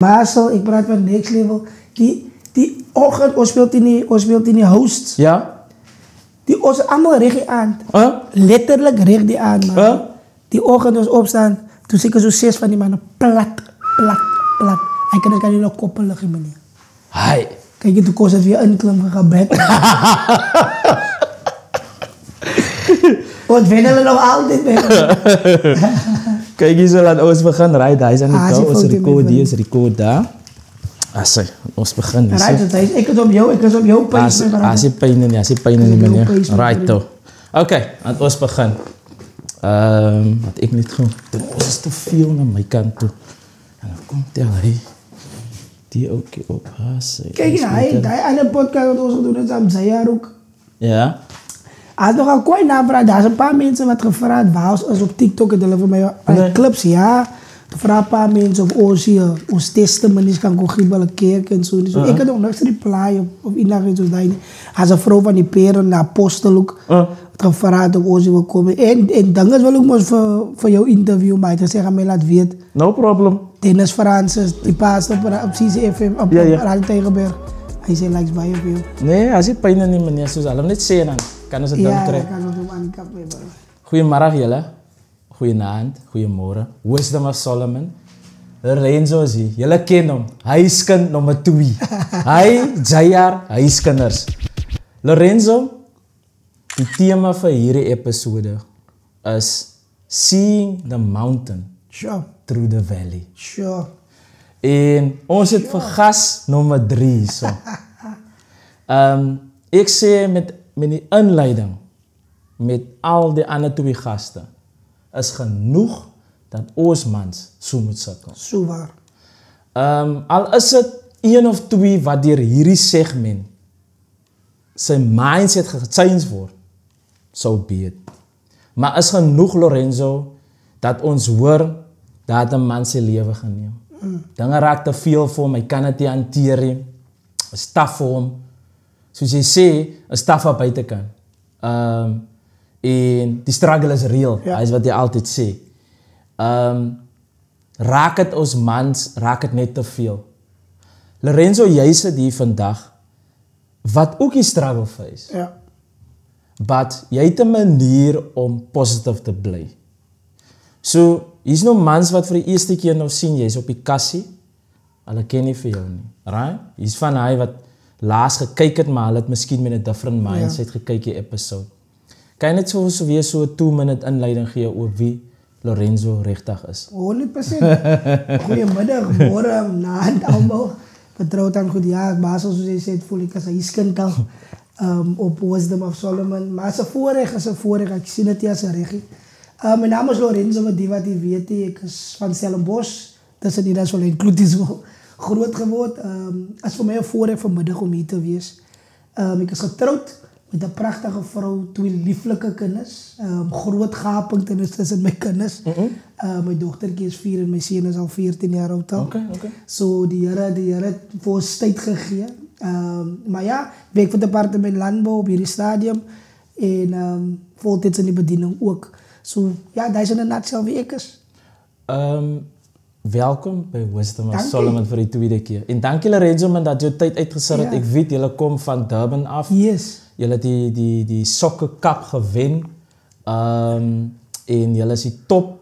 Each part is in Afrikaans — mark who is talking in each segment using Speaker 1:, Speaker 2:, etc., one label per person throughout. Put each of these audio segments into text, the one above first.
Speaker 1: Marcel, ik praat van Next Level. Die ochtend, ons speelt in die hosts.
Speaker 2: Ja?
Speaker 1: Die ons allemaal recht aan. Letterlijk recht die aan, man. Die ochtend ons opstaan, toen zie ik zo 6 van die mannen plat. Hij kan je nog koppelen, meneer.
Speaker 2: Hi.
Speaker 1: Kijk je, toen kost het weer inklimmen gaan bed. Want vinden we nog altijd bij.
Speaker 2: Kijk, hier zo laat ons begin rijden. Hij is aan de kou, ons record daar. Asai, ons begin.
Speaker 1: Ik is op jou pijn.
Speaker 2: Als je pijn in meneer. Right, toch. Oké, aan ons begin. Wat ik niet gewoon. Ons is te veel naar mijn kant toe. En dan komt hij. Die ook op haast.
Speaker 1: Kijk, hij aan de podcast wat ons doen, dat is Zayar ook.
Speaker 2: Ja.
Speaker 1: Als nog al kooi navraag, daar zijn een paar mensen wat gevraagd. Waar is op TikTok en voor mij clips, ja. Vraag een paar mensen of ons testimonies kan ik kijken en zo. Ik had ook nog eens reply of inderdaad zo dat. Als een vrouw van die peren naar apostel ook gevraagd of ons wil komen. En dan is wel ook maar voor jouw interview, maar te zeggen mij laat weten.
Speaker 2: No problem.
Speaker 1: Dennis Francis, die paast op CCFM op Radio Tegenberg. Hij zei likes bij of jou.
Speaker 2: Nee, als je pijn in die meneer zo zal hem niet zien dan. Kan ze dan krijgen.
Speaker 1: Ja, kan ze hem aankappen.
Speaker 2: Goedemorgen jullie. Goedenavond, goedemorgen. Wisdom of Solomon. Lorenzo is hier. Jullie kennen hem. Hij is kind nummer 2. Hij, Zayar, hij is kinders. Lorenzo, die thema van hierdie episode is Seeing the Mountain Through the Valley.
Speaker 1: Sure.
Speaker 2: En ons het vir gas nummer 3 so. Ek sê met die inleiding met al die ander 2 gaste is genoeg dat ons mans so moet sukkel.
Speaker 1: So waar.
Speaker 2: Al is dit 1 of 2 wat deur hierdie segment sy mindset gechange word, so be it. Maar is genoeg Lorenzo dat ons hoor dat 'n man sy lewe geneem. Dinge raak te veel vir hom, hy kan dit nie hanteer nie. Is taaf vir hom. Soos jy sê, is taaf aan buitekant. En die struggle is real, is wat jy altyd sê. Raak het ons mans, raak het net te veel. Lorenzo, jy sit hier vandag, wat ook die struggle face.
Speaker 1: Ja.
Speaker 2: But jy het 'n manier om positief te bly. So, hier's nou mans wat vir die eerste keer nou sien, jy's op die kassie, hulle ken nie vir jou nie, right? Hier's van hy wat laas gekyk het, maar hulle het miskien met 'n different mindset gekyk die episode. Kan jy net so weer so 'n 2-minute inleiding gee oor wie Lorenzo regtig is?
Speaker 1: 100%. Goeiemiddag, môre, naand almal. Vertrouwd aan goed, ja, Basel soos jy sê, voel ek as 'n huiskind al op Wisdom of Solomon. Maar as 'n voorreg, ek sien dit as 'n reggie. Mijn naam is Lorenzo, wat jy weet, ek is van Stellenbosch, tussen die rest van die Kloeties groot geworden. Het is voor mij een voorrecht vanmiddag om hier te wees. Ik is getrouwd met een prachtige vrouw, 2 lieflijke kinders. Groot gaping tussen mijn kinders. Mijn dochtertje is 4 en mijn zoon is al 14 jaar oud.
Speaker 2: Okay.
Speaker 1: So die Here het voor ons tijd gegeven. Maar ja, ik werk voor het departement landbouw op hierdie stadium. En voltijds in die bediening ook. So, ja, dat is in een nutshell wie ek is.
Speaker 2: Welkom by Wisdom of Solomon vir die tweede keer. En dankie Lorenzo man dat jy tyd uitgesit het. Ek weet julle kom van Durban af.
Speaker 1: Yes.
Speaker 2: Julle het die sokker kap gewen. En julle is die top.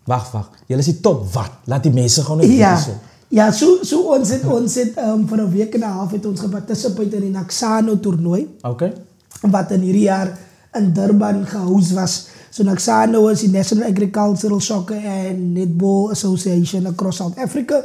Speaker 2: Wag. Julle is die top wat? Laat die mense gewoon net weet so.
Speaker 1: Ja, so ons het vir 'n week en 'n half het ons geparticipeer in die Naxano toernooi.
Speaker 2: Okay.
Speaker 1: Wat in hierdie jaar in Durban gehoos was. So Naxano is die National Agricultural Soccer and Netball Association across South Africa.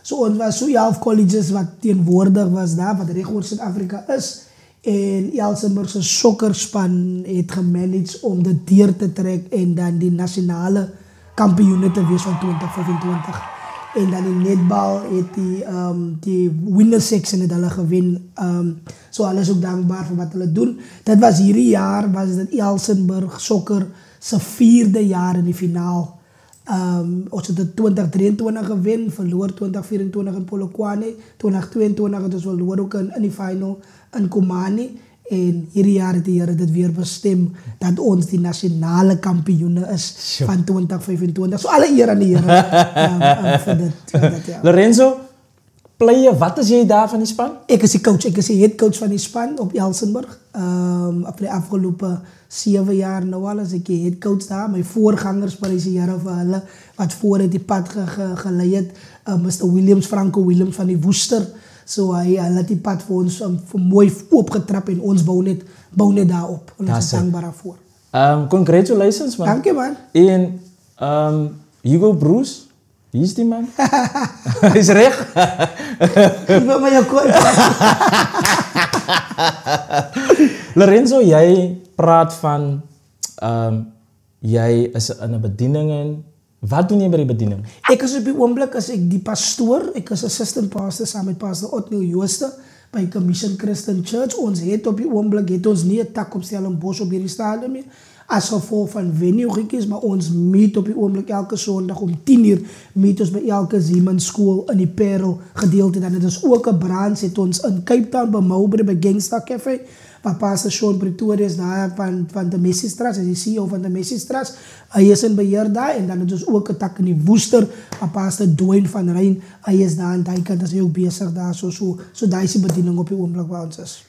Speaker 1: So ons was so 11 colleges wat teenwoordig was daar, wat reg oor Suid-Afrika is. En Elsenburg se sokkerspan het gemanage om dit deur te trek en dan die nasionale kampioene te wees van 2025. En dan in netbal het die winner section het hulle gewen. So hulle is ook dankbaar vir wat hulle doen. Dit was hierdie jaar, was dit Elsenburg sokker se 4de jaar in die finaal. Ons het 2023 gewen, verloor 2024 in Polokwane, 2022 het ons verloor ook in die final in Komani. En hierdie jaar het die Here dit weer bestem dat ons die nasionale kampioene is van 2025. So alle eer aan die Here vir dit. Ja.
Speaker 2: Lorenzo, wat is jy daar van die span?
Speaker 1: Ek is die coach, ek is die head coach van die span op Elsenburg. Op die afgelope 7 jaar nou al as ek die head coach daar. My voorgangers, prys die Here vir hulle wat voor het die pad gelei het. Mr. Williams, Franco Williams van die Woester. So hy het die pad vir ons mooi opgetrap en ons bou net daarop. Ons is dankbaar daarvoor.
Speaker 2: Congratulations man.
Speaker 1: Dankie man.
Speaker 2: En Hugo Bruce, wie is die man? Hy is reg.
Speaker 1: Ek wil my jou kooi.
Speaker 2: Lorenzo, jy praat van jy is in 'n bediening en wat doen jy by die bediening?
Speaker 1: Ek is op die oomblik as ek die pastoor, ek is assistant pastor saam met pastor Otniel Jooste by Commission Christian Church. Ons het op die oomblik nie 'n tak op Stellenbosch op hierdie stadium nie. As gevolg van venue gekies, maar ons meet op die oomblik elke Sondag om 10:00 meet ons by elke Siemens skool in die Parel gedeelte. Dan het ons ook 'n branch het ons in Cape Town by Mowbray by Gangsta Cafe. Waar Pastor Sean Pretorius daar van de Messiesstraat, hy is die CEO van de Messiesstraat. Hy is in beheer daar en dan het ons ook 'n tak in die Woester, waar Pastor Dwayne van Rijn, hy is daar aan die kant, is hy ook besig daar, so daar is die bediening op die oomblik waar ons is.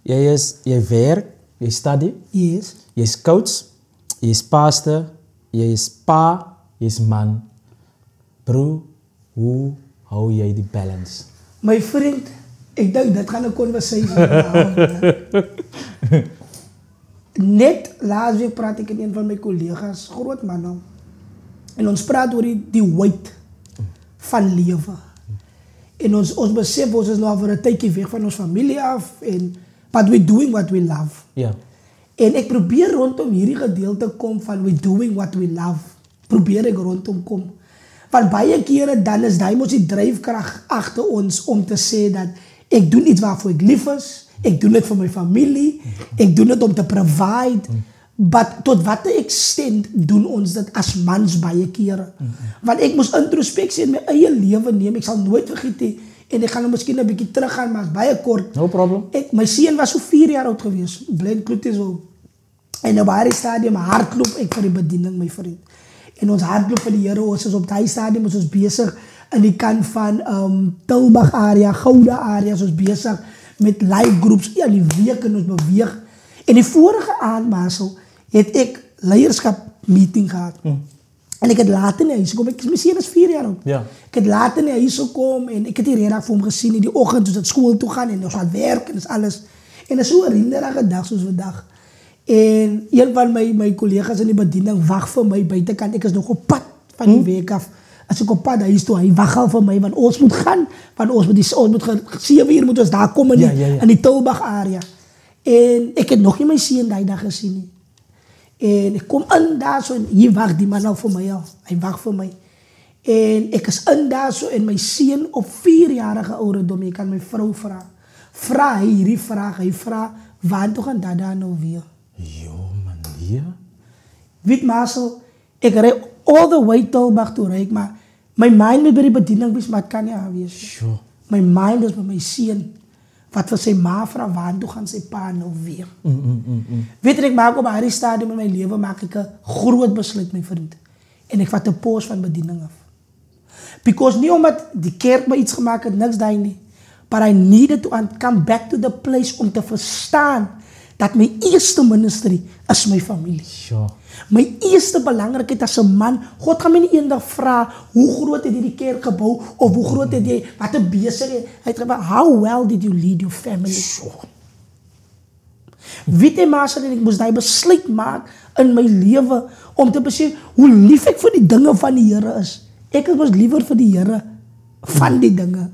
Speaker 2: Jy werk, jy study,
Speaker 1: Yes.
Speaker 2: jy is coach, jy is pastor, jy is pa, jy is man. Bro, hoe hou jy die balance?
Speaker 1: My vriend, ek dink dit gaan 'n conversation word. Net laasweek praat ek met een van my kollegas, groot man nou. En ons praat oor die weight van lewe. En ons besef ons is nou vir 'n tydjie weg van ons familie af en but we doing what we love.
Speaker 2: Ja.
Speaker 1: En ek probeer rondom hierdie gedeelte kom van we doing what we love. Probeer ek rondom kom. Want baie kere dan is daai mos die dryfkrag agter ons om te sê dat ek doen iets waarvoor ek lief is. Ek doen dit vir my familie. Ek doen dit om te provide. But tot watter extent doen ons dit as mans baie kere? Want ek moes introspeksie in my eie lewe neem. Ek sal nooit vergeet nie. En ek gaan nou miskien 'n bietjie teruggaan, maar is baie kort.
Speaker 2: No problem.
Speaker 1: My seun was so 4 jaar oud gewees. Blind klote so. En op daai stadium hardloop ek vir die bediening, my vriend. En ons hardloop vir die Here. Ons is op daai stadium ons besig in die kant van Tilbag area, Gouda area, ons besig met live groups in die week en ons beweeg. En die vorige aand Marcel het ek leierskap meeting gehad. En ek het later in die huis gekom. My seun is 4 jaar oud.
Speaker 2: Ja.
Speaker 1: Ek het later in die huis gekom en ek het die reg vir hom gesien in die oggend toe ons skool toe gaan en ons het werk en dis alles. En dit is so 'n herinnerige dag soos vandag. En een van my kollegas in die bediening wag vir my buitekant. Ek is nog op pad van die week af. As ek op pad huis toe, hy wag al vir my want ons moet gaan, want ons moet 7 uur moet ons daar kom in die Tilbag area. En ek het nog nie my seun daai dag gesien nie. En ek kom in daar so en hier wag die man nou vir my al. Hy wag vir my. En ek is in daar so en my seun op 4-jarige ouderdom, ek kan my vrou vra. Vra hy hierdie vraag, hy vra, waar toe gaan Dada nou weer?
Speaker 2: Jo man, ja.
Speaker 1: Weet Marcel, ek ry all the way Tilbag toe ry, maar my mind is by die bediening wees, maar het kan nie aan wees.
Speaker 2: Sure.
Speaker 1: My mind is by my seun, wat vir sy ma vra, waar toe gaan sy pa nou weer? Weet jy, ek maak op hierdie stadium in my lewe, maak ek 'n groot besluit, my vriend. En ek vat 'n pause van bediening af. Because nie omdat die kerk my iets gemaak het, niks daai nie. But I needed to come back to the place om te verstaan dat my eerste ministry is my familie.
Speaker 2: Sure.
Speaker 1: My eerste belangrikheid as 'n man, God gaan my nie eendag vra, hoe groot het jy die kerk gebou, of hoe groot het jy, wat 'n besigheid, hy het gevra, how well did you lead your family? Sure. Weet jy maar, ek moes daai besluit maak in my lewe, om te besef, hoe lief ek vir die dinge van die Here is. Ek is liever vir die Here van die dinge.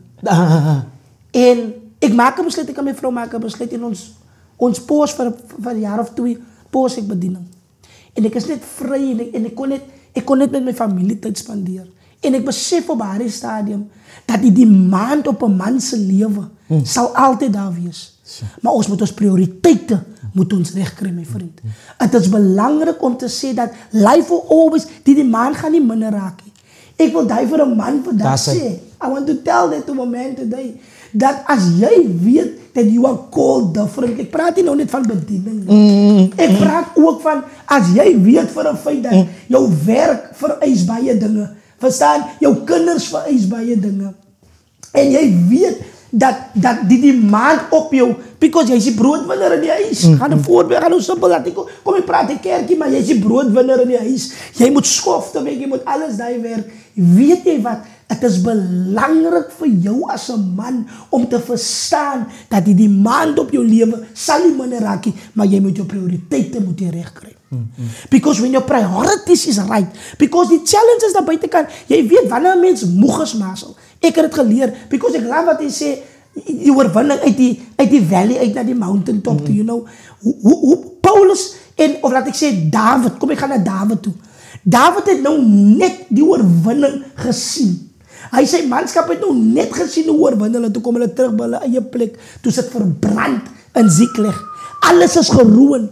Speaker 1: En ek maak 'n besluit, ek en my vrou maak 'n besluit en ons pause vir 'n jaar of 2, pause ek bediening. En ek is net vry en ek kon net met my familie tyd spandeer. En ek besef op daardie stadium dat die demand op 'n man se lewe sal altyd daar wees. Maar ons moet ons prioriteite moet ons regkry, my vriend. Dit is belangrik om te sê dat life will always, die demand gaan nie minder raak nie. Ek wil daai vir 'n man vandag sê, I want to tell that to my man today. Dat as jy weet that you are called different. Ek praat nie nou net van bediening nie. Ek praat ook van as jy weet vir 'n feit dat jou werk vereis baie dinge. Verstaan? Jou kinders vereis baie dinge. En jy weet dat die demand op jou, because jy is die broodwinner in die huis. Gaan 'n voorbeeld, gaan nou simpel dat ek kom ek praat 'n kerkie, maar jy is die broodwinner in die huis. Jy moet skofte maak, jy moet alles daai werk. Weet jy wat? Het is belangrik vir jou as 'n man om te verstaan dat die demand op jou lewe sal nie minder raak nie, maar jy moet jou prioriteite moet reg kry. Because when your priorities is right, because die challenges daar buitekant, jy weet wanneer 'n mens moeg is, Marcel. Ek het dit geleer, because ek laat wat hy sê, die oorwinning uit die valley uit na die mountain top toe, you know. Hoe Paulus of laat ek sê David, kom ek gaan na David toe. David het nou net die oorwinning gesien. Hy sy manskap het nou net gesien hoe oorwin hulle, toe kom hulle terug by hulle eie plek, toe sit verbrand in Ziklag. Alles is geruin.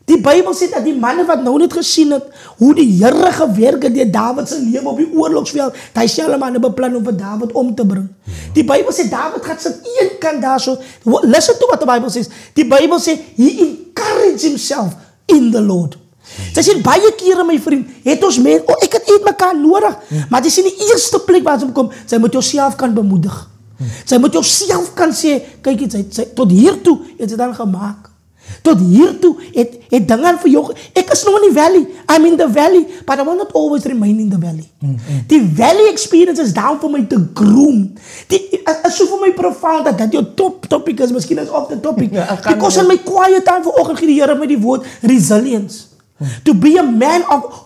Speaker 1: Die Bybel sê dat die manne wat nou net gesien het, hoe die Here gewerk het deur Dawid se lewe op die oorlogsveld, hy selfe manne beplan om vir Dawid om te bring. Die Bybel sê Dawid gaan sit een kant daarso. Listen to what the Bible says. Die Bybel sê he encouraged himself in the Lord. Sy sê baie kere, my vriend, het ons men, ek het mekaar nodig, maar dis in die eerste plek waar ons kom, sy moet jouself kan bemoedig. Sy moet jouself kan sê, kyk, sy tot hiertoe het sy dan gemaak. Tot hiertoe het dinge vir jou, ek is nou in die valley, I'm in the valley, but I will not always remain in the valley. Die valley experience is down vir my te groom. Is so vir my profound, dat jou topic is, miskien is off the topic, because in my quiet time vanoggend gee die Here my die woord resilience. To be a man of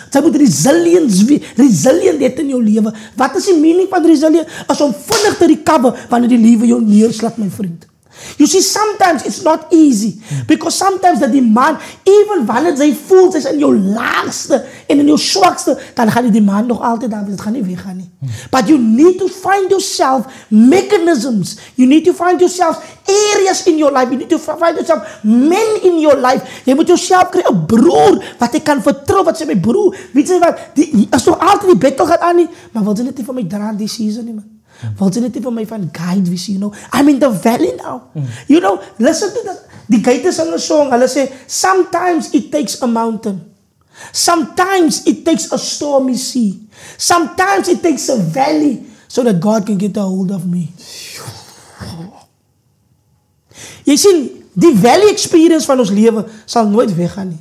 Speaker 1: sy moet resilient het in jou lewe. Wat is die meaning van resilient? As om vinnig te recover wanneer die lewe jou neerslaat, my vriend. You see, sometimes it's not easy, because sometimes the demand, even wanneer jy voel, sy's in jou laagste en in jou swakste, dan gaan die demand nog altyd daar, dit gaan nie weggaan nie. But you need to find yourself mechanisms, you need to find yourself areas in your life, you need to find yourself men in your life, jy moet jouself kry 'n broer, wat ek kan vertrou, wat sê my broer, weet jy wat, as nog altyd die battle gaat aan nie, maar wil jy net nie vir my dra die season nie, man. Wil jy net nie vir my van guide wees, you know, I'm in the valley now, you know, listen to that, die Gators in the song, hulle sê, sometimes it takes a mountain, sometimes it takes a stormy sea, sometimes it takes a valley, so that God can get a hold of me. Jy sien, die valley experience van ons lewe sal nooit weggaan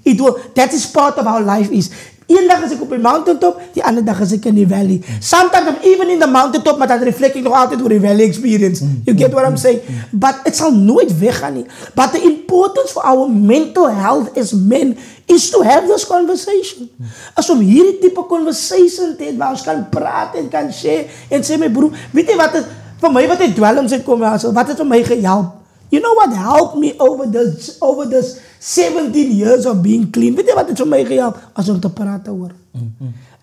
Speaker 1: nie. That is part of our life is, een dag is ek op die mountaintop, die ander dag is ek in die valley. Sometimes I'm even in the mountaintop, maar dan reflect ek nog altyd oor die valley experience. You get what I'm saying? But it sal nooit weggaan nie. But the importance for our mental health as men is to have this conversation. As om hierdie type conversation te hê, waar ons kan praat en kan share, en sê my broer, weet jy wat het, vir my wat het dwelms uitkom, wat het vir my gehelp? You know what helped me over this 17 years of being clean? Weet jy wat het vir my gehelp? As om te praat oor.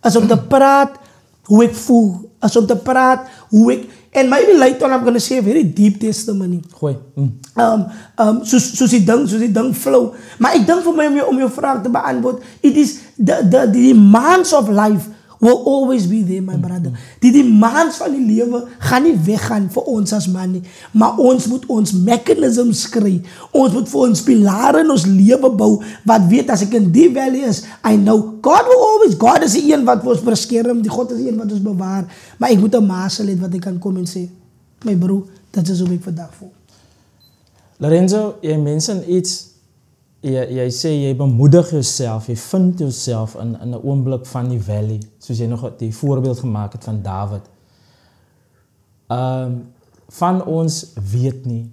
Speaker 1: As om te praat hoe ek voel. As om te praat hoe ek, and maybe later on I'm going to say a very deep testimony.
Speaker 2: Gooi.
Speaker 1: Soos die ding flow. Maar ek dink vir my om jou vraag te beantwoord, it is the demands of life will always be there, my brother. Die demands van die lewe gaan nie weggaan vir ons as man nie, maar ons moet ons mechanisms kry. Ons moet vir ons pilare in ons lewe bou, wat weet, as ek in die valley is, I know, God is die een wat ons beskerm, die God is die een wat ons bewaar, maar ek moet 'n Marcel hê wat ek kan kom en sê, my broer, dit is hoe ek vandag voel.
Speaker 2: Lorenzo, jy mention iets, jy sê, jy bemoedig jouself, jy vind jouself in 'n oomblik van die valley, soos jy nog die voorbeeld gemaak het van David. Van ons weet nie,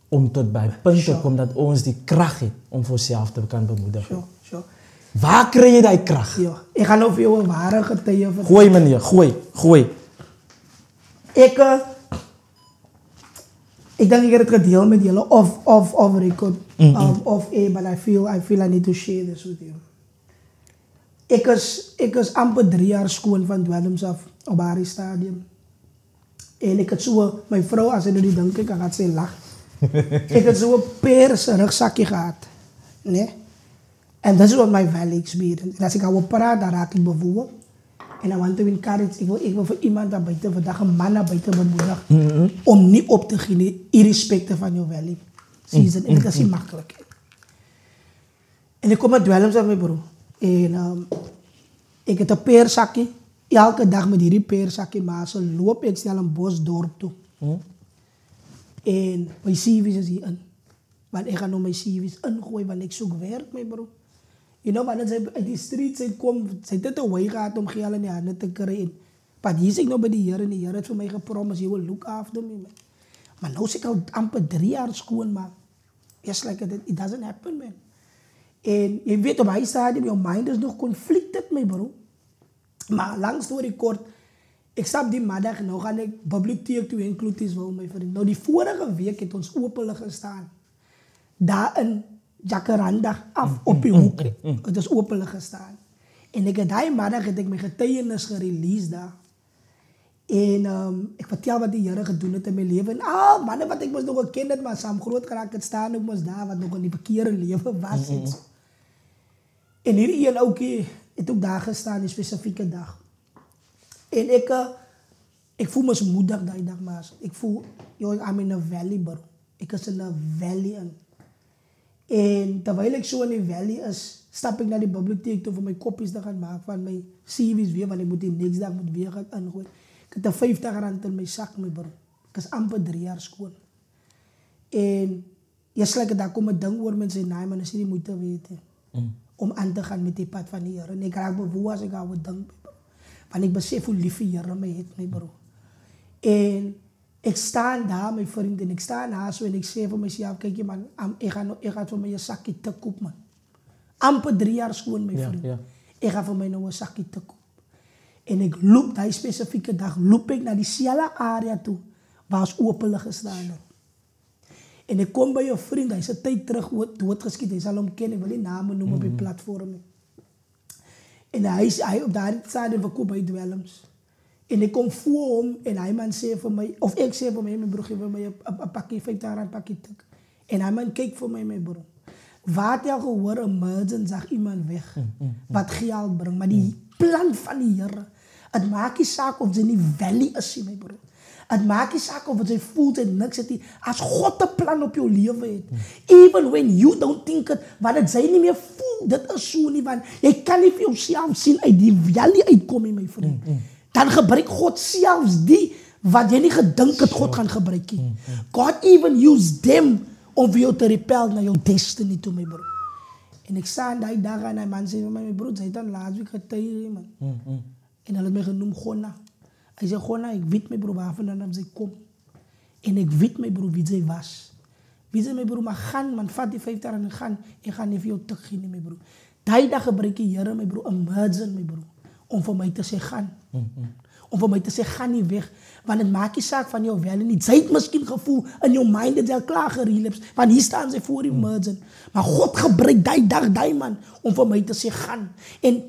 Speaker 2: om tot by punt te kom, dat ons die krag het, om vir onsself te kan bemoedig.
Speaker 1: Sure.
Speaker 2: Waar kry jy die krag?
Speaker 1: Ja, ek gaan nou vir jou 'n ware getuie vertel.
Speaker 2: Gooi meneer, gooi.
Speaker 1: Ik denk ik heb het gedeeld met jullie, of record, but I feel I need to share this with you. Ik is amper 3 jaar schoon van dwelms af op Harry Stadium. En ik had zo, mijn vrouw, als ze nu denkt, ik gaat ze lachen. Ik had zo'n perse rugzakje gehad. Nee? En dat is wat mijn valley experience. En als ik over praat, dan raak ik bijvoorbeeld. En I want to encourage, ik wil voor iemand daar buiten vandaag, een man daar buiten bemoedigen, om niet op te gaan, irrespectief van je value season. En dat is niet makkelijk. En ik kom met dwellings aan mijn broer. En ik heb een peerzakje. Elke dag met die peerzakje, maar ze loop ik snel een bosdorp toe. En mijn CV's is hier in. Want ik ga nog mijn CV's ingooien, want ik zoek werk, mijn broer. You know, wanneer ze uit die street zijn komen, ze hebben te weinig gehad om geld in de handen te krijgen. Maar hier zit ik nog bij die Heer en die Heer heeft voor mij gepromised, je wil look after me, man. Maar nu zit ik al amper 3 jaar schoon, man. It's like it doesn't happen, man. En je weet op hij stadium, je mind is nog conflicted, mijn bro. Maar lang story kort, ik stap die middag, nou ga ik bibliotheek toe inclusief wel, mijn vriend. Nou die vorige week heeft ons openlijk gestaan. Daar in Jacaranda af op die hoek. Het is openlijk gestaan. En ik heb die middag heb ik mijn getuigenis gereleased daar. En ik vertel wat die Heer gedaan heeft in mijn leven. En mannen wat ik was nog een kind, maar samen groot geraakt het staan, ik was daar, wat nog in die verkeerde leven was. En hier een ook het ook daar gestaan, die specifieke dag. En ik voel me zo moedig die dag, maar ik voel, joh, I'm in a valley, bro. Ik is in een valley in. En terwijl ik zo in die valley is, stap ik naar die bibliotheek toe voor mijn kopjes te gaan maken van mijn CV's weer, want ik moet die niks dag moet weer gaan ingooien. Ik heb de 50 rand in mijn zak, mijn bro. Ik is amper 3 jaar schoon. En eerst daar kom ik ding oor met zijn naam, maar dan is die moeite weten. Om aan te gaan met die pad van die Heer. En ik raak bewogen als ik hou het ding. Want ik besef hoe lief die Heer mij heeft, mijn bro. En ik sta daar, mijn vriend, en ik sta naast zo en ik zeg voor mezelf, kijk je man, ik ga voor mij een zakje te koop, man. Amper 3 jaar schoon, mijn vriend. Ja. Ik ga voor mij nou een zakje te koop. En ik loop, die specifieke dag, loop ik naar diezelfde area toe, waar ons openlijk gestaan heb. En ik kom bij je vriend, hij is een tijd terug doodgeschiet, hij zal hem kennen, ik wil die namen noemen op je platform. En hij op daar staat en verkoop bij dwellings. En ik kom voor hem en hij man zei voor mij, of ik zei voor mij, mijn broer, geef mij een pakje, 50 rand pakje tuk. En hij man keek voor mij, mijn broer. Wat je al gehoord, een mensen zag iemand weg, wat geld brengt. Maar die plan van die Heer, het maakt je zaak of ze niet valley is, mijn broer. Het maakt je zaak of ze voelt en niks het. Als God een plan op je leven heeft. Even when you don't think it, wat het zij niet meer voelt, dat is zo niet. Want je kan niet voor jezelf zien uit die valley uitkomen, mijn vriend. Dan gebruikt God zelfs die wat je niet gedacht dat God gaan gebruiken. God even use them om voor jou te repel naar jouw destiny toe, mijn broer. En ik sta aan die dag en die man zei, mijn broer, zij dan laatst week getuigen, man. En hij had mij genoemd Gonna. Hij zei, Gonna, ik weet mijn broer waarvan dan zij komt. En ik weet mijn broer wie zij was. Wie zei mijn broer, maar gaan, man, vat die 50 en gaan. Ik ga niet voor jou teruggeven, mijn broer. Die dag gebruik je Heer, mijn broer, een merzen, mijn broer. Om voor mij te zeggen, gaan. Om voor mij te zeggen, ga niet weg. Want het maakt je zaak van jou wel niet. Zij het misschien gevoel in jouw mind dat je al klaar gerelapt. Want hier staan ze voor je merzen. Maar God gebruikt die dag, die man, om voor mij te zeggen, gaan. En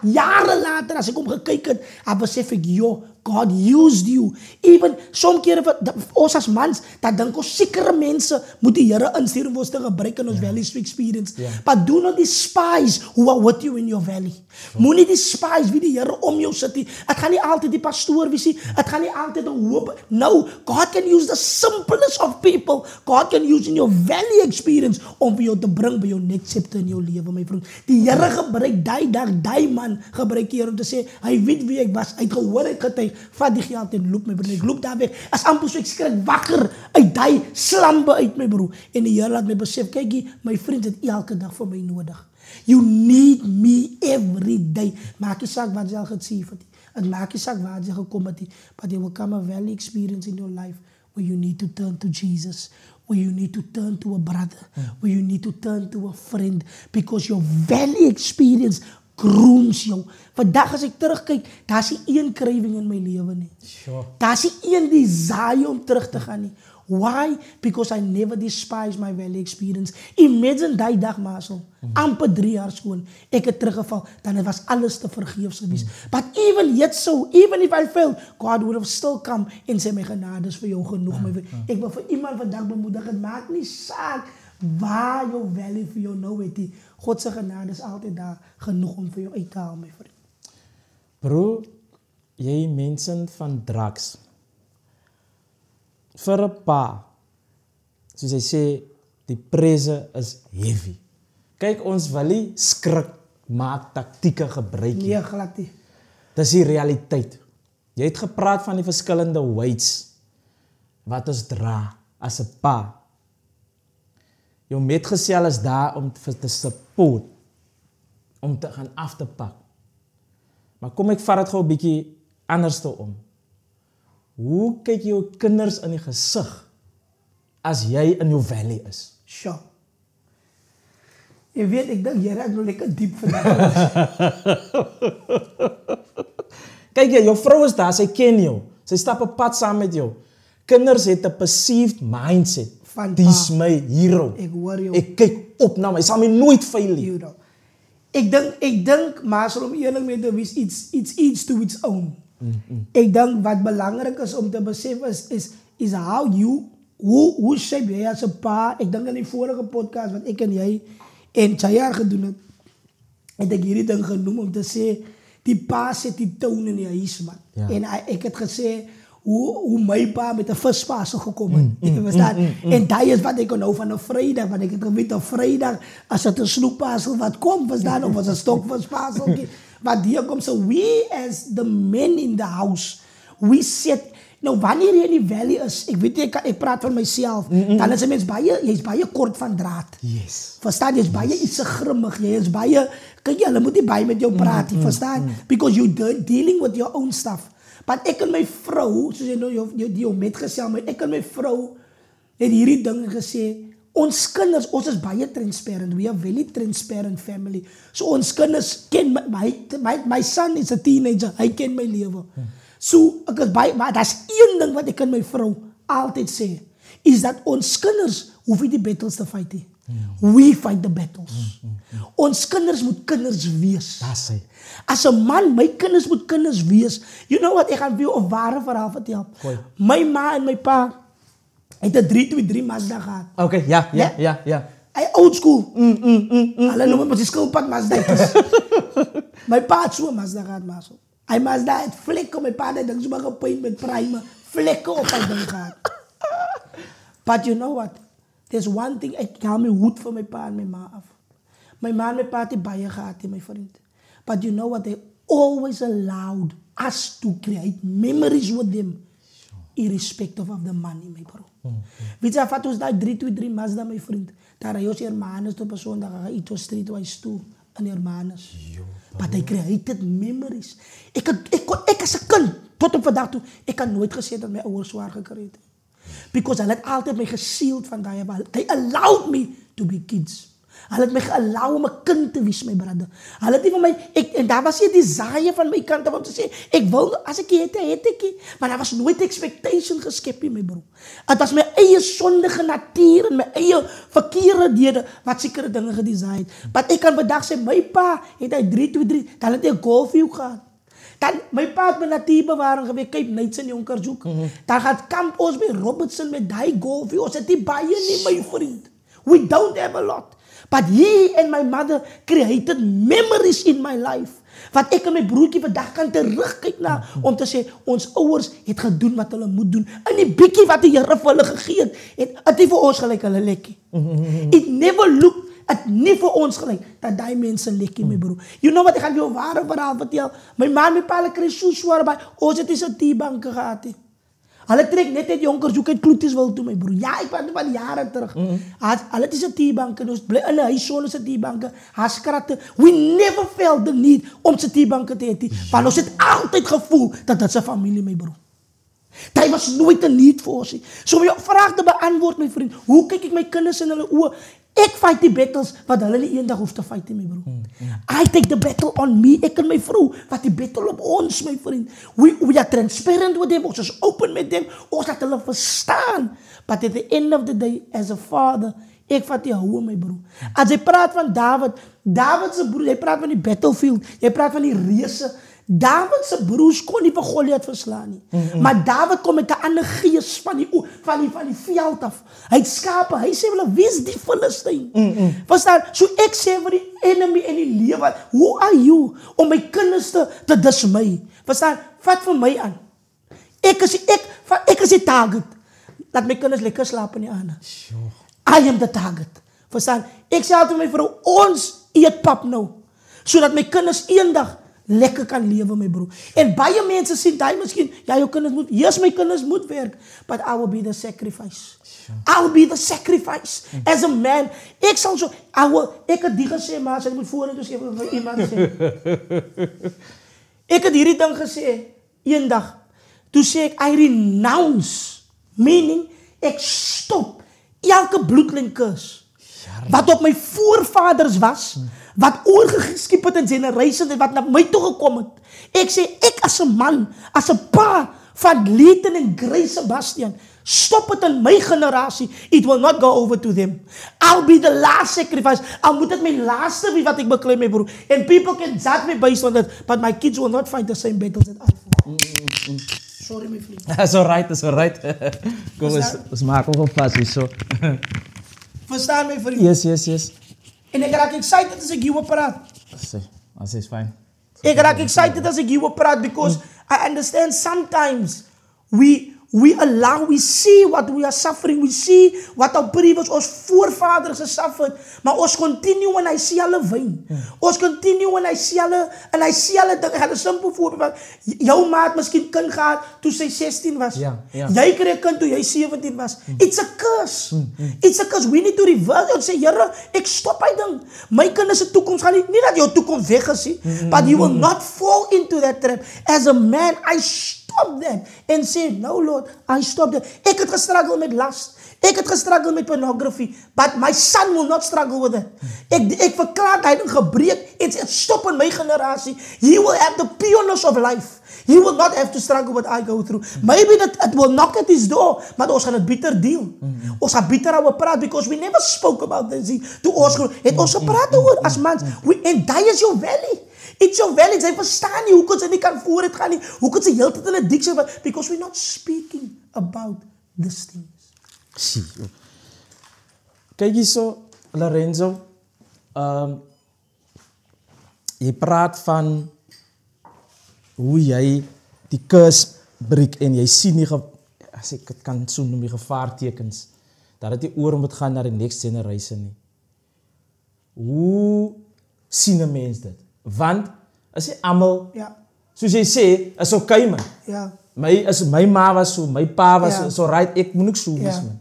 Speaker 1: jaren later, als ik om gekeken heb, besef ik, joh, God used you. Even, soms keren ons als mans, dat denk ik zekere mensen moeten die Heer insturen voor ons te gebruiken in ons valley experience. But do not despise who are with you in your valley. Moet niet despise wie die Heer om jou zit. Het gaat niet altijd die pastoor wezen. Het gaat niet altijd een hoop. No, God can use the simplest of people. God can use in your valley experience om voor jou te brengen bij jouw next chapter in jouw leven, mijn vriend. Die Heer gebruikt die dag, die man gebruikt hier om te zeggen, hij weet wie ik was. Hij heeft gehoord, ik getuigd. Vat die geld en loop, mijn broer. Ik loop daar weg. Als amper zo, ik schrik wakker uit die slambe uit, mijn broer. En die Heer laat mij beseffen, kijk hier, mijn vriend heeft elke dag voor mij nodig. You need me every day. Maak je zaak wat je al gezien hebt. Het maakt je zaak waar je gekomen bent. But there will come a valley experience in your life where you need to turn to Jesus. Where you need to turn to a brother. Where you need to turn to a friend. Because your valley experience grooms jou. Vandaag als ik terugkijk, daar is die één craving in mijn leven niet. Sure. Daar is die één desire om terug te gaan niet. Why? Because I never despise my valley experience. Imagine die dag, Marcel. Amper 3 jaar schoon. Ik heb teruggevallen. Dan was alles te vergeefs geweest. But even yet so, even if I fail, God would have still come en zei mijn genade is voor jou genoeg. Ik wil voor iemand vandaag bemoedigen. Het maakt niet zaak waar jouw valley voor jou nou weet. Godse genade is altijd daar genoeg om voor jou uit te halen, mijn vriend.
Speaker 2: Bro, jy mensen van drugs, vir 'n pa, soos hy sê, die prese is heavy. Kyk, ons wil nie skrik maak taktieke gebruik nie.
Speaker 1: Nee, glad nie.
Speaker 2: Dis die realiteit. Jy het gepraat van die verskillende weights wat ons dra as 'n pa. Jou metgesel is daar om te support, om te gaan af te pak. Maar kom ek vat dit gou 'n bietjie anders te om. Hoe kyk jou kinders in die gesig as jy in jou valley is?
Speaker 1: Sure. Jy weet, ek dink jy raak nou lekker diep vandag.
Speaker 2: Kyk jy, jou vrou is daar, sy ken jou. Sy stap 'n pad saam met jou. Kinders het 'n perceived mindset.
Speaker 1: Van
Speaker 2: Dis
Speaker 1: pa.
Speaker 2: my hero.
Speaker 1: Ek hoor jou.
Speaker 2: Ek kyk op na my, sal my nooit fail nie.
Speaker 1: Ek dink, maar as om eerlik mee te wees, it's each to its own. Ek dink wat belangrik is om te besef is how you, hoe shape jy as 'n pa. Ek dink in die vorige podcast wat ek en jy en Chayar gedoen het ek hierdie ding genoem om te sê, die pa set die tone in die huis, man.
Speaker 2: Ja.
Speaker 1: En ek het gesê, hoe my pa met 'n vispassel gekom het. Jy verstaan? En daai is wat ek nou van 'n Vrydag, want ek het geweet 'n Vrydag as dit 'n snoeppassel wat kom, verstaan, of as 'n stokvispassel wat hier kom. So we as the men in the house, we set, nou wanneer jy in die valley is, ek weet ek praat van myself, dan is 'n mens jy's baie kort van draad.
Speaker 2: Yes.
Speaker 1: Verstaan, jy's baie iets se grimmig, jy is baie, kyk jy, hulle moet nie baie met jou praat nie, verstaan? Because you dealing with your own stuff. Maar ek en my vrou, soos jy nou jou metgesel, maar ek en my vrou het hierdie ding gesê, ons kinders, ons is baie transparent, we are very transparent family. So ons kinders ken my son is a teenager, hy ken my lewe. So ek is baie, maar daar's een ding wat ek en my vrou altyd sê, is dat ons kinders hoef nie die battles te fight nie. We fight the battles. Ons kinders moet kinders wees.
Speaker 2: Dis hy.
Speaker 1: As 'n man, my kinders moet kinders wees. You know what, ek gaan vir jou 'n ware verhaal vertel.
Speaker 2: Gooi.
Speaker 1: My ma en my pa het 'n 323 Mazda gehad.
Speaker 2: Okay, ja.
Speaker 1: Hy old school. Hulle noem hom die skilpad Mazda. My pa het so 'n Mazda gehad, maar so. Hy Mazda het vlekke op my pa, dit ding so maar gepaint met primer, vlekke op hy ding gehad. But you know what? There's one thing, ek haal my hoed vir my pa en my ma af. My ma en my pa het baie gehad, my vriend. But you know what? They always allowed us to create memories with them, irrespective of the money, my bro. Weet jy, vat ons daai 323 Mazda, my vriend. Daar hy ons hermanes op 'n Sondag gaan iets street wise toe in hermanes. But they created memories. Ek as 'n kind tot op vandag toe, ek kan nooit gesê dat my ouers swaar gekry het. Because hulle het altyd my gesield van daai, they allowed me to be kids. Hulle het my geallow om 'n kind te wees, my brother. Hulle het nie van my, en daar was nie 'n desire van my kant om te sê, ek wil, as ek het ek, maar daar was nooit expectation geskep nie, my bro. Het was my eie sondige natuur en my eie verkeerdhede wat sekere dinge gedesire het. Maar ek kan vandag sê, my pa het hy 323, dan het hy 'n Golfview gehad. Dan, my pa het my natuurbewaring gewees, Cape Nights in Jonkershoek. Dan gaan kamp ons by Robertson met die Golfview. Ons het nie baie nie, my vriend. We don't have a lot. But he and my mother created memories in my life. Wat ek en my broertjie vandag kan terugkyk na, om te sê, ons ouers het gedoen wat hulle moet doen. En die bietjie wat die Here vir hulle gegee het nie vir ons gelyk hulle lekkie. It never looked, het nie vir ons gelyk, dat die mense lekkie, my broer. You know wat, ek gaan jou ware verhaal vertel. My ma en my pa, hulle kry so swaar by, ons het nie so T-banke gehad nie. Hulle trek net uit Jonkershoek uit Kloetiswil toe, my broer. Ja, ek praat van jare terug. Hulle het is 'n T-banke, ons bly in 'n huis sonder se T-banke, harskratte. We never felt the need om se T-banke te hê, want ons het altyd gevoel dat dit 'n familie, my broer. Daar was nooit 'n need vir ons nie. So om jou vraag te beantwoord, my vriend, hoe kyk ek my kinders in hulle oë? Ek fight die battles wat hulle nie eendag hoef te fight nie, my broer. I take the battle on me, ek en my vrou, wat die battle op ons, my vriend. We are transparent with them, ons is open met them, ons laat hulle verstaan. But at the end of the day, as a father, ek vat die houe, my broer. As jy praat van David se broer, jy praat van die battlefield, jy praat van die reëse, David se broers kon nie vir Goliat verslaan nie. Maar David kom met 'n ander gees van die veld af. Hy het skape, hy sê hulle, wie is die Filistyn? Verstaan? So ek sê vir die enemy en die lewe, who are you om my kinders te dismay? Verstaan? Vat vir my aan. Ek is die target. Laat my kinders lekker slaap in die aande. I am the target. Verstaan? Ek sê altyd my vrou, ons eet pap nou, sodat my kinders eendag lekker kan lewe, my broer. En baie mense sê, die miskien, ja, jou kinders moet, yes, my kinders moet werk, but I will be the sacrifice. I will be the sacrifice. As a man, ek sal so, ek het die gesê, maar as ek moet vorentoe sê, vir iemand sê. Ek het hierdie ding gesê, eendag, toe sê ek, I renounce, meaning, ek stop, elke bloedlyn curse, wat op my voorvaders was, wat oorgeskiep het in generations en wat na my toe gekom het. Ek sê, ek as 'n man, as 'n pa van Leighton en Grace Sebastian, stop het in my generasie. It will not go over to them. I'll be the last sacrifice. Al moet dit my laaste wie wat ek beklei, my broer. And people can judge me based on that, but my kids will not fight the same battles that I fought. Sorry, my vriend.
Speaker 2: That's alright. Kom, ons maak ook op pas hierso.
Speaker 1: Verstaan my vriend?
Speaker 2: Yes.
Speaker 1: En ek raak excited as ek hieroor praat.
Speaker 2: As is fine.
Speaker 1: Ek raak excited as ek hieroor praat because I understand sometimes we see what we are suffering, we see wat our previous, ons voorvaders gesuffered, maar ons continue en hy sê hulle wyn. Ons continue en hy sê hulle ding. Ek gaan 'n simpel voorbeeld. Jou maat miskien kind gehad toe sy 16 was.
Speaker 2: Ja.
Speaker 1: Jy kry 'n kind toe jy 17 was. It's a curse. It's a curse. We need to reverse and say, Here, ek stop hy ding. My kinders se toekoms gaan nie dat jou toekoms weg is nie, but you will not fall into that trap. As a man, I stop that and say, no Lord, I stop that. Ek het gestruggle met lust. Ek het gestruggle met pornography, but my son will not struggle with it. Ek verklaar hy het gebreek, het stop in my generasie. He will have the pureness of life. He will not have to struggle what I go through. Maybe it will knock at his door, maar ons gaan het bitter deel. Ons gaan bitter oor praat, because we never spoke about this. Toe ons het ons gepraat oor as mans. En die is jou valley. It's your valley. Sy verstaan nie, hoe kan sy nie kan vooruit gaan nie. Hoe kan sy heeltyd in 'n addiction, because we're not speaking about these things.
Speaker 2: Kyk hierso, Lorenzo, jy praat van hoe jy die curse breek en jy sien nie, as ek het kan so noem, die gevaartekens, dat het nie oor moet gaan na die next generation nie. Hoe sien 'n mens dit? Want, as jy almal, soos jy sê, is okay man. My ma was so, my pa was so right, ek moet ook so wees man.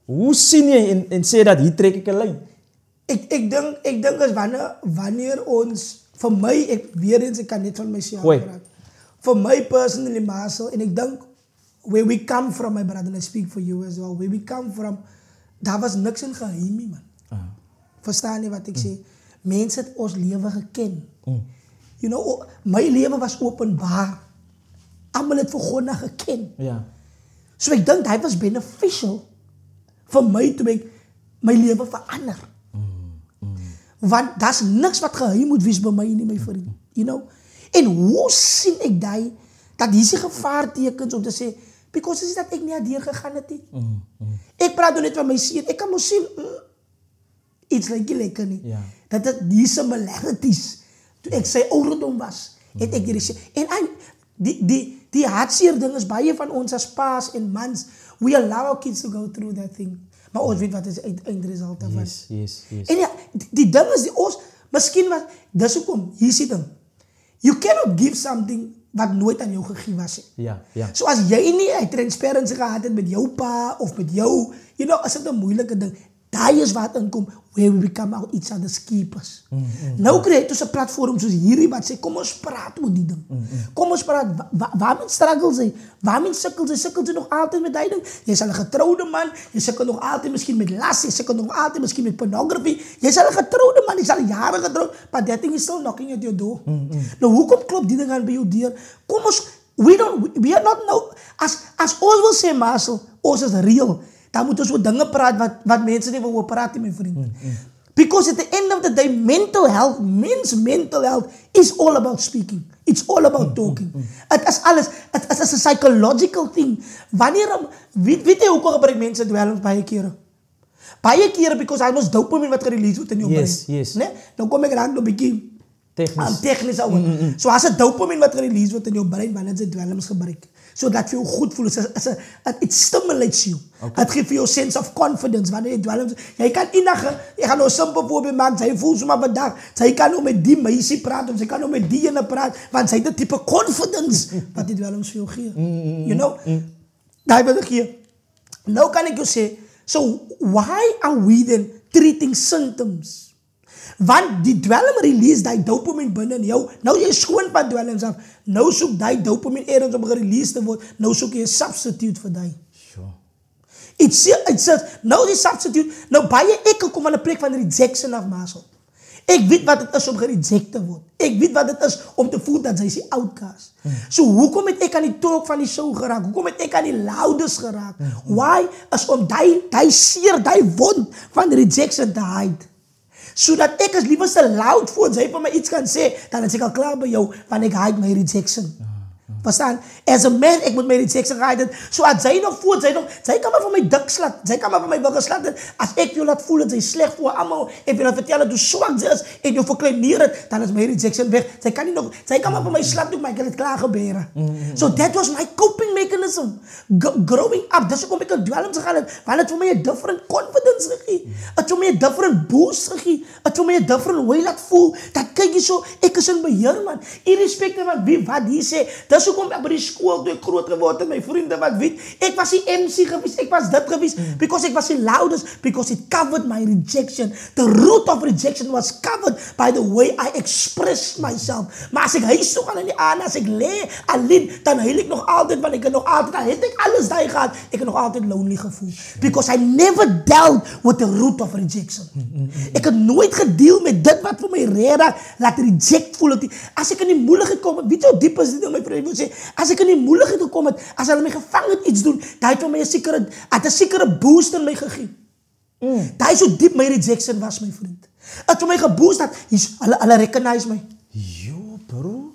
Speaker 2: Hoe sien jy en sê dat hier trek ek 'n lyn?
Speaker 1: Ek dink is wanneer ons, vir my, weer eens, ek kan net van myself praat. For my personally, Marcel, en ek dink, where we come from, my brother, and I speak for you as well, where we come from, daar was niks in geheim nie, man. Verstaan jy wat ek sê? Mense het ons lewe geken. You know, my lewe was openbaar. Almal het vir God geken. So ek dink, hy was beneficial vir my toe ek my lewe verander. Want daar's niks wat geheim moet wees by my nie, my vriend. You know? En hoe sien ek dat hier is die gevaartekens om te sê, because is dat ek nie deur gegaan het nie. Ek praat nou net van my seun, ek kan mos sien, iets lekker nie. Dat dit die similarities, toe ek sy ouderdom was, het ek hierdie sê, en die hartseer ding is, baie van ons as paas en mans, we allow our kids to go through that thing. Maar ons weet wat is die eindresult daarvan.
Speaker 2: Yes.
Speaker 1: En ja, die ding is, miskien was, dis hoekom, hier is die ding. You cannot give something wat nooit aan jou gegee was. So as jy nie transparency gehad het met jou pa, of met jou, you know, is dit 'n moeilike ding. Daai is wat inkom, where we become out each other's keepers. Nou kry jy 'n platform soos hierdie wat sê, kom ons praat oor die ding. Kom ons praat, waarmee struggle sy? Waarmee sukkel sy nog altyd met die ding? Jy is al 'n getroude man, jy sukkel nog altyd miskien met las, jy sukkel nog altyd miskien met pornography, jy is al 'n getroude man, jy is al jare getroud, but that thing is still knocking at your door. Nou, hoekom klop die ding aan by jou deur? Kom ons, we are not know, as ons wil sê, Marcel, ons is real, dan moet ons oor dinge praat wat mense nie wil praat nie, my vriend. Because at the end of the day, mental health, men's mental health is all about speaking. It's all about talking. Het is alles, het is a psychological thing. Wanneer, weet jy hoekom gebruik mense dwelms baie kere? Baie kere, because hy mos dopamine wat gerelease word in jou brein.
Speaker 2: Yes.
Speaker 1: Nee? Dan kom ek raak nog 'n bietjie technisch oor. So as 'n dopamine wat gerelease word in jou brein wanneer jy dwelms gebruik. So dat jy goed voel. It stimulates you. Het geef vir jou sense of confidence. Wanneer jy dwelms, jy kan jy gaan nou 'n simpel voorbeeld maak, sy voel sommer vandag, sy kan nou met die meisie praat, of sy kan nou met die ene praat, want sy het 'n tipe confidence wat die dwelms vir jou gee. You know? Daai wil ek gee. Nou kan ek jou sê, so why are we then treating symptoms? Want die dwelm release die dopamine binne in jou. Nou jy skoon van dwelms af. Nou soek die dopamine ergens om gerelease te word. Nou soek jy 'n substitute vir die.
Speaker 2: Sure.
Speaker 1: It says, nou die substitute, nou baie ek kom van 'n plek van rejection af, Marcel. Ek weet wat het is om gereject te word. Ek weet wat het is om te voel dat sy is die outcast. So hoekom het ek aan die talk van die show geraak? Hoekom het ek aan die loudest geraak? Why? Is om die seer, die wond van rejection te hide. Sodat ek as liever se loud voor sy vir my iets kan sê, dan is ek al klaar by jou, want ek hide my rejection. Verstaan? As a man, ek moet my rejection hide. So as sy nog voel, sy kan maar vir my dik slat, sy kan maar vir my wiggle slat. As ek jou laat voel dat sy sleg voor almal, ek wil haar vertel dat hoe swak sy is, en jou verkleineer het, dan is my rejection weg. Sy kan maar vir my slat doen, maar ek het het klaar gebeur. So that was my coping mechanism. Growing up, dis hoekom ek in dwelms gegaan het, want het vir my 'n different confidence gegee. Het vir my 'n different boost gegee. Het vir my 'n different way laat voel, dat kyk jy so, ek is in beheer, man. Irrespectief van wie wat hier sê, dis hoekom ek by die skool toe ek groot geword het, my vriende wat weet, ek was die MC gewees, ek was dit gewees, because ek was die loudest, because it covered my rejection. The root of rejection was covered by the way I expressed myself. Maar as ek huis toe gaan in die aand, as ek lê alleen, dan huil ek nog altyd, want ek het nog altyd, dan het ek alles daai gehad, ek het nog altyd lonely gevoel. Because I never dealt with the root of rejection. Ek het nooit gedeel met dit wat vir my rede laat reject voel. As ek in die moeilikheid kom, weet jy hoe diep is dit in my vriend, wil sê, as ek in die moeilikheid gekom het, as hulle my gevang het iets doen, daai het vir my 'n sekere boost in my gegee. Daai so diep my rejection was, my vriend. Het vir my geboost dat hulle recognize my.
Speaker 2: Jo, bro.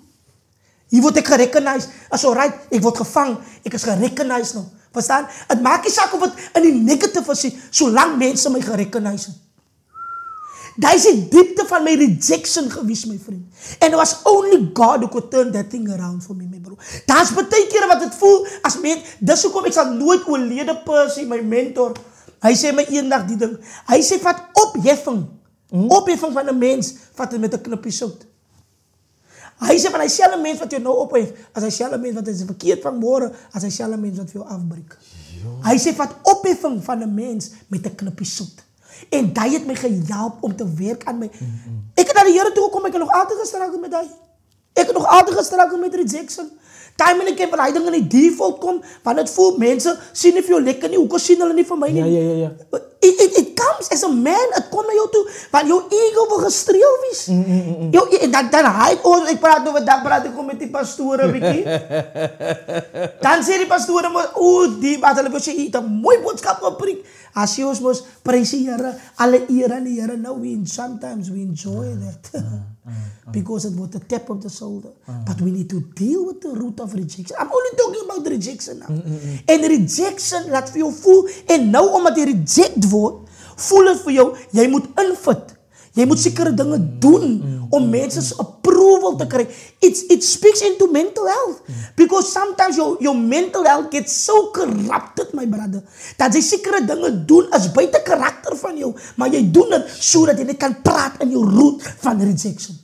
Speaker 1: Hier word ek gerecognize. As alright, ek word gevang, ek is gerecognize nou. Verstaan? Het maak nie saak of het in die negative is, solang mense my gerecognize het. Daai is die diepte van my rejection gewees, my vriend. And it was only God who could turn that thing around for me, my bro. Daar's baie kere wat het voel, as mens, dis hoekom ek sal nooit oorlede Percy, my mentor, hy sê my eendag die ding, hy sê vat opheffing van 'n mens, vat het met 'n knippie sout. Hy sê van hy selfe mens wat jou nou ophef, as hy selfe mens wat is verkeerd van môre, as hy selfe mens wat vir jou afbreek. Hy sê vat opheffing van 'n mens met 'n knippie sout. En die het my gehelp om te werk aan my. Ek het na die Here toe gekom, ek het nog altyd gestruggle met die. Ek het nog altyd gestruggle met rejection. Time en ek van hy ding in die default kom, want het voel mense sien nie vir jou lekker nie, hoekom sien hulle nie vir my nie?
Speaker 2: Ja.
Speaker 1: It comes as a man, het kom na jou toe, want jou ego wil gestreel wees. Dan hy, ek praat nou vandag, praat ek met die pastore bietjie. Dan sê die pastore, die, as hulle wil sê, jy het 'n mooi boodskap gepreek. As jy ons mos prys die Here, alle eer aan die Here. Nou, sometimes we enjoy that. Because it was a tap of the shoulder. But we need to deal with the root of rejection. I'm only talking about rejection now. En rejection laat vir jou voel, en nou omdat jy reject word, voel het vir jou, jy moet invit. Jy moet sekere dinge doen om mense's approval te kry. It speaks into mental health. Because sometimes your mental health gets so corrupted, my brother, dat jy sekere dinge doen as buite karakter van jou, maar jy doen dit sodat jy net kan praat in jou root van rejection.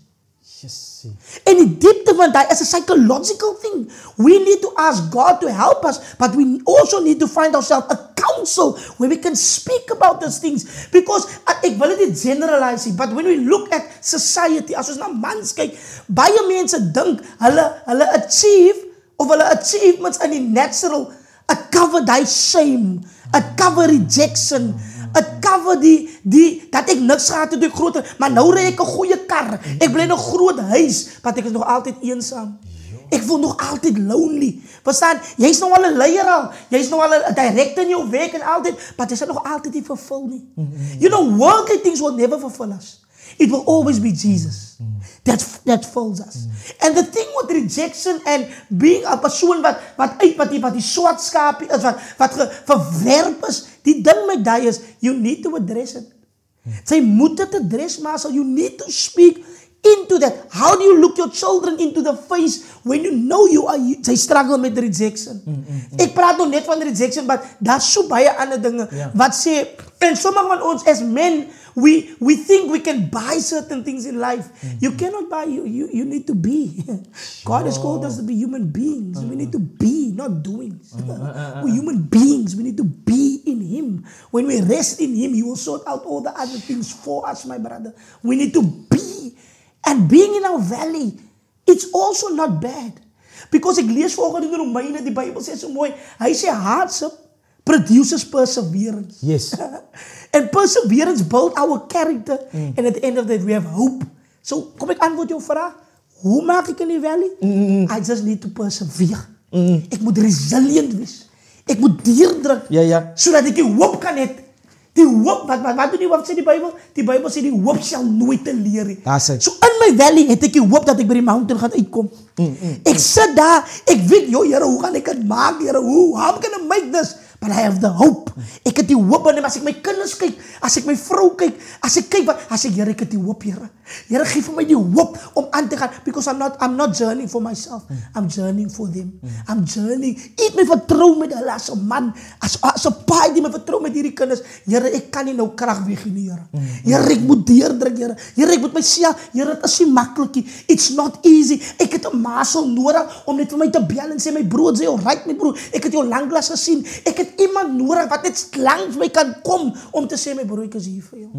Speaker 2: Yes.
Speaker 1: En die diepte van die is a psychological thing. We need to ask God to help us, but we also need to find ourselves a council where we can speak about these things. Because, ek wil dit generalize, but when we look at society, as ons na mans kyk, baie mense dink, hulle achieve, of hulle achievements in die natural, it cover die shame, it cover rejection, it cover dat ek niks gehad het toe ek groter, maar nou ry ek 'n goeie kar, ek bly in 'n groot huis, want ek is nog altyd eensaam. Ek voel nog altyd lonely. Verstaan? Jy's nou al 'n leier al. Jy's nou al 'n director in jou werk en altyd, maar jy is nog altyd nie vervul nie. You know, worldly things will never fulfill us. It will always be Jesus. That fills us. And the thing with rejection and being a persoon wat die swart skapie is, wat verwerp is, die ding met die is, you need to address it. Sy moet dit address, maar so you need to speak into that. How do you look your children into the face when you know they struggle met rejection? Ek praat nog net van rejection, maar daar's so baie ander dinge wat sê, en sommige van ons as men, we think we can buy certain things in life. You cannot buy, you need to be. God has called us to be human beings. We need to be, not doings. We're human beings. We need to be in Him. When we rest in Him, He will sort out all the other things for us, my brother. We need to be. And being in our valley, it's also not bad. Because ek lees volgens in Romeine, die Bible sê so mooi, hy sê hardship produces perseverance.
Speaker 2: Yes.
Speaker 1: And perseverance builds our character. And at the end of that, we have hope. So, kom ek antwoord jou vraag. Hoe maak ek in die valley? I just need to persevere. Ek moet resilient wees. Ek moet deurdruk. Sodat ek die hoop kan hê. Die hoop, wat doen die hoop sê die Bijbel? Die Bijbel sê die hoop sal nooit te leer hê. So in my valley het ek die hoop dat ek by die mountain gaan uitkom. Ek sit daar, ek weet, Here, hoe gaan ek dit maak, Here? How am I gonna make this? But I have the hope. Ek het die hoop in hom. As ek my kinders kyk, as ek my vrou kyk, as ek kyk, as ek, Here, ek het die hoop, Here. Here, gee vir my die hoop om aan te gaan. Because I'm not journeying for myself. I'm journeying for them. I'm journeying. Ek my vertrou met hulle as 'n man, as 'n pa die my vertrou met hierdie kinders. Here, ek kan nie nou krag weggee nie, Here. Here, ek moet deurdruk, Here. Here, ek moet myself, Here, dit is nie maklik nie. It's not easy. Ek het 'n muscle nodig om net vir my te bel en sê, my broer, jy alright, my broer. Ek het jou lanklaas gesien. Ek het iemand nodig wat net langs my kan kom om te sê, my broer, ek is hier vir jou.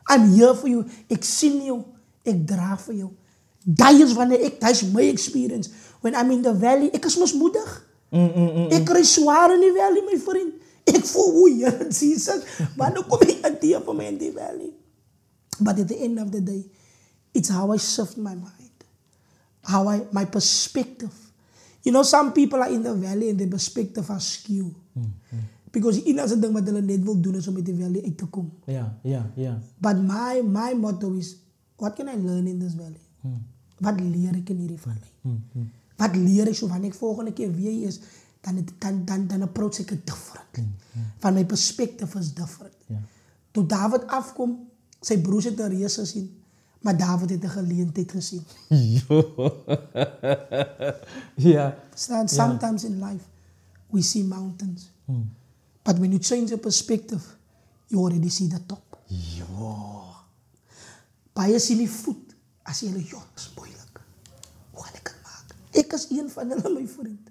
Speaker 1: I'm here for you. Ek sien jou. Ek dra vir jou. Daai is wanneer dis my experience. When I'm in the valley, ek is mismoedig. Ek kry swaar in die valley, my vriend. Ek voel hoe Here Jesus, maar nou kom hy aan die vir my in die valley. But at the end of the day, it's how I shift my mind. My perspective. You know, some people are in the valley and their perspective are skewed. Because die enigste ding wat hulle net wil doen is om uit die valley uit te kom. But my motto is, what can I learn in this valley? Wat leer ek in hierdie valley? Wat leer ek so wanneer ek volgende keer weer is, dan approach ek het different. Van my perspective is different. Toe David afkom, sy broers het 'n reus gesien, maar David het 'n geleentheid gesien. Sometimes in life, we see mountains. But when you change your perspective, you already see the top. Baie sien die voet, as jy hulle, dit is moeilik. Hoe gaan ek dit maak? Ek is een van hulle, my vriend.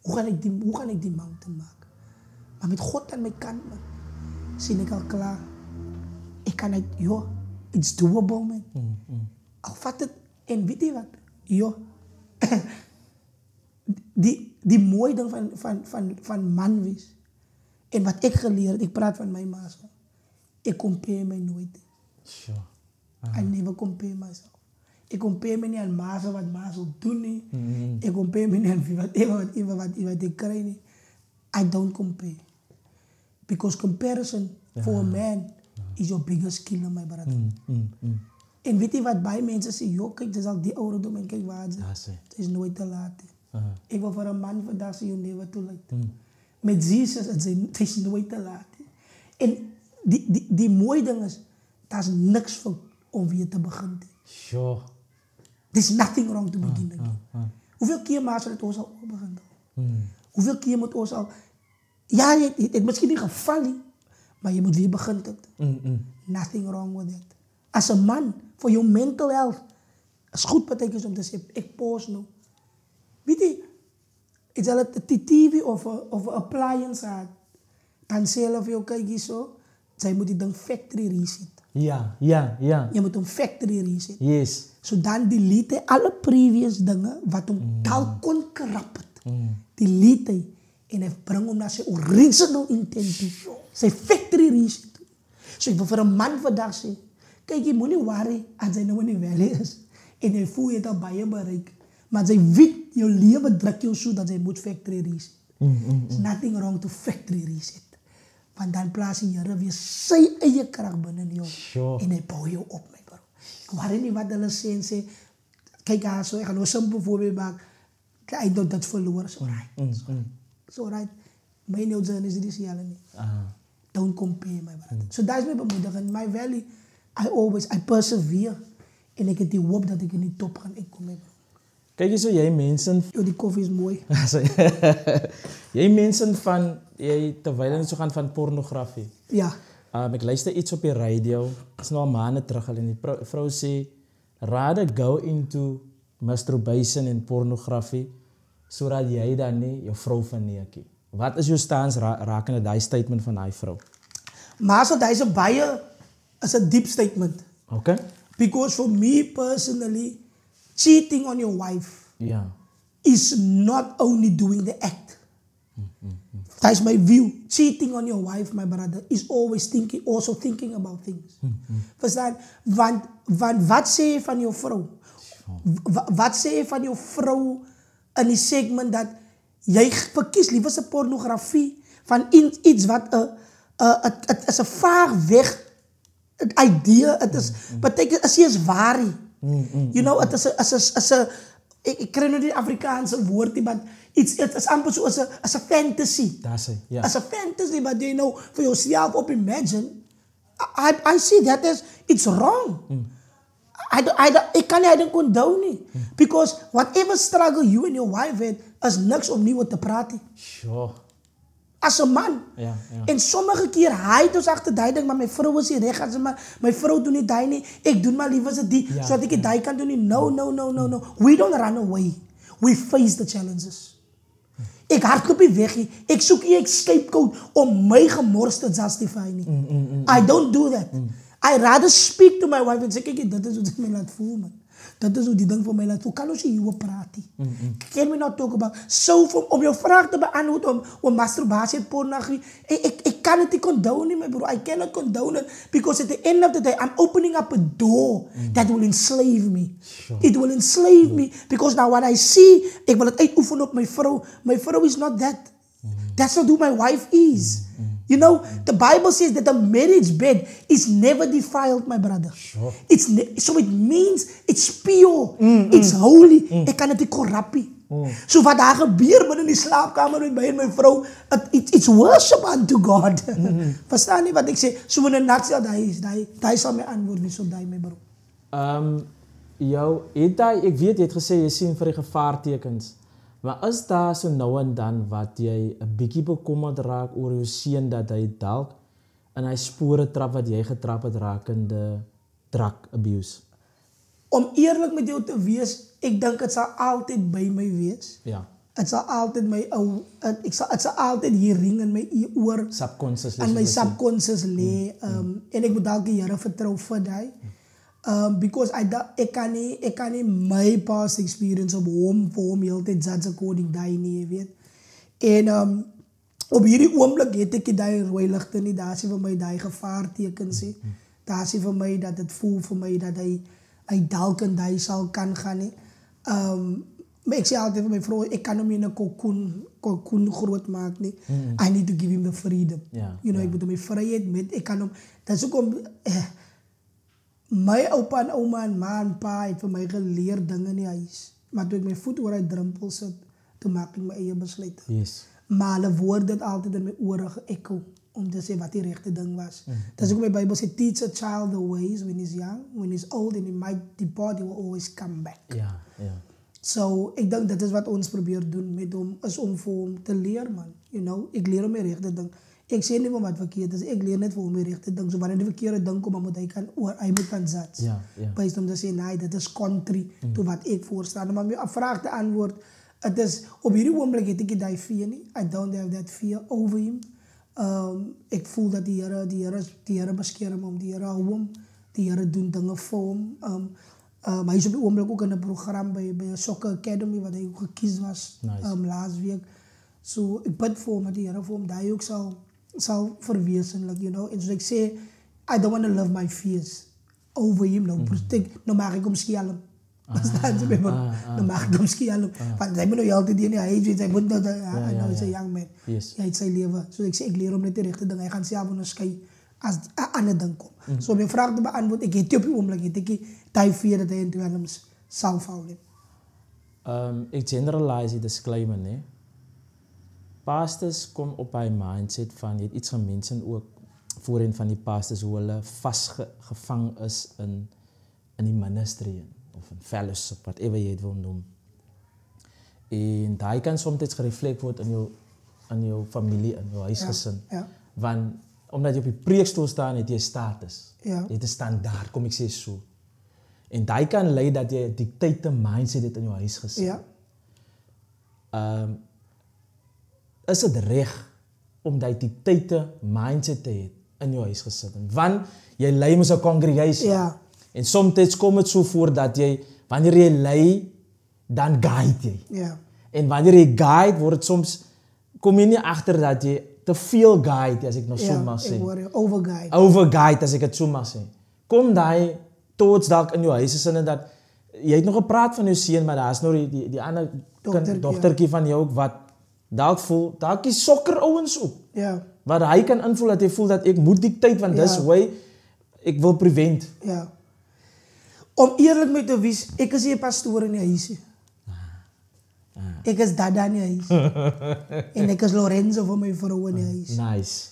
Speaker 1: Hoe gaan ek die mountain maak? Maar met God aan my kant, man, sien ek al klaar. Ek kan uit, it's doable, man. Al vat het, en weet jy wat? Die mooi ding van man wees, en wat ek geleer het, ek praat van my maas, ek compare my nooit. I never compare myself. Ek compare my nie aan maas wat maas doen nie. Ek compare my nie aan wat ek kry nie. I don't compare. Because comparison for a man is your biggest killer, my brother. En weet jy wat baie mense sê, kyk, dis al die ouderdom en kyk waar dit is nooit te laat. Ek wil vir 'n man vandag sê, you never too late. Met Jesus, het is nooit te laat. En die mooie ding is, daar is niks fout om weer te begin. There's nothing wrong to begin again. Hoeveel keer maas het ons al begin? Hoeveel keer moet ons al, ja, het miskien nie geval nie, maar jy moet weer begin. Nothing wrong with that. As a man, for your mental health, is goed partykeer om te sê, ek pause nou. Weet jy, het jy al 'n TV of 'n appliance gehad, dan sê hulle vir jou, kyk hier so, jy moet die ding factory reset. Jy moet hom factory reset.
Speaker 2: Yes.
Speaker 1: So dan delete hy alle previous dinge wat hom dalk kon corrupt het. Delete hy en hy bring hom na sy original intent toe. Sy factory reset. So ek wil vir 'n man vandag sê, kyk, jy moenie worry as hy nou in die valley is en hy voel jy het al baie bereik. Maar zij weet, je leven druk je zo dat zij moet factory reset. There's nothing wrong to factory reset. Want dan plaats je Here weer sy eie kracht binnen jou.
Speaker 2: Sure.
Speaker 1: En hij bouwt jou op, mijn bro. Ik waarin niet wat hulle sê, kijk haar zo, ik ga nou een simpel voorbeeld maken. I know that's verloren, so right. So right. My new journey is this year. Don't compare, my brother. So dat is mijn bemoediging. My value, I persevere. En ik heb die hoop dat ik in die top ga komen.
Speaker 2: Kijk eens, jij mensen...
Speaker 1: Yo, die koffie is mooi.
Speaker 2: Jij mensen van... Terwijl het zo gaan van pornografie.
Speaker 1: Ja.
Speaker 2: Ik luister iets op je radio. Het is nog een maanden terug al. En die vrouw zei... Rather go into masturbation en pornografie... zodat jij dan niet je vrouw verneemt. Wat is je stans rakende die statement van die vrouw?
Speaker 1: Maar so dat is een baie... is a deep statement.
Speaker 2: Okay.
Speaker 1: Because for me personally... cheating on your wife...
Speaker 2: Yeah.
Speaker 1: is not only doing the act. That is my view. Cheating on your wife, my brother, is always thinking about things. Verstaan? Want wat sê je van je vrouw? Wat sê je van je vrouw in die segment dat jij verkiest liever zijn pornografie van iets wat het is een vaag weg het idee. Het is betekent het is waar. You know, het is een ik krijg nu die Afrikaanse woord, maar het is amper zo als een fantasy.
Speaker 2: Dat is het, ja.
Speaker 1: Als een fantasy, but you know, voor jezelf op imagine. I see that as it's wrong. Ik kan niet condone. Because whatever struggle you and your wife had, is niks om nieuw te praten.
Speaker 2: Sure.
Speaker 1: Als een man.
Speaker 2: Ja.
Speaker 1: En sommige keer hij dus achter die denk, maar mijn vrouw is hier recht. Mijn vrouw doet niet die niet. Ik doe maar liever ze die.
Speaker 2: Ja,
Speaker 1: zodat ik die kan doen. No. We don't run away. We face the challenges. Ik hardloop niet weg. Ik zoek niet een scapegoat om mijn gemors te justifyen. I don't do that. I rather speak to my wife en zeg, kijk, dat is hoe het mij laat voelen, man. Dat is hoe die ding voor mij laat voelen. Kan ons hier praten? Can we not talk about... om jouw vraag te beantwoorden, om masturbatie en pornografie. Ik kan het niet condonen, mijn broer. I cannot condone it. Because at the end of the day, I'm opening up a door that will enslave me. Sure. It will enslave me. Because now what I see, ik wil het uitoefenen op mijn vrouw. Mijn vrouw is not that. That's not who my wife is. You know, the Bible says that the marriage bed is never defiled, my brother.
Speaker 2: Sure.
Speaker 1: So it means it's pure, it's holy. Ik kan het niet corrupten. So wat daar gebeurt binnen die slaapkamer met mij en mijn vrouw, it's worship unto God. Verstaan je wat ik zeg? So in een nacht, die zal mij antwoorden, zo die, mijn bro.
Speaker 2: Ik weet, je hebt gezegd, je ziet voor je gevaartekens. Maar is daar zo nou en dan wat jy 'n bietjie bekommerd raak oor jou seun dat hy dalk in hy spore trap wat jy getrap het rakende drug abuse?
Speaker 1: Om eerlijk met jou te wees, ik denk het zal altijd bij mij wees.
Speaker 2: Ja.
Speaker 1: Het zal altijd het zal altijd hier ringen in mijn oor.
Speaker 2: Subconsciously.
Speaker 1: En mijn subconscious lee. En ik moet elke jaren vertrouwen voor die. Because ik kan niet mijn past experience op hom heel tijd judge according die nie, weet. En op hierdie oomblik het ek die rooi ligte nie, daar is vir my die gevaartekens nie. Daar is vir my dat het voel vir my dat hy dalk en die sal kan gaan nie. Maar ek sê altyd vir my vrou, ek kan hom in 'n cocoon groot maak nie. I need to give him the freedom. You know, ek moet hom die vryheid met, ek kan hom, dat is ook om, my oupa en ouma en ma en pa het vir my geleer dinge in die huis. Maar toe ek my voet oor die drempel sit, toe maak ek my eie besluit.
Speaker 2: Yes.
Speaker 1: Maar hulle woord het altyd in my ore ge-echo om te sê wat die regte ding was. Dat is ook my Bijbel sê, teach a child the ways when he's young, when he's old and he might depart, he will always come back.
Speaker 2: Ja.
Speaker 1: So, ek dink dit is wat ons probeer doen met hom, is om vir hom te leer, man. You know, ek leer hom die regte ding. Ek sê nie wat verkeerd is, ek leer net vir hom die regte ding. So wanneer die verkeerde ding kom, moet hy kan zat. Based om te sê, nee, dit is contrary to wat ek voorstaan. Maar my vraag te antwoord, het is, op hierdie oomblik het ek die fear nie. I don't have that fear over him. Ek voel dat die Here beskerm hom, die Here hou hom, die Here doen dinge vir hom. Maar hy is op die oomblik ook in 'n program by 'n Soccer Academy wat hy ook gekies was laas week. So ek bid vir hom dat die Here vir hom daai ook sal verwesenlik, you know. En soos ek sê, I don't want to live my fears over him, nou maak ek hom skelm. Verstaan ze me? Dan mag ik hem skiën. Want zij moet nou altijd in die huis, zij moet nou, nou is een young man.
Speaker 2: Yes.
Speaker 1: Hij heeft zijn leven. Dus ik zeg, ik leer hem net de rechte dingen. Hij gaat zelf naar schij als aan het ding komt. Zo mijn vraag te beantwoorden, ik heb op je oomlik, ik heb tijd vier dat hij in twee helms zal vallen.
Speaker 2: Ik generalize die disclaimer, nee. Pastors kom op haar mindset van, je hebt iets van mensen ook voorin van die pastors hoe hulle vastgevangen is in die ministry of een fellowship, whatever je het wil noemen. En dat kan soms gereflect worden in jou familie, in jou huisgezin.
Speaker 1: Ja.
Speaker 2: Want omdat je op je preekstoel staat, heb je status.
Speaker 1: Ja.
Speaker 2: Je hebt een standaard, kom ik zeggen zo. En dat kan leiden dat je een dictator mindset hebt in je huisgezin.
Speaker 1: Ja.
Speaker 2: Is het recht om dat dictator mindset te hebben in je huisgezin? Want jij leidt met een congregatie.
Speaker 1: Ja.
Speaker 2: En soms komt het zo voor dat jij, wanneer je leidt, dan guide je.
Speaker 1: Ja.
Speaker 2: En wanneer je guide, wordt het soms, kom je niet achter dat je te veel guide, als ik nog zo mag zeggen.
Speaker 1: Ja, ik word overguide.
Speaker 2: Overguide, als ik het zo mag zeggen. Kom daar, toodsdag in je huisgezin en dat, je hebt nog gepraat van je zien, maar daar is nog die andere dochtertje van jou ook, wat dat voelt, dat is sokkerouwens ook.
Speaker 1: Ja.
Speaker 2: Waar hij kan invullen dat hij voelt dat ik moet dictate, want dat is way, ik wil prevent.
Speaker 1: Ja. Om eerlijk mee te wezen, ik is hier pastoor in huis. Ik is Dada in huis. En ik is Lorenzo voor mijn vrouw in huis.
Speaker 2: Nice.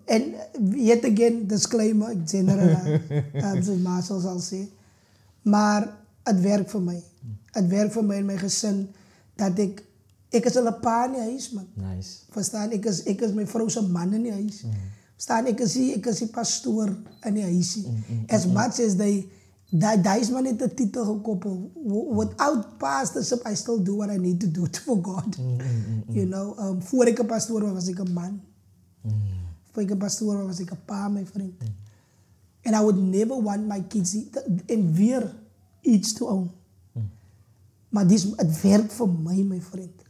Speaker 1: En yet again, disclaimer, ik generalize, zoals Marcel zal zeggen. Maar het werkt voor mij. Het werkt voor mij en mijn gezin dat ik is een paar in huis, man.
Speaker 2: Nice.
Speaker 1: Verstaan? Ik is mijn vrouw zijn man in huis. Verstaan? Ik is die pastoor in huis. As much as dat is maar niet de titel gekoppeld. Without pastorship, I still do what I need to do for God. You know, voor ik een pastoor was ik een man. Voor ik een pastoor was ik een pa, mijn vriend. And I would never want my kids en weer iets te own. Maar het werkt voor mij, mijn vriend.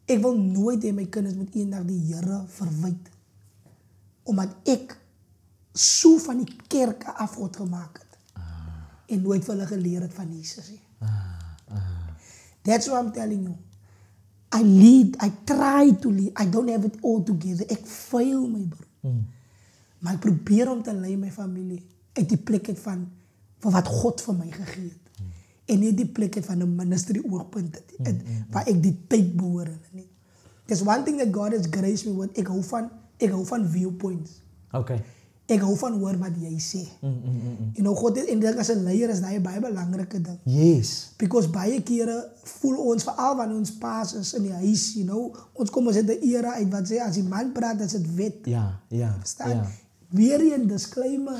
Speaker 1: Ik wil nooit in mijn kinders met één dag die Here verwijten. Omdat ik zo van die kerken af word gemaakt. En nooit van hulle geleerd het van Jesus. That's what I'm telling you. I lead, I try to lead. I don't have it all together. Ik fail, my bro. Maar ik probeer om te leiden mijn familie. Uit die plek van wat God voor mij gegeven heeft. En niet die plek van een ministerie oogpunt. Waar ik die tijd behoor. There's one thing that God has graced me with. Ik hou van viewpoints.
Speaker 2: Okay.
Speaker 1: Ik hou van hoor wat jij zegt. You know, God is, en als een leier is dat een baie belangrijke ding.
Speaker 2: Yes.
Speaker 1: Because baie keren voel ons, vooral wanneer ons paas is in die huis, you know, ons komen uit de era uit wat ze, als die man praat, dat is het wet.
Speaker 2: Ja.
Speaker 1: Verstaan?
Speaker 2: Ja.
Speaker 1: Weer een disclaimer.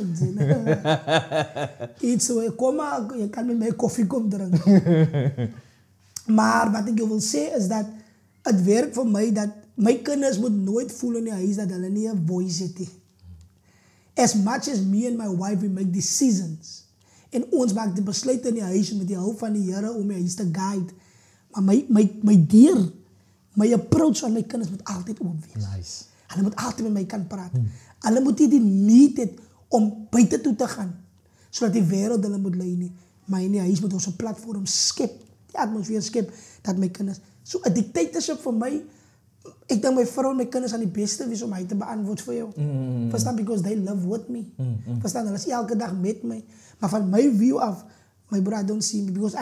Speaker 1: Iets zo, kom maar, je kan met mij koffie komen drinken. Maar wat ik je wil zeggen is dat het werkt voor mij dat mijn kinders moet nooit voelen in die huis dat hulle niet een voice zitten. As much as me and my wife we make decisions. En ons maakt de besluiten in die huis met die hulp van die Here om my huis te guide. Maar my dear, my approach van my kinders moet altijd oop wees.
Speaker 2: Nice.
Speaker 1: Hulle moet altijd met my kan praten. Hulle moet nie die need het om buite toe te gaan. Zodat die wereld hulle moet lei nie. Maar in die huis moet ons 'n platform skep. Die atmosfeer skep dat my kinders. So 'n dictatorship vir my. Ik denk mijn vrouw en mijn kinderen zijn die beste wie om mij te beantwoorden voor jou. Verstaan? Because they live with me. Verstaan? Dat is elke dag met mij. Maar van mijn view af, my brother don't see me because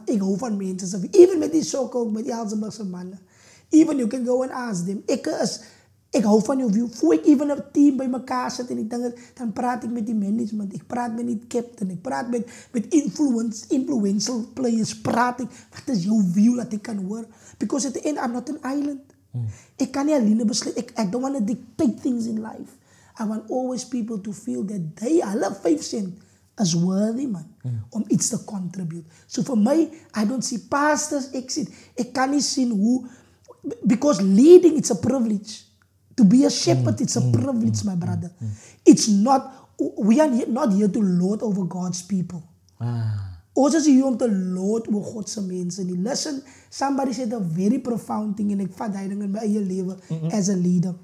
Speaker 1: ik hou van mensen. Even met die sokkel, met die Alzheimer's mannen. Even you can go and ask them. Ik hou van jouw view. Voor ik even een team bij elkaar zet en ik denk, dan praat ik met die management. Ik praat met die captain. Ik praat met influential players. Praat ik. Wat is jouw view dat ik kan horen? Because at the end, I'm not an island. Ik kan niet alleen besluiten. I don't want to dictate things in life. I want always people to feel that they, alle 5 cent, is worthy, man. Om iets te contribute. So for me, I don't see pastors exit. Ik kan niet zien hoe. Because leading, it's a privilege. To be a shepherd, it's a privilege, my brother. It's not, we are not here to lord over God's people. Ons is hier om te lord oor Godse mensen. Listen, somebody said a very profound thing en ik vat die ding in my eie leven as a leader.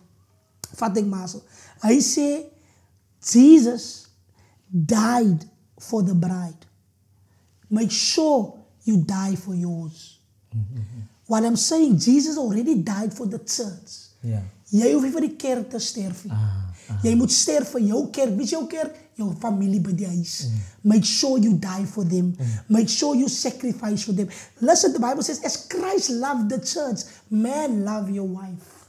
Speaker 1: Vat ek maar so. Hy sê, Jesus died for the bride. make sure you die for yours. What I'm saying, Jesus already died for the church.
Speaker 2: Ja.
Speaker 1: Jy hoef nie vir die kerk te sterf nie. Jy moet sterf vir jou kerk. Wie is jou kerk? Jou familie by die huis. Make sure you die for them. Make sure you sacrifice for them. Listen, the Bible says, as Christ loved the church, man, love your wife.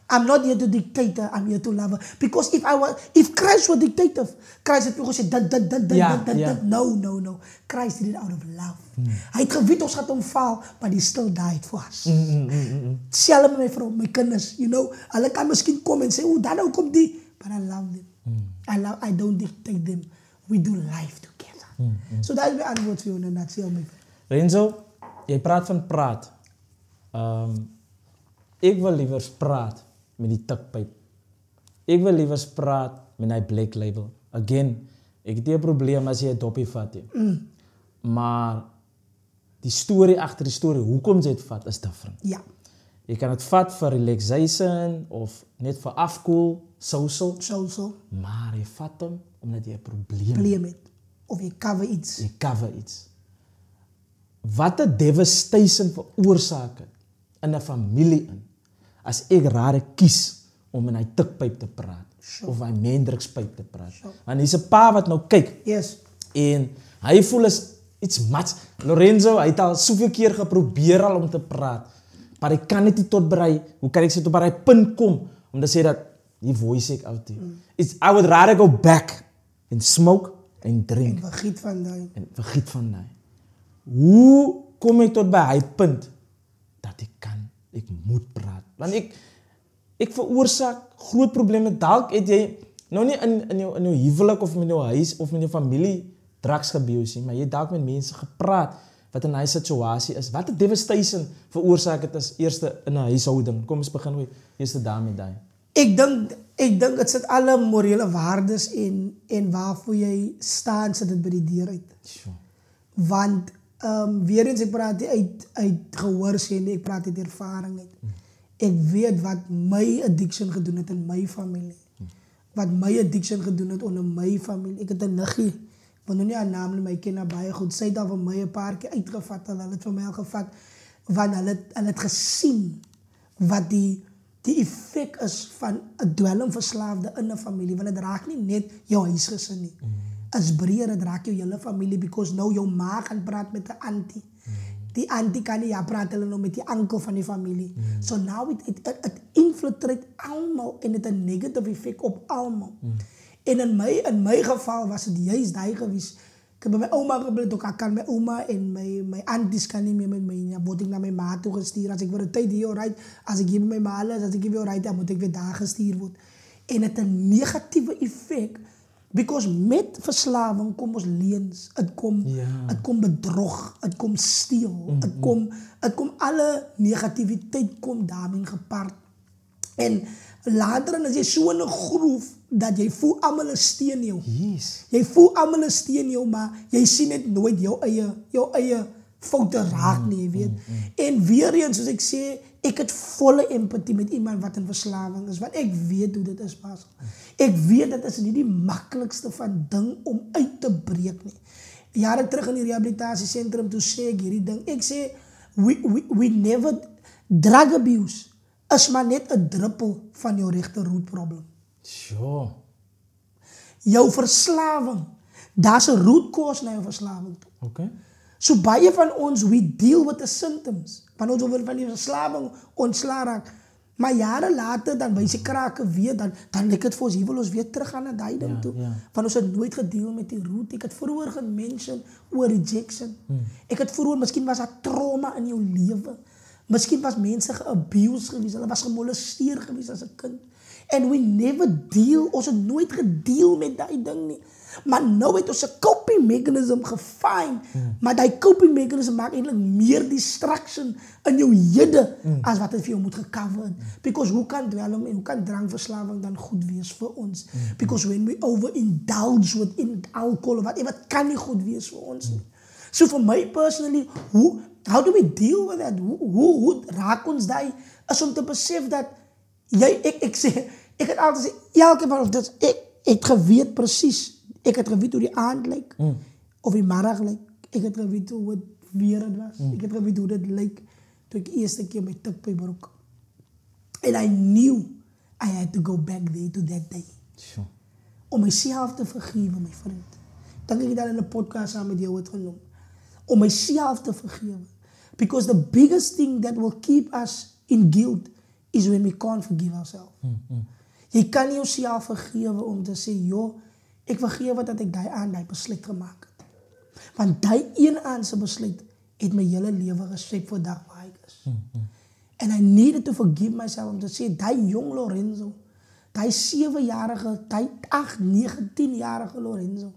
Speaker 1: I'm not here to dictate her, I'm here to love her. Because if Christ were dictative, Christ had gesê, dat. No. Christ did it out of love. Hy het geweet ons gaan hom val, but he still died for us. Selfs met my vrou, my kinders, you know, hulle kan miskien kom en sê, dan nou kom die, but I love them. I don't dictate them. We do life together. So dat is my antwoord vir jou in 'n nutshell, my vriend.
Speaker 2: Renzo, jy praat van praat. Ek wil liever praat met die tikpyp. Ek wil liever praat met die Black Label. Again, ek het nie 'n probleem as jy 'n dopie vat nie. Maar die storie agter die storie, hoekom jy dit vat, is different.
Speaker 1: Ja.
Speaker 2: Jy kan dit vat vir relaxation of net vir afkoel, social. Maar jy vat hom omdat jy 'n probleem
Speaker 1: het. Of jy cover iets.
Speaker 2: Jy cover iets. Wat 'n devastation veroorsaak het in 'n familie in, as ek rare kies om in hy tikpyp te praat. Of hy mendrukspyp te praat. Want hier's 'n pa wat nou kyk.
Speaker 1: Yes.
Speaker 2: En hy voel is iets much. Lorenzo, hy het al soveel keer geprobeer al om te praat. Maar hy kan net nie tot by, hoe kan ek sê, tot by die punt kom, om te sê dat, die voice ek out hier. I would rather go back and smoke and drink.
Speaker 1: En vergiet van die.
Speaker 2: Hoe kom ek tot by hy punt, dat ek moet praat. Want ek veroorsaak groot probleme. Dalk het jy, nou nie in jou huwelik of in jou huis of in jou familie drugs gebuse nie, maar jy dalk met mense gepraat wat in hy situasie is. Wat 'n devastation veroorsaak het as eerste in 'n huishouding. Kom ons begin met eerste daarmee daai.
Speaker 1: Ek dink dit sit alle morele waardes en waarvoor jy staan, sit dit by die deur uit.
Speaker 2: Sure.
Speaker 1: Want weer eens, ek praat uit gehoor sê, ek praat uit ervaring uit. Ek weet wat my addiction gedoen het in my familie. Wat my addiction gedoen het onder my familie. Ek het 'n niggie, ek wil nou nie haar naam nie, maar ek ken haar baie goed. Sy het al van my 'n paar keer uitgevat, hulle het van my al gevat, want hulle het gesien wat die effek is van 'n dwelmverslaafde in 'n familie, want dit raak nie net jou huisgesin nie. Is breër, dit raak jou hele familie, because nou jou ma gaan praat met 'n auntie. Die auntie kan nie, praat hulle nou met die oom van die familie. So now it infiltrate almal en het 'n negative effek op almal. En in my geval was dit juist daai gewees. Ek het by my ouma gebly, ek kan my ouma en my aunties kan nie meer met my, dan word ek na my ma toe gestuur. As ek vir 'n tyd hier ry, as ek hier by my ma is, as ek weer ry, dan moet ek weer daar gestuur word. En het 'n negatiewe effek, because met verslawing kom ons leuns, het kom bedrog, het kom steel, het kom alle negativiteit kom daarmee gepaard. En later as jy so in 'n groef, dat jy voel almal is teen jou.
Speaker 2: Yes.
Speaker 1: Jy voel almal is teen jou, maar jy sien net nooit jou eie foute raak nie, jy weet. En weer eens, soos ek sê, ek het volle empatie met iemand wat in verslawing is, want ek weet hoe dit is, Basel. Ek weet dit is nie die maklikste van ding om uit te breek nie. Jare terug in die rehabilitasiesentrum, toe sê ek hierdie ding, ek sê, we never, drug abuse is maar net 'n druppel van jou regte root problem.
Speaker 2: Sure.
Speaker 1: Jou verslawing, daar's 'n root cause na jou verslawing toe.
Speaker 2: Okay.
Speaker 1: So baie van ons, we deal with the symptoms. Van ons wil van die verslawing ontsla raak. Maar jare later, dan wys die krake weer, dan lyk dit vir ons, hier wil ons weer teruggaan na daai ding toe. Want ons het nooit gedeel met die root. Ek het vroeër gemention oor rejection. Ek het vroeër, miskien was daar trauma in jou lewe. Miskien was mense geabuse gewees, hulle was gemolesteer gewees as 'n kind. And we never deal, ons het nooit gedeel met daai ding nie. Maar nou het ons 'n coping mechanism gefind, maar die coping mechanism maak eintlik meer distraction in jou hede as wat dit vir jou moet gecover het. Because hoe kan dwelm en hoe kan drankverslawing dan goed wees vir ons? Because when we overindulge with alcohol of whatever, kan nie goed wees vir ons nie. So for me personally, how do we deal with that? Hoe raak ons daai, is om te besef dat ek het altyd sê, elke van ons, ek het geweet presies, ek het geweet hoe die aand lyk. Of die middag, like, ik het geweten hoe het weer het was. Ik het geweten hoe het leek toen ik de eerste keer mijn tukpij broek. And I knew I had to go back there to that day.
Speaker 2: Sure.
Speaker 1: Om mezelf te vergeven, mijn vriend. Dan heb ik dat in de podcast samen met jou het genoemd. Om mezelf te vergeven. Because the biggest thing that will keep us in guilt is when we can't forgive ourselves. Je kan niet jezelf vergeven om te zeggen, joh, ik vergeef dat ik die besluit gemaakt heb. Want die ene aan zijn besluit heeft mijn hele leven geshape voor dag waar ik is. And I needed to forgive myself om te zeggen, die jong Lorenzo, die 7-jarige, die 8, 9, 10-jarige Lorenzo,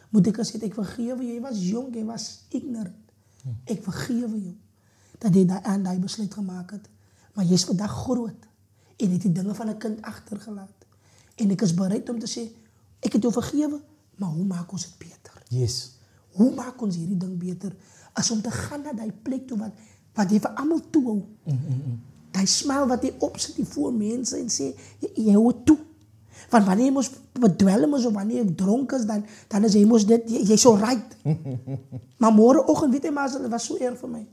Speaker 1: moet ik zeggen, ik vergeef je, je was jong, je was ignorant. Ik vergeef je. Dat hij die besluit gemaakt heeft. Maar je is vandaag groot. En heeft die dingen van een kind achtergelaten. En ik is bereid om te zeggen, ik heb je vergeven, maar hoe maken we het beter?
Speaker 2: Yes.
Speaker 1: Hoe maken we hierdie ding beter? Als om te gaan naar die plek toe, wat je van allemaal toe houdt. Die smile wat je opzet voor mensen en zegt, je houdt toe. Want wanneer je moest bedwelmen of wanneer je dronken is, dan is je dit, je is zo right. Maar morgenochtend, weet je maar, het was zo erg voor mij.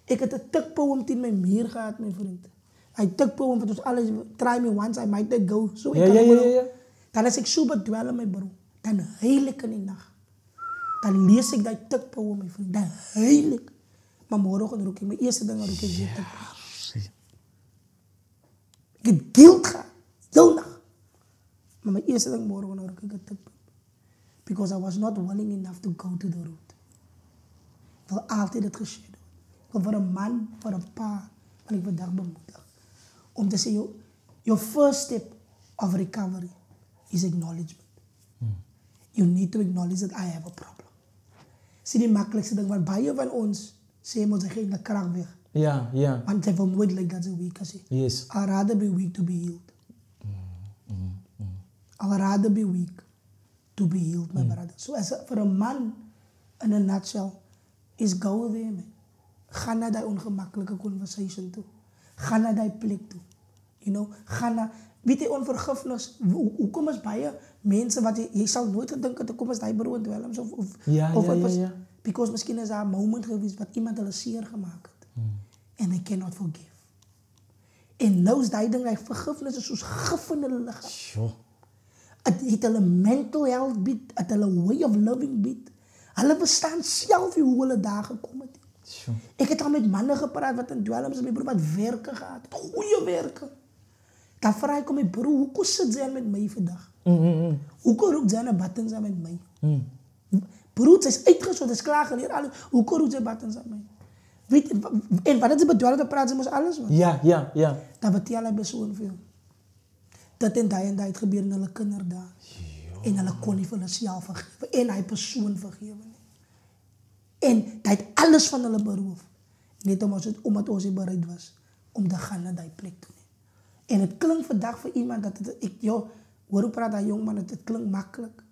Speaker 1: Ik had een tukpoem in mijn muur gehad, mijn vriend. Hij tukpoem, want alles, try me once, I might let go. So,
Speaker 2: Ja.
Speaker 1: Dan is ik zo bedwelmen, mijn bro. Dan heil ik in die nacht. Dan lees ik die tukpoem, mijn vriend. Dan heil ik. Maar morgenochtend roek ik, mijn eerste ding roek ik weer tukpoem. Ik heb guilt gehad, heel nacht. Maar mijn eerste ding morgenochtend roek ik een tukpoem. Because I was not willing enough to go to the road. Ik wil altijd het geschehen. Voor een man, voor een pa, wil ik vandaag bemoedigen. Om te zeggen, your first step of recovery is acknowledgement. You need to acknowledge that I have a problem. Zie die makkelijkste ding, want baie van ons zeggen ons, ze geven de kracht weg.
Speaker 2: Ja.
Speaker 1: Want zij wil nooit like dat ze weak is.
Speaker 2: Yes.
Speaker 1: I'd rather be weak to be healed. I'd rather be weak to be healed, my brother. So voor een man, in a nutshell, is go there, man. Ga naar die ongemakkelijke conversation toe. Ga naar die plek toe. You know, ga naar, weet je, onvergifnis. Hoe kom eens bij je mensen wat je zal nooit gedenken, dan kom eens die broer dwelms of
Speaker 2: Ja.
Speaker 1: Because misschien is daar een moment geweest wat iemand hulle seer gemaakt het. And they cannot forgive. En nou is die ding, die vergifnis is soos gif in hulle lichaam.
Speaker 2: Sure.
Speaker 1: Het het hulle mental health bied, het hulle way of living bied. Hulle bestaan self hoe hulle daar gekom het.
Speaker 2: Sure.
Speaker 1: Ik heb al met mannen gepraat wat in dwelms, mijn broer, wat werken gaat. Goeie werken. Dan vraag ik om mijn broer, hoe kon ze zijn met mij vandaag? Hoe kon ook zijn buttons aan met mij? Broer, ze is uitgezocht, het is klaar geleerd. Alles. Hoe kon ook zijn buttons aan mij? Weet je, en wat is bedwelmen te praten, ze moest alles wat.
Speaker 2: Ja.
Speaker 1: Dan vertel hij persoon veel. Dat en die het gebeurt in hulle kinder daar. En hulle kon niet van zichzelf vergeven. En hij persoon vergeven. En hij heeft alles van hulle beroof. Net omdat ons bereid was om te gaan naar die plek toe. En het klinkt vandaag voor iemand dat hoor praat dat jongman, het klinkt makkelijk.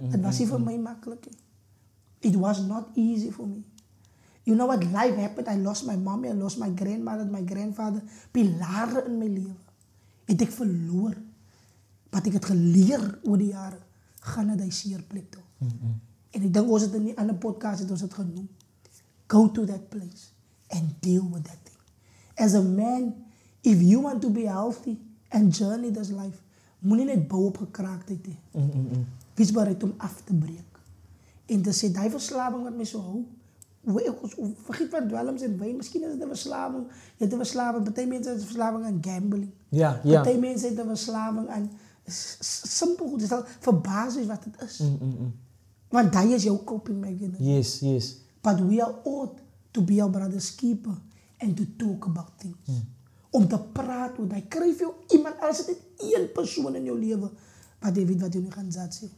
Speaker 1: Het was niet voor mij makkelijk. It was not easy for me. You know what life happened? I lost my mommy, I lost my grandmother, my grandfather. Pilaren in mijn leven. Het ik verloor. Wat ik het geleerd over de jaren. Ga naar die zeer plek toe. En ik denk, ons het in een podcast het ons het genoemd. Go to that place and deal with that thing. As a man, if you want to be healthy and journey this life, moet je net bouwen op gekraaktheid. Wees bereid om af te breken. En te zeggen, die verslaving wat mij zo houdt. Vergeet van dwelms en wijn. Misschien is het een verslaving. Je hebt een verslaving. Partij mensen hebben een verslaving aan gambling.
Speaker 2: Ja.
Speaker 1: Partij mensen hebben een verslaving aan... Simpel goed. Het is al verbaasd wat het is. Want dat is jouw coping mechanism.
Speaker 2: Yes.
Speaker 1: But we are ought to be our brother's keeper and to talk about things. Om te praten met hij. Krijg je iemand, als het is één persoon in je leven, wat je weet wat je nu gaat zetten.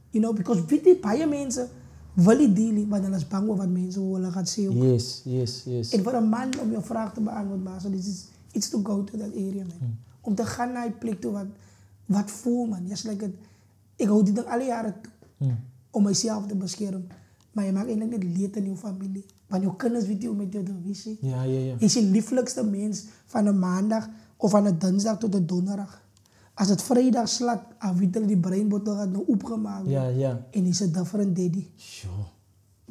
Speaker 1: You know, because weet je, bij mensen wil je dealen, maar dan is bang voor wat mensen willen gaan zien.
Speaker 2: Yes.
Speaker 1: En voor een man om je vraag te beantwoorden, maar so this is it's to go to that area, man. Om te gaan naar die plek toe, wat voel man. Yes, like ik hou die ding alle jaren toe. Om mijzelf te beschermen. Maar je maakt eigenlijk niet leed in je familie. Want je kinders weten hoe met je te wisselen.
Speaker 2: Ja.
Speaker 1: Je is de lieflijkste mens van een maandag of van een dinsdag tot een donderdag. Als het vrijdag slaat, dan weet je die breinbotel gaat nou opgemaakt.
Speaker 2: Ja.
Speaker 1: En is het different daddy.
Speaker 2: Sure.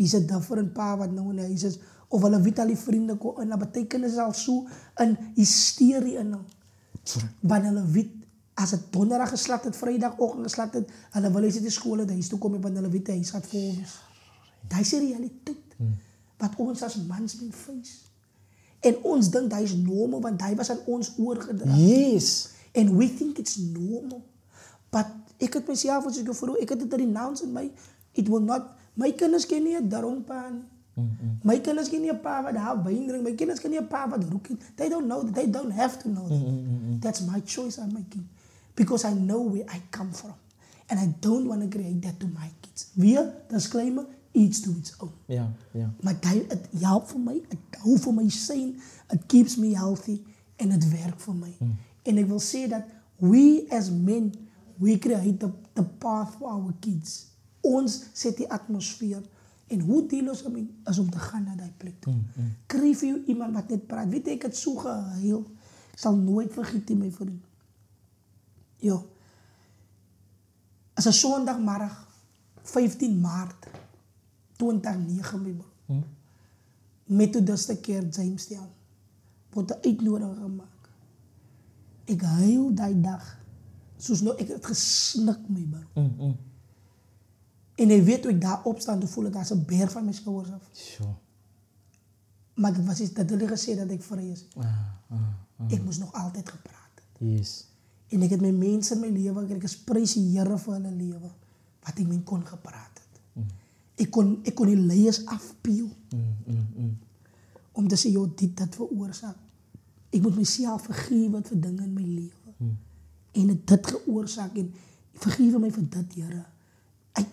Speaker 1: Dis 'n different pa wat nou in die huis is. Of hulle weet al die vriende kom in, dat betekenis al so in hysterie in nou. Want hulle weet, as het donderdag geslaat het, vrijdagochtend geslaat het, hulle wil hy sit die skool het huis toe kom, want hulle weet hy gaat vol wees. Dat is die realiteit. Wat ons as mans moet face. En ons dink dat is normal, want hij was aan ons oorgedra.
Speaker 2: Yes.
Speaker 1: And we think it's normal. But ek het myself, as ek vroeg, ek het het renounce in my, it will not, my kinders ken nie 'n dronkpa nie. My kinders ken nie 'n pa wat daar wyn drink, my kinders ken nie 'n pa wat rook nie. They don't know that, they don't have to know that. That's my choice I'm making. Because I know where I come from. And I don't want to create that to my kids. Weer, disclaimer, each to its own.
Speaker 2: Ja, ja.
Speaker 1: Maar het helpt voor mij, het houdt voor mij zijn, het keeps me healthy en het werkt voor mij. En ik wil zeggen dat we as men, we create the path for our kids. Ons zet die atmosfeer. En hoe deel ons ermee is om te gaan naar die plek toe. Kry vir jou iemand wat net praat. Weet ek het so geheel. Ik zal nooit vergeten, mijn vriend. Jo. As 'n Sondagmiddag, 15 Maart 2009, my bro. Methodiste Kerk Jamestown word 'n uitnodiging gemaak. Ek huil die dag. Soos nou ek het gesnik, my bro. En jy weet hoe ek daar opstaan, toe voel ek as 'n berg van my skouers af.
Speaker 2: Sure.
Speaker 1: Maar dit was iets dat hulle gesê dat ek vry is. Ek moes nog altyd gepraat het.
Speaker 2: Yes.
Speaker 1: En ek het my mense in my lewe, ek is prys die Here vir hulle lewe, wat ek met kon gepraat het. Ek kon die leiers afpeel. Om te sê, joh, dit veroorsaak. Ek moet myself vergewe vir dinge in my lewe. En het dit geoorsaak, en vergewe my vir dit, Here.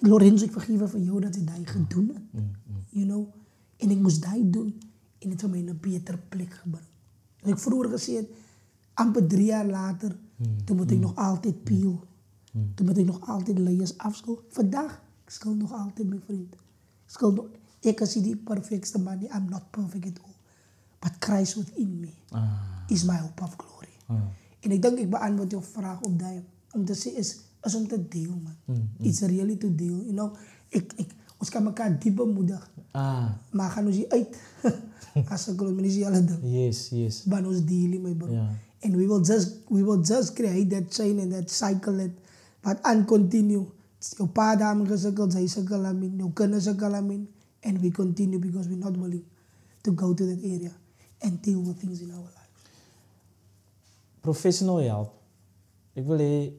Speaker 1: Lorenzo, ek vergewe vir jou dat jy dit gedoen het. You know? En ek moes dit doen, en het vir my in 'n beter plek gebring. En ek vroeger gesê het, amper 3 jaar later, toen moet ik nog altijd peel. Toen moet ik nog altijd leiers afschil. Vandaag, ik schil nog altijd, mijn vriend. Ik is die perfectste man. I'm not perfect at all. But Christ within me is my hope of glory. En ik denk, ik beantwoord jouw vraag op die. Om te zeggen, is om te deel, man. It's really to deal. You know, ons kan elkaar diep bemoedigen. Maar gaan ons hier uit. Als ik geloof, is die alle ding.
Speaker 2: Yes.
Speaker 1: Maar ons deal, my bro.
Speaker 2: Yeah.
Speaker 1: And we will just create that chain and that cycle that aan continue. Jou pa daarmee gesukkel, sy sukkel daarmee, jou kinders sukkel daarmee. And we continue because we're not willing to go to that area and deal with things in our lives.
Speaker 2: Professional help. Ek wil hê,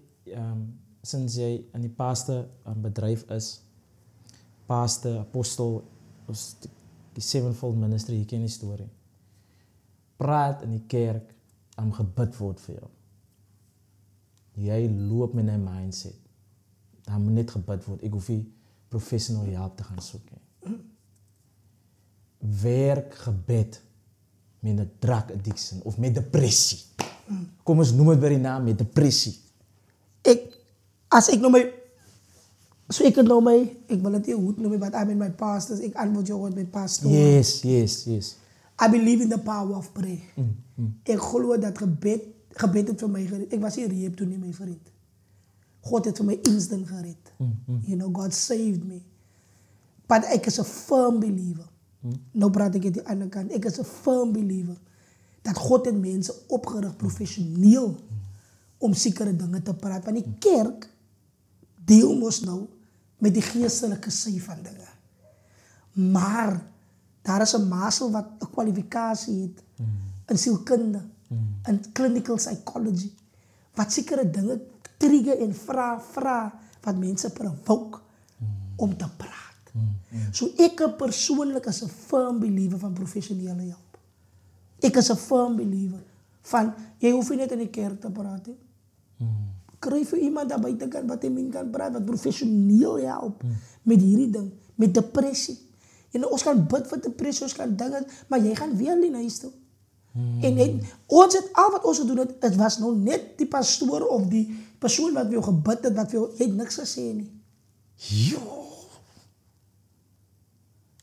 Speaker 2: sinds jy in die paaste bedryf is, paaste, apostel, of die sevenfold ministry, jy ken die storie. Praat in die kerk, gebid word vir jou. Jy loop met 'n mindset. Daar moet net gebid word. Ek hoef nie professional help te gaan soek nie. Werk gebed met 'n drug addiction of met depressie. Kom ons noem dit by die naam, met depressie.
Speaker 1: As ek nou my, so ek het nou my, ek wil dit nie goed noem, but I'm in my pastors, ek antwoord jou met my pastor.
Speaker 2: Yes.
Speaker 1: I believe in the power of prayer. Ek glo dat gebed het vir my gered. Ek was nie reep toe nie, my vriend. God het vir my instant gered. You know, God saved me. But ek is 'n firm believer. Nou praat ek aan die ander kant. Ek is 'n firm believer dat God het mense opgerig professioneel om sekere dinge te praat. Want die kerk deel mos nou met die geestelike sy van dinge. Maar daar is 'n masel wat 'n kwalifikasie het in sielkunde, in clinical psychology, wat sekere dinge trigger en vra wat mense provoke om te praat. So ek persoonlik is 'n firm believer van professionele hulp. Ek is 'n firm believer van, jy hoef nie net in die kerk te praat nie. Kry vir iemand daar buitekant wat jy min kan praat, wat professioneel help met hierdie ding, met depressie. En ons kan bid vir depressie, ons kan dinge, maar jy gaan weer nie na huis toe. En ons het al wat ons gedoen het was nou net die pastoor of die persoon wat vir jou gebid het, wat vir jou, jy het niks gesê nie.
Speaker 2: Jo.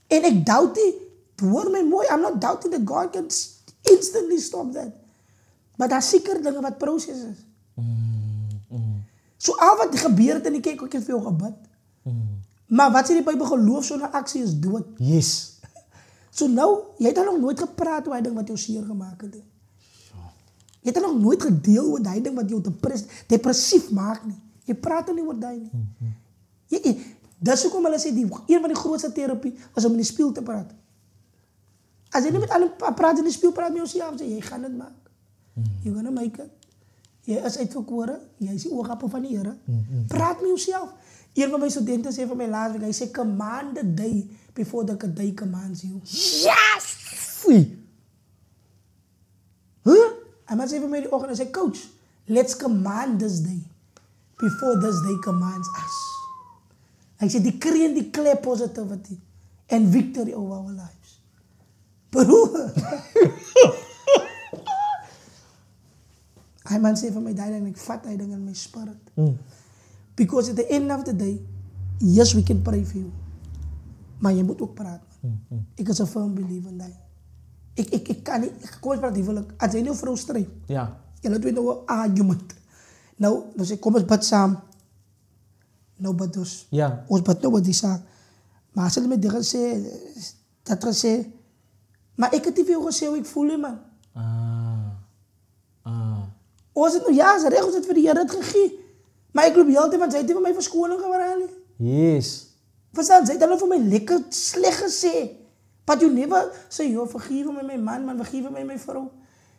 Speaker 1: En ek doubt nie, hoor my mooi, I'm not doubting that God can instantly stop that. Maar daar seker dinge wat proses is. So al wat gebeur het in die kerk, ek het vir jou gebid. Maar wat sê die Bijbel, geloof sonder aksie is dood.
Speaker 2: Yes.
Speaker 1: So nou, jy het al nog nooit gepraat oor die ding wat jou seer gemaak het. Jy het al nog nooit gedeel oor die ding wat jou depressief maak nie. Jy praat er nie oor die nie. Dis hoekom hulle sê, een van die grootste therapie was om in die spieël te praat. As jy nie met ander praat in die spieël, praat met jouself, sê, jy gaan dit maak. You're gonna make it. Jy is uitverkore, jy is die oogappel van die Here. Praat met jouself. Een van my studenten sê van my laatst week, hy sê, command the day before the day commands you.
Speaker 2: Yes!
Speaker 1: Hy maar sê van my die oggend, hy sê, coach, let's command this day before this day commands us. Hy sê, decree and declare positivity and victory over our lives. Broer. Hy man sê van my die en ek vat hy ding in my spirit. Because at the end of the day, yes, we can pray for you. Maar jy moet ook praat. Ek is 'n firm believer in die. Ek kan nie, kom ons praat huwelik. As jy nou vrou stry.
Speaker 2: Ja.
Speaker 1: Julle twee nou 'n argument. Nou sê kom ons bid saam. Nou bid ons.
Speaker 2: Ja.
Speaker 1: Ons bid nou oor die saak. Maar as hulle met die gesê, dat gesê, maar ek het nie vir jou gesê hoe ek voel nie, man. Ons het nou, ja, is reg, ons het vir die Here dit gegee. Maar ek loop heeltyd, want sy het nie vir my verskoning gevra nie.
Speaker 2: Yes.
Speaker 1: Verstaan, sy het hulle vir my lekker sleg gesê. But you never say, yo, vergewe my my man, vergewe my my vrou.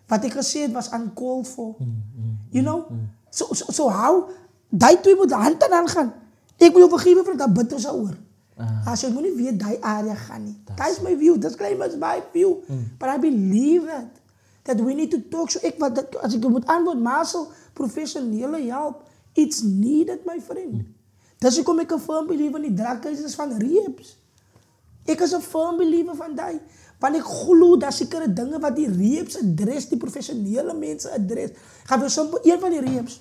Speaker 1: Wat ek gesê het was uncalled for. You know? So how, die twee moet hand aan hand gaan. Ek moet jou vergewe vir dat bid ons oor. As jy moet nie weet die area gaan nie. That is my view, that's my view. But I believe that we need to talk. So ek, as ek moet antwoord, Marcel, professionele help, it's needed, my friend. Dis hoekom ek 'n firm believer in die drugcases van reeps. Ek is 'n firm believer van die. Want ek glo dat sekere dinge wat die reeps adres, die professionele mense adres. Gaan vir simpel, een van die reeps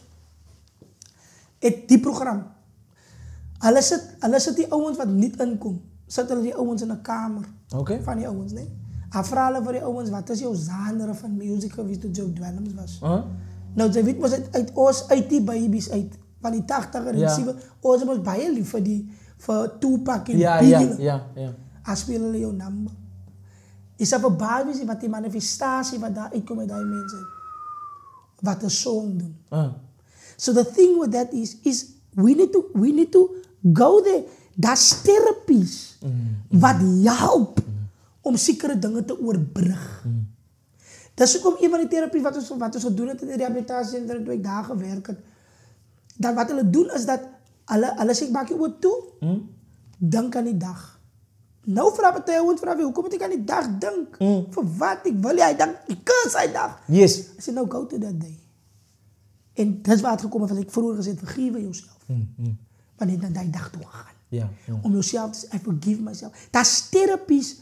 Speaker 1: het die program. Hulle sit die ouens wat nie inkom. Sit hulle die ouens in 'n kamer.
Speaker 2: Okay.
Speaker 1: Van die ouens, nee. Vra hulle vir die ouens, wat is jou genre van music of wie toe Joe Dwellums was? Nou, jy weet, ons uit die babies uit, van die 80er en 7, ons was baie lief vir Tupac en Biggie.
Speaker 2: Ja.
Speaker 1: As speel hulle jou nummer. Is dat verbaas wees wat die manifestatie wat daar uitkom met die mense, wat 'n song doen. So the thing with that is we need to go there. That's therapies wat help om sekere dinge te oorbrug. Dis hoekom een van die therapie wat ons gedoen het in die rehabilitasiesentrum toe ek daar gewerk het. Dan wat hulle doen is dat hulle sê ek maak jou oor toe. Dink aan die dag. Nou vra party ouens vra wie hoekom moet ek aan die dag dink? Vir wat? Ek wil jy dink ek kus hy dag.
Speaker 2: Yes.
Speaker 1: I said no, go to that day. En dis waar het gekom het wat ek vroeër gesê het, vergewe jouself. Want net na die dag toe gaan.
Speaker 2: Ja.
Speaker 1: Om jouself te sê, I forgive myself. That's therapies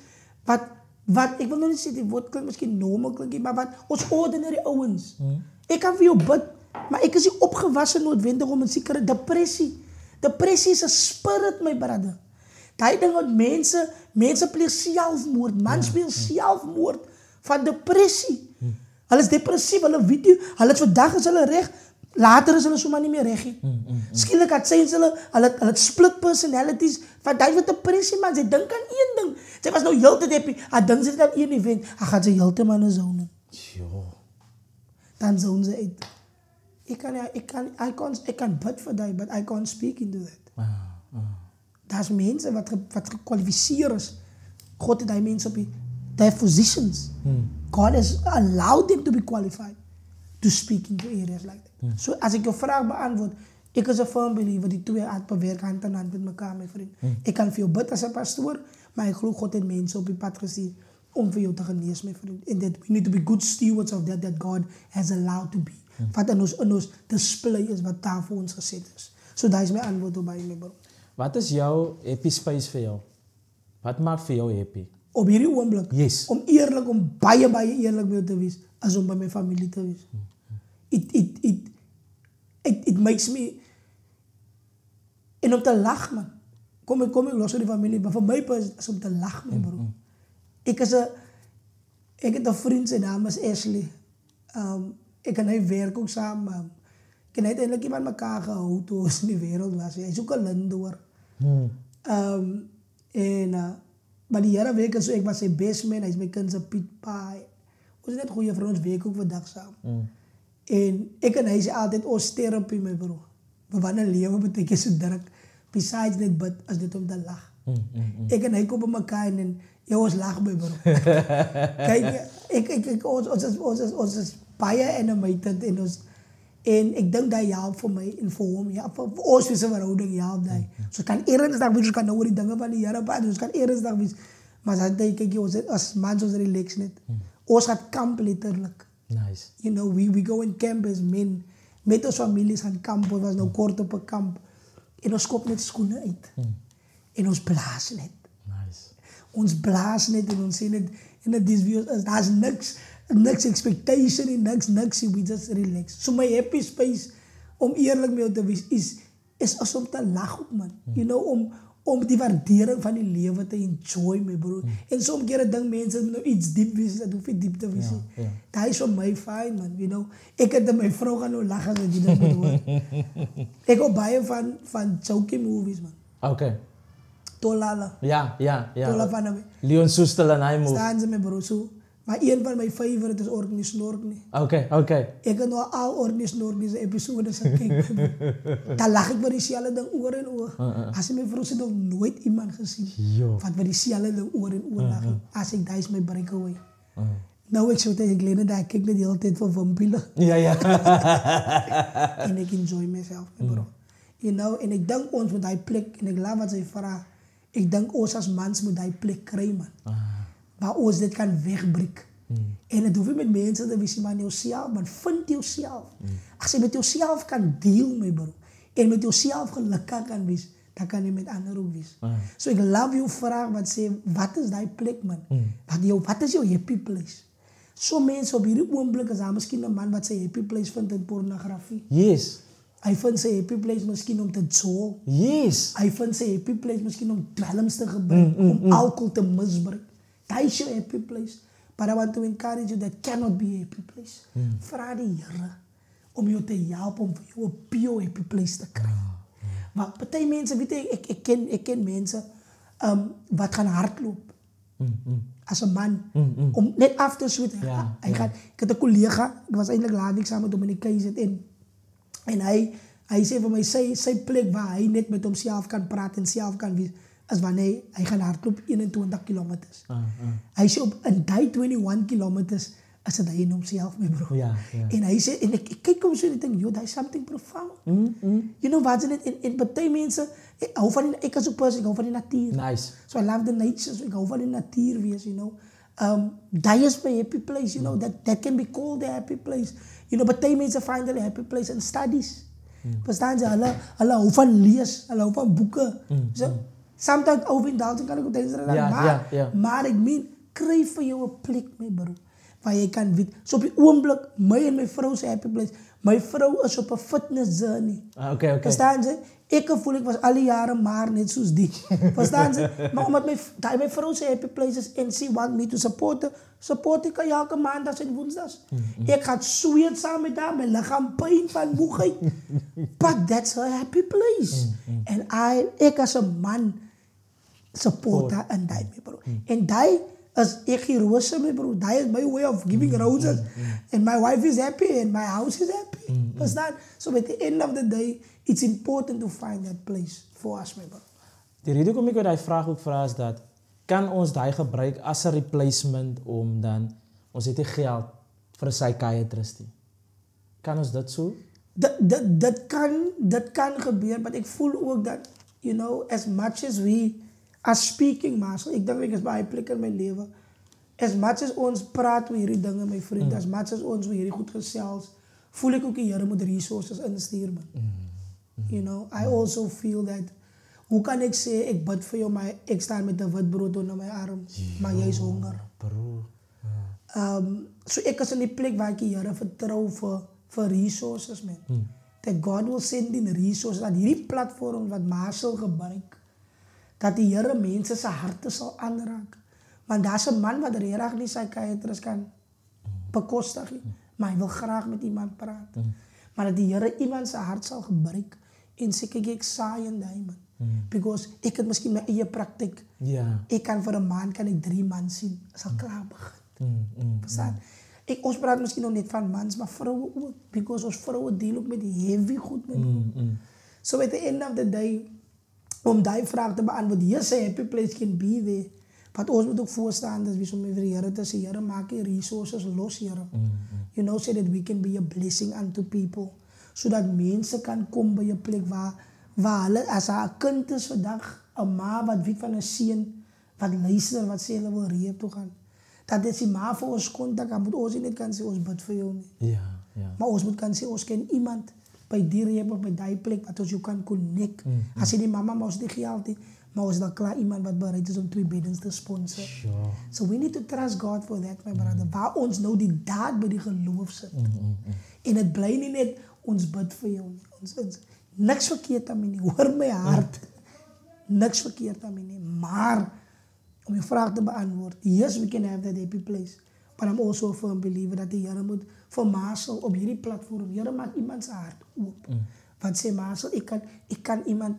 Speaker 1: wat ek wil nou nie sê die woord klink miskien normal klink, maar wat ons ordinary ouens. Ek kan vir jou bid, maar ek is nie opgewasse noodwendig om 'n sekere depressie. Depressie is 'n spirit, my brother. Daai ding wat mense pleeg selfmoord, man speel selfmoord van depressie. Hulle is depressief, hulle weet jy, hulle vandag is hulle reg, later is hulle sommer nie meer reg nie. Skielik het hulle split personalities, van daai wat depressie man, sy dink aan een ding. Sy was nou heeltyd happy, haar dink sy aan een event, haar gaan sy heeltyd maar in 'n zone. Dan zone sy uit. Ek kan bid vir die, but I can't speak into that. Daar's mense wat gekwalifiseer is. God het die mense op die positions. God has allowed them to be qualified to speak into areas like that. So as ek jou vraag beantwoord, ek is 'n firm believer die twee bewerk hand aan hand met mekaar, my vriend. Ek kan vir jou bid as 'n pastoor, maar ek glo God het mense op die pad gestuur om vir jou te genees, my vriend. And that we need to be good stewards of that God has allowed to be. Wat in ons display is wat daar vir ons geset is. So daai is my antwoord op my bro.
Speaker 2: Wat is jou happy space vir jou? Wat maak vir jou happy?
Speaker 1: Op hierdie oomblik,
Speaker 2: Yes.
Speaker 1: om baie eerlik met jou te wees, as om by my familie te wees. It makes me, en om te lag, man. Kom ek los uit die familie, maar vir my is om te lag, my bro. Ek het 'n vriend, sy naam is Ashley. Ek en hy werk ook saam. Ek en hy het eintlik iemand mekaar gehou toe ons in die wêreld was. Hy is ook 'n lindoor. Maar die Here werk so, ek was sy best man, hy is my kind se Piet Pa. Ons is net goeie vriende, ons werk ook vandag saam. En ek en hy sê altyd, ons therapie my bro. Maar wanneer lewe beteken so druk, besides net bid, as dit om te lag. Ek en hy kom by mekaar en ons lag my bro. Kyk, ons is baie animated en ek dink dat help vir my en vir hom, ja, vir ons vir sy verhouding help dat. So kan ernstig wees, ons kan nou oor die dinge van die Here praat, ons kan ernstig wees. Maar as jy kyk, ons as mans ons relax net. Ons gaat kamp letterlijk.
Speaker 2: Nice.
Speaker 1: You know, we go in camp as men. Met ons families gaan kamp, ons was nou kort op 'n kamp. En ons kop net skoene uit. En ons blaas net.
Speaker 2: Nice.
Speaker 1: Ons blaas net en ons sê net, en dit is wie ons, daar's niks expectation en niks, we just relax. So my happy space, om eerlijk mee te wees, is as om te lag op man. You know, om die waardering van die lewe te enjoy my bro. En soms kere dink mense nou iets diep wees, dat hoef nie diep te wees. Dat is vir my fine man, you know. Ek het met my vrou gaan nou lag as ek die ding moet hoor. Ek hou baie van jokie movies man.
Speaker 2: Okay.
Speaker 1: Tolala.
Speaker 2: Ja.
Speaker 1: Tola van hem.
Speaker 2: Leon Soestel en hy movie.
Speaker 1: Staan ze met bro, so. Maar een van mijn favorite is Orkney Snorkney.
Speaker 2: Okay.
Speaker 1: Ik heb nou al Orkney Snorkney's episodes gekeken. Dan lach ik bij diezelfde ding oor en oor. Als je mijn vrouw zit, nog nooit iemand gezien. Wat bij diezelfde ding oor en oor lachen. Als ik, dat is mijn breakaway. Nou, ik zou tegen Glenn dat ik kijk de hele tijd van vampielen.
Speaker 2: Ja.
Speaker 1: En ik enjoy mezelf, bro. You know, en ik denk ons moet die plek, en ik laat wat zij vragen. Ik denk ons als mans moet die plek krijgen, man. Waar ons dit kan wegbreken. En het hoeft niet met mensen te wezen, maar in jezelf, man. Vind jezelf. Als je met jezelf kan dealen, mijn bro. En met jezelf gelukkig kan wezen, dan kan je met anderen ook wezen. So ik love je vraag, wat zei, wat is die plek, man? Wat is jouw happy place? Zo mensen op hierdie oomblik is daar misschien een man wat zijn happy place vindt in pornografie.
Speaker 2: Yes.
Speaker 1: Hij vindt zijn happy place misschien om te zoeken.
Speaker 2: Yes.
Speaker 1: Hij vindt zijn happy place misschien om dwelms te gebruiken, om alcohol te misbruiken. Dat is your happy place. But I want to encourage you that cannot be a happy place. Vraag die Here om jou te helpen om voor jou een pure happy place te krijgen. Maar partij mensen, weet je, ik ken mensen wat gaan hardlopen. Als een man. Om net af te zweten. Ik had een collega, ik was eigenlijk laat samen met Dominique Keizet in. En hij zei van mij, zijn plek waar hij net met hemzelf kan praten en zelf kan wezen. Als wanneer hij gaat hardlopen 21 kilometers. Hij zei op een die 21 kilometers, als het hij in hemzelf, mijn bro. En hij zei, en ik kijk hem zo en ik denk, joh, dat is something profound. You know, wat is het? En partij mensen, ik als een person, ik hou van de natuur.
Speaker 2: Nice.
Speaker 1: So I love the nature, so ik hou van de natuur wees, you know. Dat is my happy place, you know, that can be called a happy place. You know, partij mensen find a happy place in studies. Verstaan ze, hulle hou van lees, hulle hou van boeken. Sometimes overindulging kan ik ook tijdens maar ik meen, krijg voor jou een plek mee, bro. Waar je kan weten. Zo op je ogenblik, mij en mijn vrouw zijn happy place. Mijn vrouw is op een fitness journey.
Speaker 2: Okay.
Speaker 1: Verstaan ze? Ik voel, ik was alle jaren maar net zoals die. Verstaan ze? Maar omdat mijn vrouw zijn happy place is en she want me to support ik elke maandag en woensdag. Ik ga zweet samen met haar, mijn lichaam pijn van moegheid. But that's her happy place. En ik als een man support haar en die, bro. En die is ek gee rose my bro. That is my way of giving roses. And my wife is happy and my house is happy. Verstaan? So at the end of the day, it's important to find that place for us, my bro.
Speaker 2: Die rede kom ek met die vraag ook vra is dat, kan ons die gebruik as 'n replacement om dan, ons het nie geld vir 'n psychiatrist nie. Kan ons dit so? Dat kan gebeur, maar ek voel ook dat, you know, as much as we as speaking master, ek dink ek is baie plek in my lewe. As much as ons praat oor hierdie dinge, my vriend, as much as ons oor hierdie goed gesels, voel ek ook die Here moet resources instuur, man. You know, I also feel that, hoe kan ek sê, ek bid vir jou, maar ek staan met 'n wit brood onder my arm, maar jy is honger. So ek is in die plek waar ek die Here vertrou vir resources, man. That God will send in resources, dat hierdie platform wat Marcel gebruik, dat die Here mense se harte sal aanraak. Want daar's 'n man wat regtig nie psychiatrist kan bekostig nie, maar hy wil graag met iemand praat. Maar dat die Here iemand se hart sal gebruik en sê kyk ek saai in daai man.
Speaker 1: Because ik het misschien mijn eigen praktijk.
Speaker 2: Ja.
Speaker 1: Ik kan voor een maand kan ik 3 man zien. Dat is al klaar begin. Verstaan? Ons praat misschien nog niet van mans, maar vrouwen ook. Because ons vrouwen delen ook met die heavy goed. So at the end of the day, om die vraag te beantwoorden, yes, a happy place can be there. Wat ons moet ook voorstaan, dat we zo met de Heer te zeggen, Heer, maak je resources los, Heer. You know, so that we can be a blessing unto people. Zodat mensen kan komen bij je plek waar hulle, as haar kind is vandaag, een ma wat weet van een seun, wat luister, wat sê hulle wil reep toe gaan. Dat is die ma voor ons contact, dan moet ons niet kan zeggen, ons bid voor jou nie.
Speaker 2: Ja, ja.
Speaker 1: Maar ons moet kan zeggen, ons ken iemand bij die reep of bij die plek, wat ons jou kan connect. Als je die mama, maar ons die geld nie, maar ons dan klaar iemand wat bereid is om 2 beddens te sponsoren.
Speaker 2: Sure.
Speaker 1: So we need to trust God for that, my brother. Waar ons nou die daad bij die geloof zit. En het blijft niet net, ons bid voor jou. Niks verkeerd aan mij niet. Hoor mijn hart. Niks verkeerd aan mij niet. Maar, om je vraag te beantwoorden. Yes, we can have that happy place. But I'm also a firm believer dat de Heer moet voor Marcel op jullie platform. Heer, maak iemands hart op. Want zei Marcel, ik kan iemand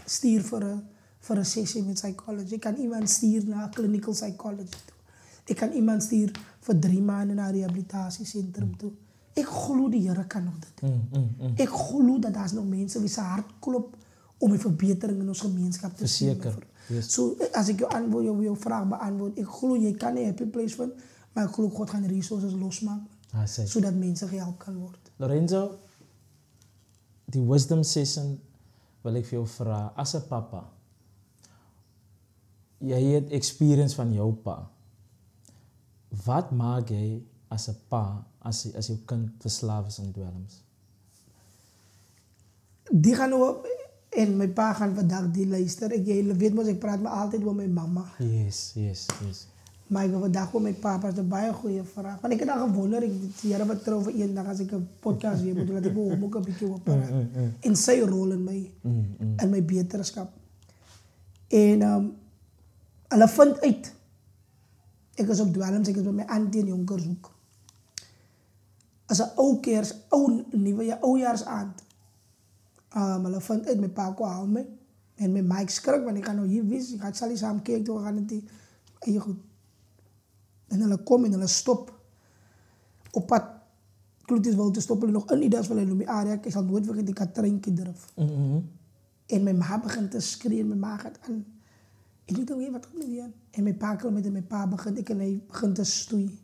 Speaker 1: sturen voor een sessie met psychology. Ik kan iemand sturen naar clinical psychology toe. Ik kan iemand sturen voor 3 maanden naar een rehabilitatiecentrum toe. Ik geloof die Heer kan nog dit. Ik geloof dat er nog mensen wie zijn hart klopt om een verbetering in onze gemeenschap te zien.
Speaker 2: Verzeker. Yes.
Speaker 1: So, als ik jouw vraag beantwoord, ik geloof je kan een happy place vinden, maar ik geloof God gaan resources losmaken. Zodat mensen gehelpt kan worden.
Speaker 2: Lorenzo, die wisdom session wil ik voor jou vragen. Als een papa, jij hebt experience van jouw pa. Wat maak jij als een pa als je kind verslaafd is aan dwelms?
Speaker 1: Die gaan we, en mijn pa gaan vandaag die luisteren. Je weet maar, ik praat me altijd met mijn mama.
Speaker 2: Yes.
Speaker 1: Maar ik wil vandaag met mijn papa, dat is een baie goede vraag. Want ik heb dan gewonder, ik wat erover één dag als ik een podcast weer moet doen, dat ik ook een beetje wil praten. In zijn rol in mijn beterschap. En hulle vind uit. Ik is op dwelms, ik is met mijn auntie en jonkers ook. Als een oudejaarsaand. Hulle vind uit, mijn pa kwam halen me. En mijn Mike skrik, want ik ga nou hier wist, ik ga het zal eens samen kijken, we gaan het die. En je goed. En hulle kom en hulle stop. Op pad. Kloot is wel te stoppen, nog een idas van hulle area. Ik zal nooit vergeten, ik had treintje durf. En mijn ma begint te schreeuwen, mijn ma gaat aan. Ik weet niet wat er nu aan. En mijn pa kwam met en mijn pa begint, ik en hij begint te stoeien.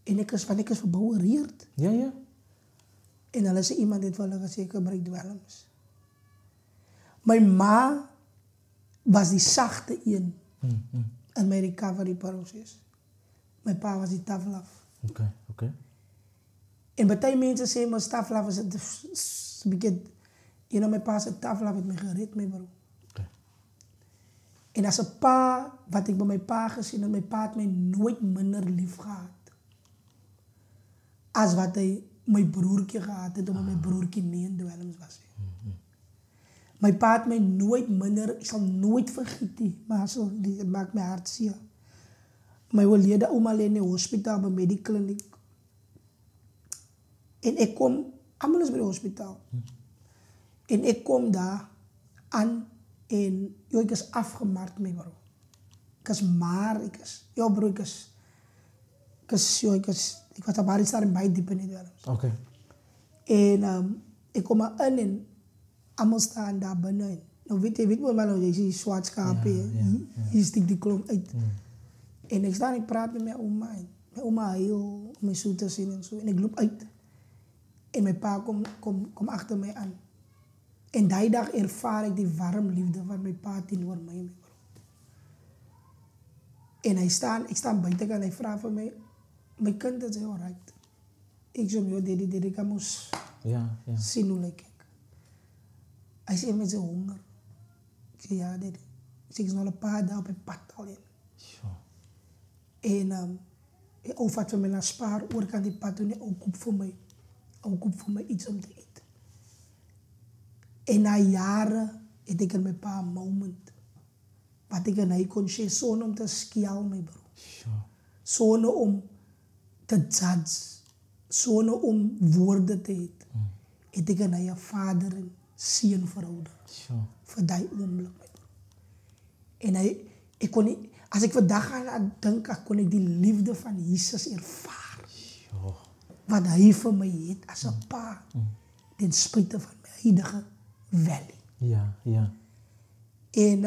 Speaker 1: En ik is verbouwereerd.
Speaker 2: Ja.
Speaker 1: En hulle sê iemand het wel gezegd, ik gebruik dwelms. Mijn ma was die zachte een. In mijn recovery proces. Mijn pa was die tough love.
Speaker 2: Oké.
Speaker 1: En bij die mensen zeggen, maar tough love is het, mijn pa is een tough love, het me gered, mijn bro. En als een pa, wat ik bij mijn pa gezien heb, mijn pa had mij nooit minder lief gehad. Als wat hij mijn broertje gehad heeft, omdat mijn broertje niet in dwelms was. Mijn pa had mij nooit minder, ik zal nooit vergeten, maar het maakt mijn hart zeer. Mijn overleden oma ligt in het hospitaal, bij de kliniek. En ik kom, allemaal is bij het hospitaal. En ik kom daar aan en ik is afgemarkt, mijn bro. Ik was op Haris daar in bij diep in het wel.
Speaker 2: Oké.
Speaker 1: En ik kom maar in en allemaal staan daar binnen. Nou weet je maar nou, je ziet zwart schapen, je stikt die klomp uit. En ik sta en ik praat met mijn oma. Mijn oma heel om mijn zoen te zien en zo. En ik loop uit. En mijn pa komt achter mij aan. En die dag ervaar ik die warme liefde van mijn pa tegenover mij. En ik sta buiten en hij vraagt van mij, mijn kind is heel right. Ik zeg, joh, dit kan moest zien hoe ik. Hij zegt met zijn honger. Ik zeg, ja, dit. Ik zeg, ik is nog een paar dagen op het pad alleen. En hij overvat van mij naar Spaar, oor kan die pad doen, ook koop voor mij iets om te eten. En na jaren heb ik in mijn pa een moment. Wat ik en hij kon zeggen, zonder om te skialen, mijn bro. Zonder om te judge. Zonder om woorden te eten. Heb ik en hij een vader seunverhouding.
Speaker 2: Sure.
Speaker 1: Vir die oomblik, my bro. En ek kon nie, as ek vandag aan dink, kon ek die liefde van Jesus ervaar.
Speaker 2: Sure.
Speaker 1: Wat hy vir my het as 'n pa, ten spyte van my huidige valley.
Speaker 2: Ja, ja.
Speaker 1: En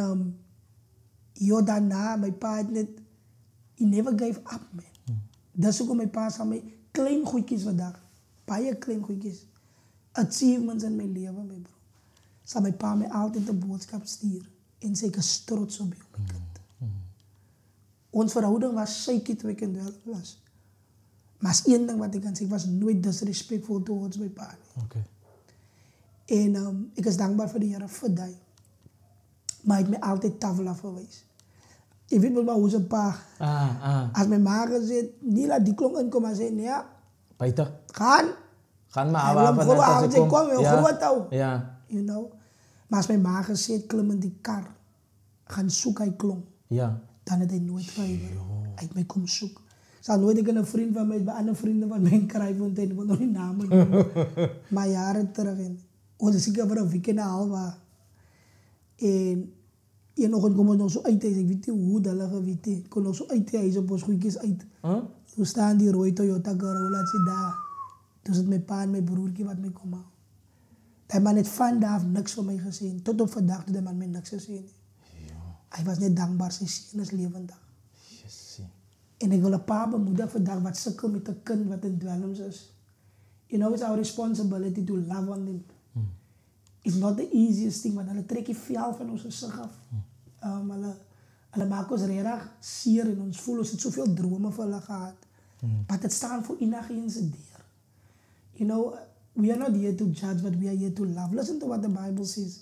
Speaker 1: daarna, my pa het net, he never gave up, man. Dis hoekom my pa sal my klein goedjies vandag, baie klein goedjies, achievements in my lewe, my bro, sal my pa my altyd 'n boodskap stuur en sê ek is trots op jou, my kind. Ons verhouding was shaky toe ek in wel was. Maar as een ding wat ek kan sê, ek was nooit disrespectful towards my pa nie.
Speaker 2: Okay.
Speaker 1: En ek is dankbaar vir die Here vir die. Maar hy het my altyd tough love gewys. Jy weet maar hoe sy pa, as my ma gesê, nie laat die klong inkom, maar sê, nee,
Speaker 2: Buiten.
Speaker 1: gaan
Speaker 2: Maar
Speaker 1: Hy wil hom groot
Speaker 2: as
Speaker 1: hou,
Speaker 2: ek
Speaker 1: hy kom, hy wil groot hou.
Speaker 2: Ja.
Speaker 1: You know. Maar as my ma gesê het, klim in die kar, gaan soek hy klong,
Speaker 2: Ja.
Speaker 1: dan het hy nooit gehuiwer. Hy het my kom soek. Sal nooit ek 'n vriend van my, by ander vriende van my kry, want hy wil nog nie name noem. Maar jare terug en ons is seker vir 'n week en 'n half waar. En een oggend kom ons nog so uit, ek weet nie hoe hulle geweet het. Kom nog so uit, hy is op ons goedjies uit. Toen staan die rooi Toyota Corolla, sê daar. Toen sit my pa en my broertjie wat my kom haal. Die man het van daar af niks van my gesê. Tot op vandag toe die man my niks gesê nie. Hy was net dankbaar, sy seun is lewendig. En ek wil 'n pa bemoedig vandag wat sukkel met 'n kind wat in dwelms is. You know, it's our responsibility to love on them. It's not the easiest thing, want hulle trek die vel van ons gesig af. Hulle maak ons regtig seer en ons voel ons het soveel drome vir hulle gehad. But het staan voor enigiets se deur. You know, we are not here to judge, but we are here to love. Listen to what the Bible says.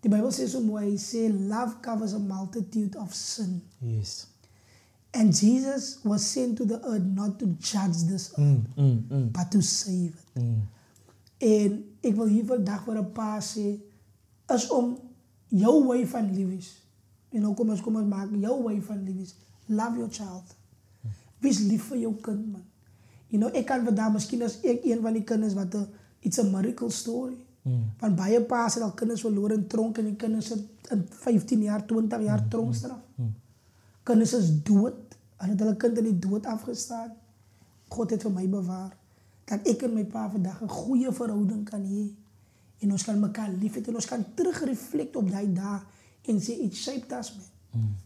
Speaker 1: The Bible says so mooi, hy sê, love covers a multitude of sin.
Speaker 2: Yes.
Speaker 1: And Jesus was sent to the earth not to judge this earth, but to save it. En ek wil hier vandag vir 'n pa sê, is om jou way van lief is. You know, kom ons maak jou way van lief is. Love your child. Wees lief vir jou kind, man. You know, ek kan vandag, miskien as ek een van die kinders wat it's a miracle story. Want baie pa's het al kinders verloor in tronk en die kinders het in 15 jaar, 20 jaar tronkstraf. Kinders is dood. Hulle het hulle kind in die dood afgestaan. God het vir my bewaar. Dat ek en my pa vandag 'n goeie verhouding kan hê. En ons kan mekaar lief hê en ons kan terugreflect op daai dae en sê, it shaped us, man.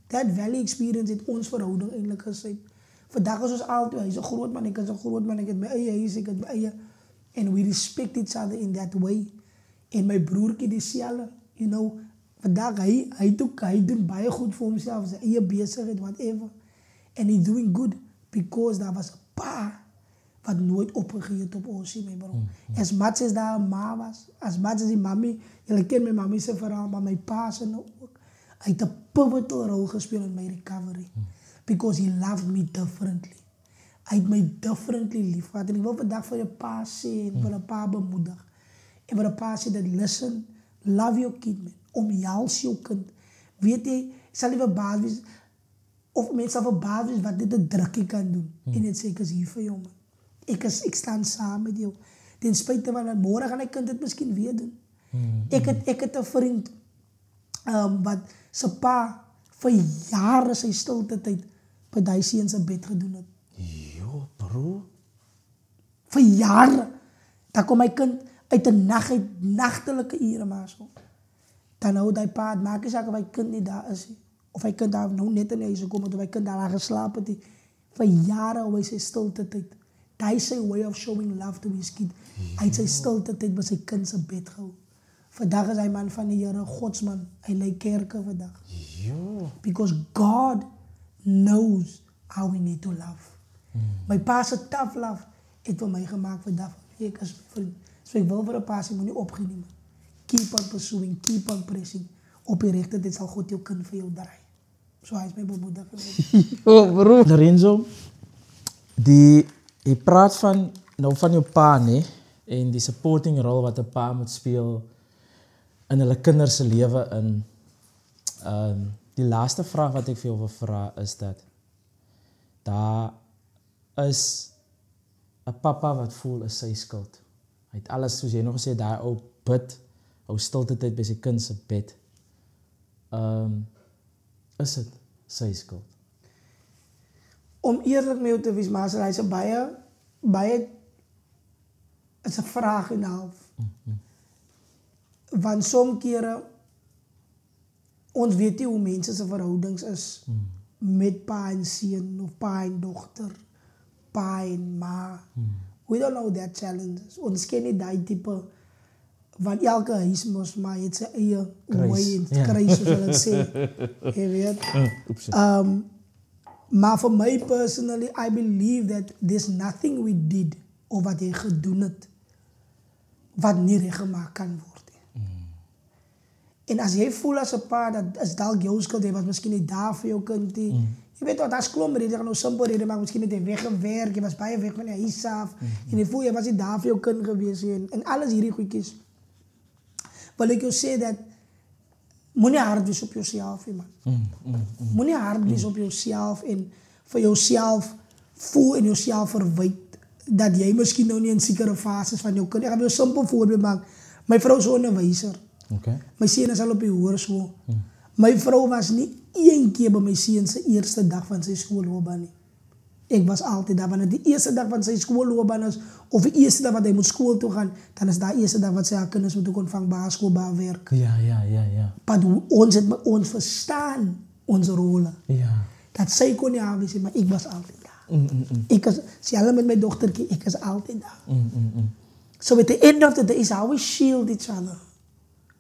Speaker 1: That valley experience het ons verhouding eintlik geshape. Vandag is ons altyd, hy's 'n groot man, ek is 'n groot man, ek het my eie huis, ek het my eie. And we respect each other in that way. En my broertjie dieselfde, you know, vandag hy doen baie goed vir homself, sy eie besigheid, whatever. And he's doing good because daar was 'n pa wat nooit opgegee het op ons, my bro. As much as daar 'n ma was, as much as die mami, julle ken my mami se verhaal, maar my pa se nou ook. Hy het 'n pivotal rol gespeel in my recovery. Because he loved me differently. Hy het my differently lief gehad. En ek wil vandag vir 'n pa sê, en vir 'n pa bemoedig. En vir 'n pa sê dat, listen, love your kid, man. Omhels jou kind. Weet jy, sal nie verbaas wees, of mense sal verbaas wees wat dit 'n drukkie kan doen. En net sê, ek is hier vir jou, man. Ek staan saam met jou. Ten spyte van, môre gaan 'n kind dit miskien weer doen. Ek het 'n vriend, wat sy pa vir jare sy stilte tyd by die seun se bed gedoen het.
Speaker 2: Jo, bro.
Speaker 1: Vir jare. Dan kom my kind uit 'n nag, uit nagtelike ure maar so. Dan hou die pa, maak nie saak of hy kind nie daar is nie. Of hy kind daar nou net in die huis gekom het, of hy kind daar geslaap het. Vir jare hou hy sy stilte tyd. Hy is sy way of showing love to his kid. Hy het sy stilte tyd by sy kind se bed gehou. Vandag is hy man van die Here, Godsman. Hy lei kerke vandag.
Speaker 2: Jo.
Speaker 1: Because God knows how we need to love. My pa se tough love het vir my gemaak vandag. Ek is my vriend. So ek wil vir 'n pa sê, moenie opgee nie, man. Keep on pursuing, keep on pressing. Op die regte tyd sal God jou kind vir jou draai. So hy is my bemoediging.
Speaker 2: Oh, bro. Lorenzo, jy praat van jou pa, nee, en die supporting rol wat 'n pa moet speel in hulle kinders se lewe in. Die laaste vraag wat ek vir jou wil vra is dat daar is 'n papa wat voel is sy skuld. Hy het alles, soos jy nog gesê, daai ou bid hou stilte tyd by sy kind se bed. Is dit sy skuld?
Speaker 1: Om eerlik met jou te wees, maar hy is 'n baie is 'n vraag en 'n half. Want soms kere ons weet nie hoe mense se verhoudings is met pa en seun of pa en dogter, pa en ma. We don't know that challenges. Ons ken nie daai tipe, want elke huis mos maar het sy eie way en kruis, soos hulle sê. Jy weet. Maar for me personally, I believe that there's nothing we did of wat jy gedoen het wat nie reggemaak kan word. En as jy voel as 'n pa dat is dalk jou skuld, jy was miskien nie daar vir jou kind nie. Jy weet wat, daar's klomp redes, jy gaan nou simpel redes maak, miskien het jy weggewerk, jy was baie weg van die huis af, en jy voel jy was nie daar vir jou kind gewees nie, en alles hierdie goedjies. Wil ek jou sê dat moenie hard wees op jouself, man. Moenie hard wees op jouself en vir jouself voel en jouself verwyd dat jy miskien nou nie in sekere fases van jou kind. Ek gaan jou simpel voorbeeld maak. My vrou is 'n onderwyser.
Speaker 2: Okay.
Speaker 1: My seun is al op die hoërskool. My vrou was nie een keer by my seun se eerste dag van sy skoolloopbaan nie. Ek was altyd daar, wanneer die eerste dag van sy skoolloopbaan is, of die eerste dag wat hy moet skool toe gaan, dan is daar eerste dag wat sy haar kinders moet ontvang by haar skool, by haar werk.
Speaker 2: Ja.
Speaker 1: Maar ons verstaan onze rolle.
Speaker 2: Ja.
Speaker 1: Dat sy kon nie aanwees nie, maar ek was altyd daar. Ek is, selfs met my dogtertjie, ek is altyd daar. So at the end of the day is how we shield each other.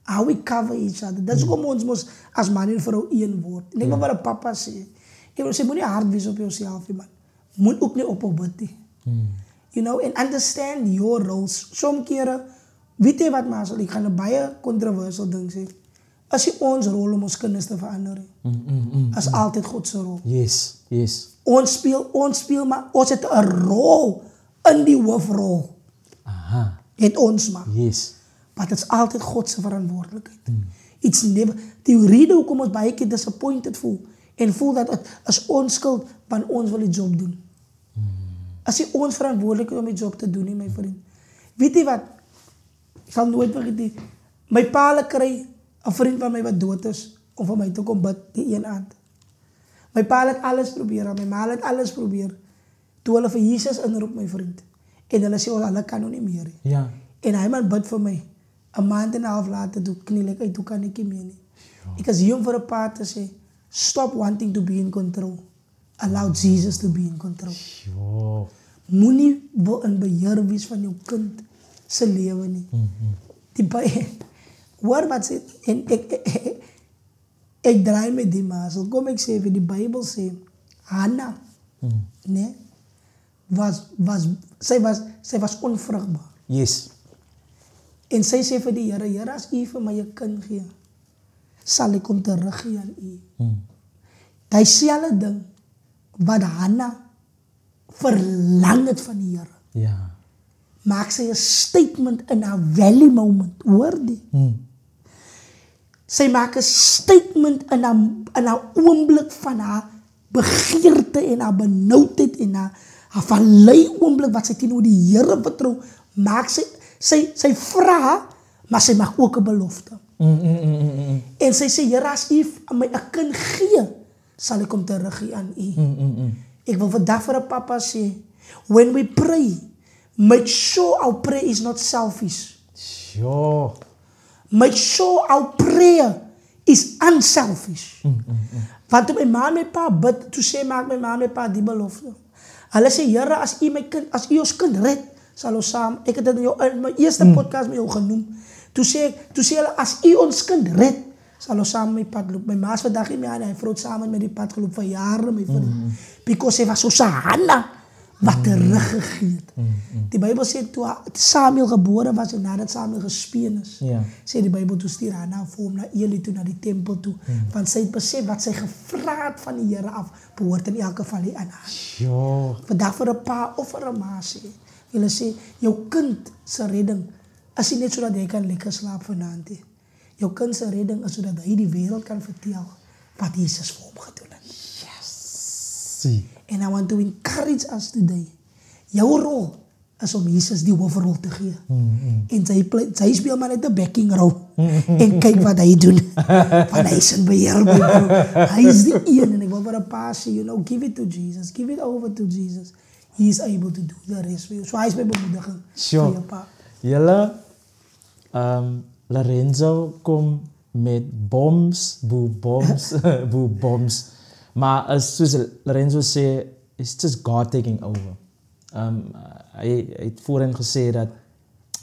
Speaker 1: How we cover each other. Dat is hoekom ons mos as man en vrou een word. En ek wil wat 'n papa sê. Ek wil sê, moenie hard wees op jouself, man. Moet ook nie ophou bid nie. You know, and understand your roles. Soms kere, weet jy wat, maar ek gaan 'n baie controversial ding sê. As jy ons rol om ons kinders te verander, is altyd God se rol.
Speaker 2: Yes.
Speaker 1: Ons speel, maar ons het 'n rol in die hoofrol.
Speaker 2: Aha.
Speaker 1: Het ons maar.
Speaker 2: Yes.
Speaker 1: Maar het is altyd God se verantwoordelikheid. It's never, die rede hoekom ons baie keer disappointed voel, en voel dat het is ons skuld, want ons wil die job doen. As jy ons verantwoordelik is om die job te doen, my vriend. Weet jy wat? Ek sal nooit vergeet nie. My pa kry 'n vriend van my wat dood is, om vir my te kom bid die een aand. My pa het alles probeer, my ma het alles probeer. Toe hulle vir Jesus inroep, my vriend. En hulle sê, hulle kan nou nie meer nie.
Speaker 2: Ja.
Speaker 1: En hy man bid vir my. 'n maand en 'n half later, toe kniel ek uit, toe kan ek nie meer nie. Ek is hier om vir 'n pa te sê, stop wanting to be in control. Allow Jesus to be in control. Moenie wil in beheer wees van jou kind se lewe nie. Die hoor wat sê, en ek draai met die mazzel. Kom ek sê vir die Bybel sê, Hanna, nee, sy was onvrugbaar.
Speaker 2: Yes.
Speaker 1: En sy sê vir die Here, Here, as U vir my 'n kind gee, sal ek hom teruggee aan U. Daai selfde ding wat Hanna verlang het van die Here.
Speaker 2: Ja.
Speaker 1: Maak sy 'n statement in haar valley moment, hoor die? Sy maak 'n statement in haar oomblik van haar begeerte en haar benoudheid en haar vallei oomblik wat sy teenoor die Here vertrou, maak sy vra, maar sy maak ook 'n belofte. En sy sê, Here, as U my 'n kind gee, sal ek hom teruggee aan U. Ek wil vandag vir 'n papa sê, when we pray, make sure our prayer is not selfish.
Speaker 2: Sure.
Speaker 1: Make sure our prayer is unselfish. Want toe my ma en my pa bid, toe sê maak my ma en my pa die belofte. Hulle sê, Here, as U ons kind red, sal ons saam, ek het dit in my eerste podcast met jou genoem, toe sê hulle, as U ons kind red, sal ons saam met die pad loop. My ma is vandag nie meer aan, hy vrot saam met die pad geloop vir jare, my vriend. Because sy was soos Hanna, wat teruggegee het. Die Bybel sê, toe Samuel gebore was, en nadat Samuel gespeen is, sê die Bybel, toe stuur Hanna vir hom na Eli toe, na die tempel toe, want sy het besef, wat sy gevra het van die Here af, behoort in elke geval nie aan haar. Vandag vir 'n pa of vir 'n ma sê, hulle sê, jou kind se redding, is nie net sodat hy kan lekker slaap vanaand nie. Jou kind se redding is sodat hy die wêreld kan vertel, wat Jesus vir hom gedoen het.
Speaker 2: Yes.
Speaker 1: And I want to encourage us today. Jou rol is om Jesus die hoofrol te gee. En sy speel maar net 'n backing rol. En kyk wat hy doen. Want hy is in beheer, my bro. Hy is die een en ek wil vir 'n pa sê, give it to Jesus. Give it over to Jesus. He is able to do the rest for you. So hy is my bemoediging vir jou pa.
Speaker 2: Julle, Lorenzo kom met bombs, bombs. Maar as soos Lorenzo sê, it's just God taking over. Hy het voorheen gesê dat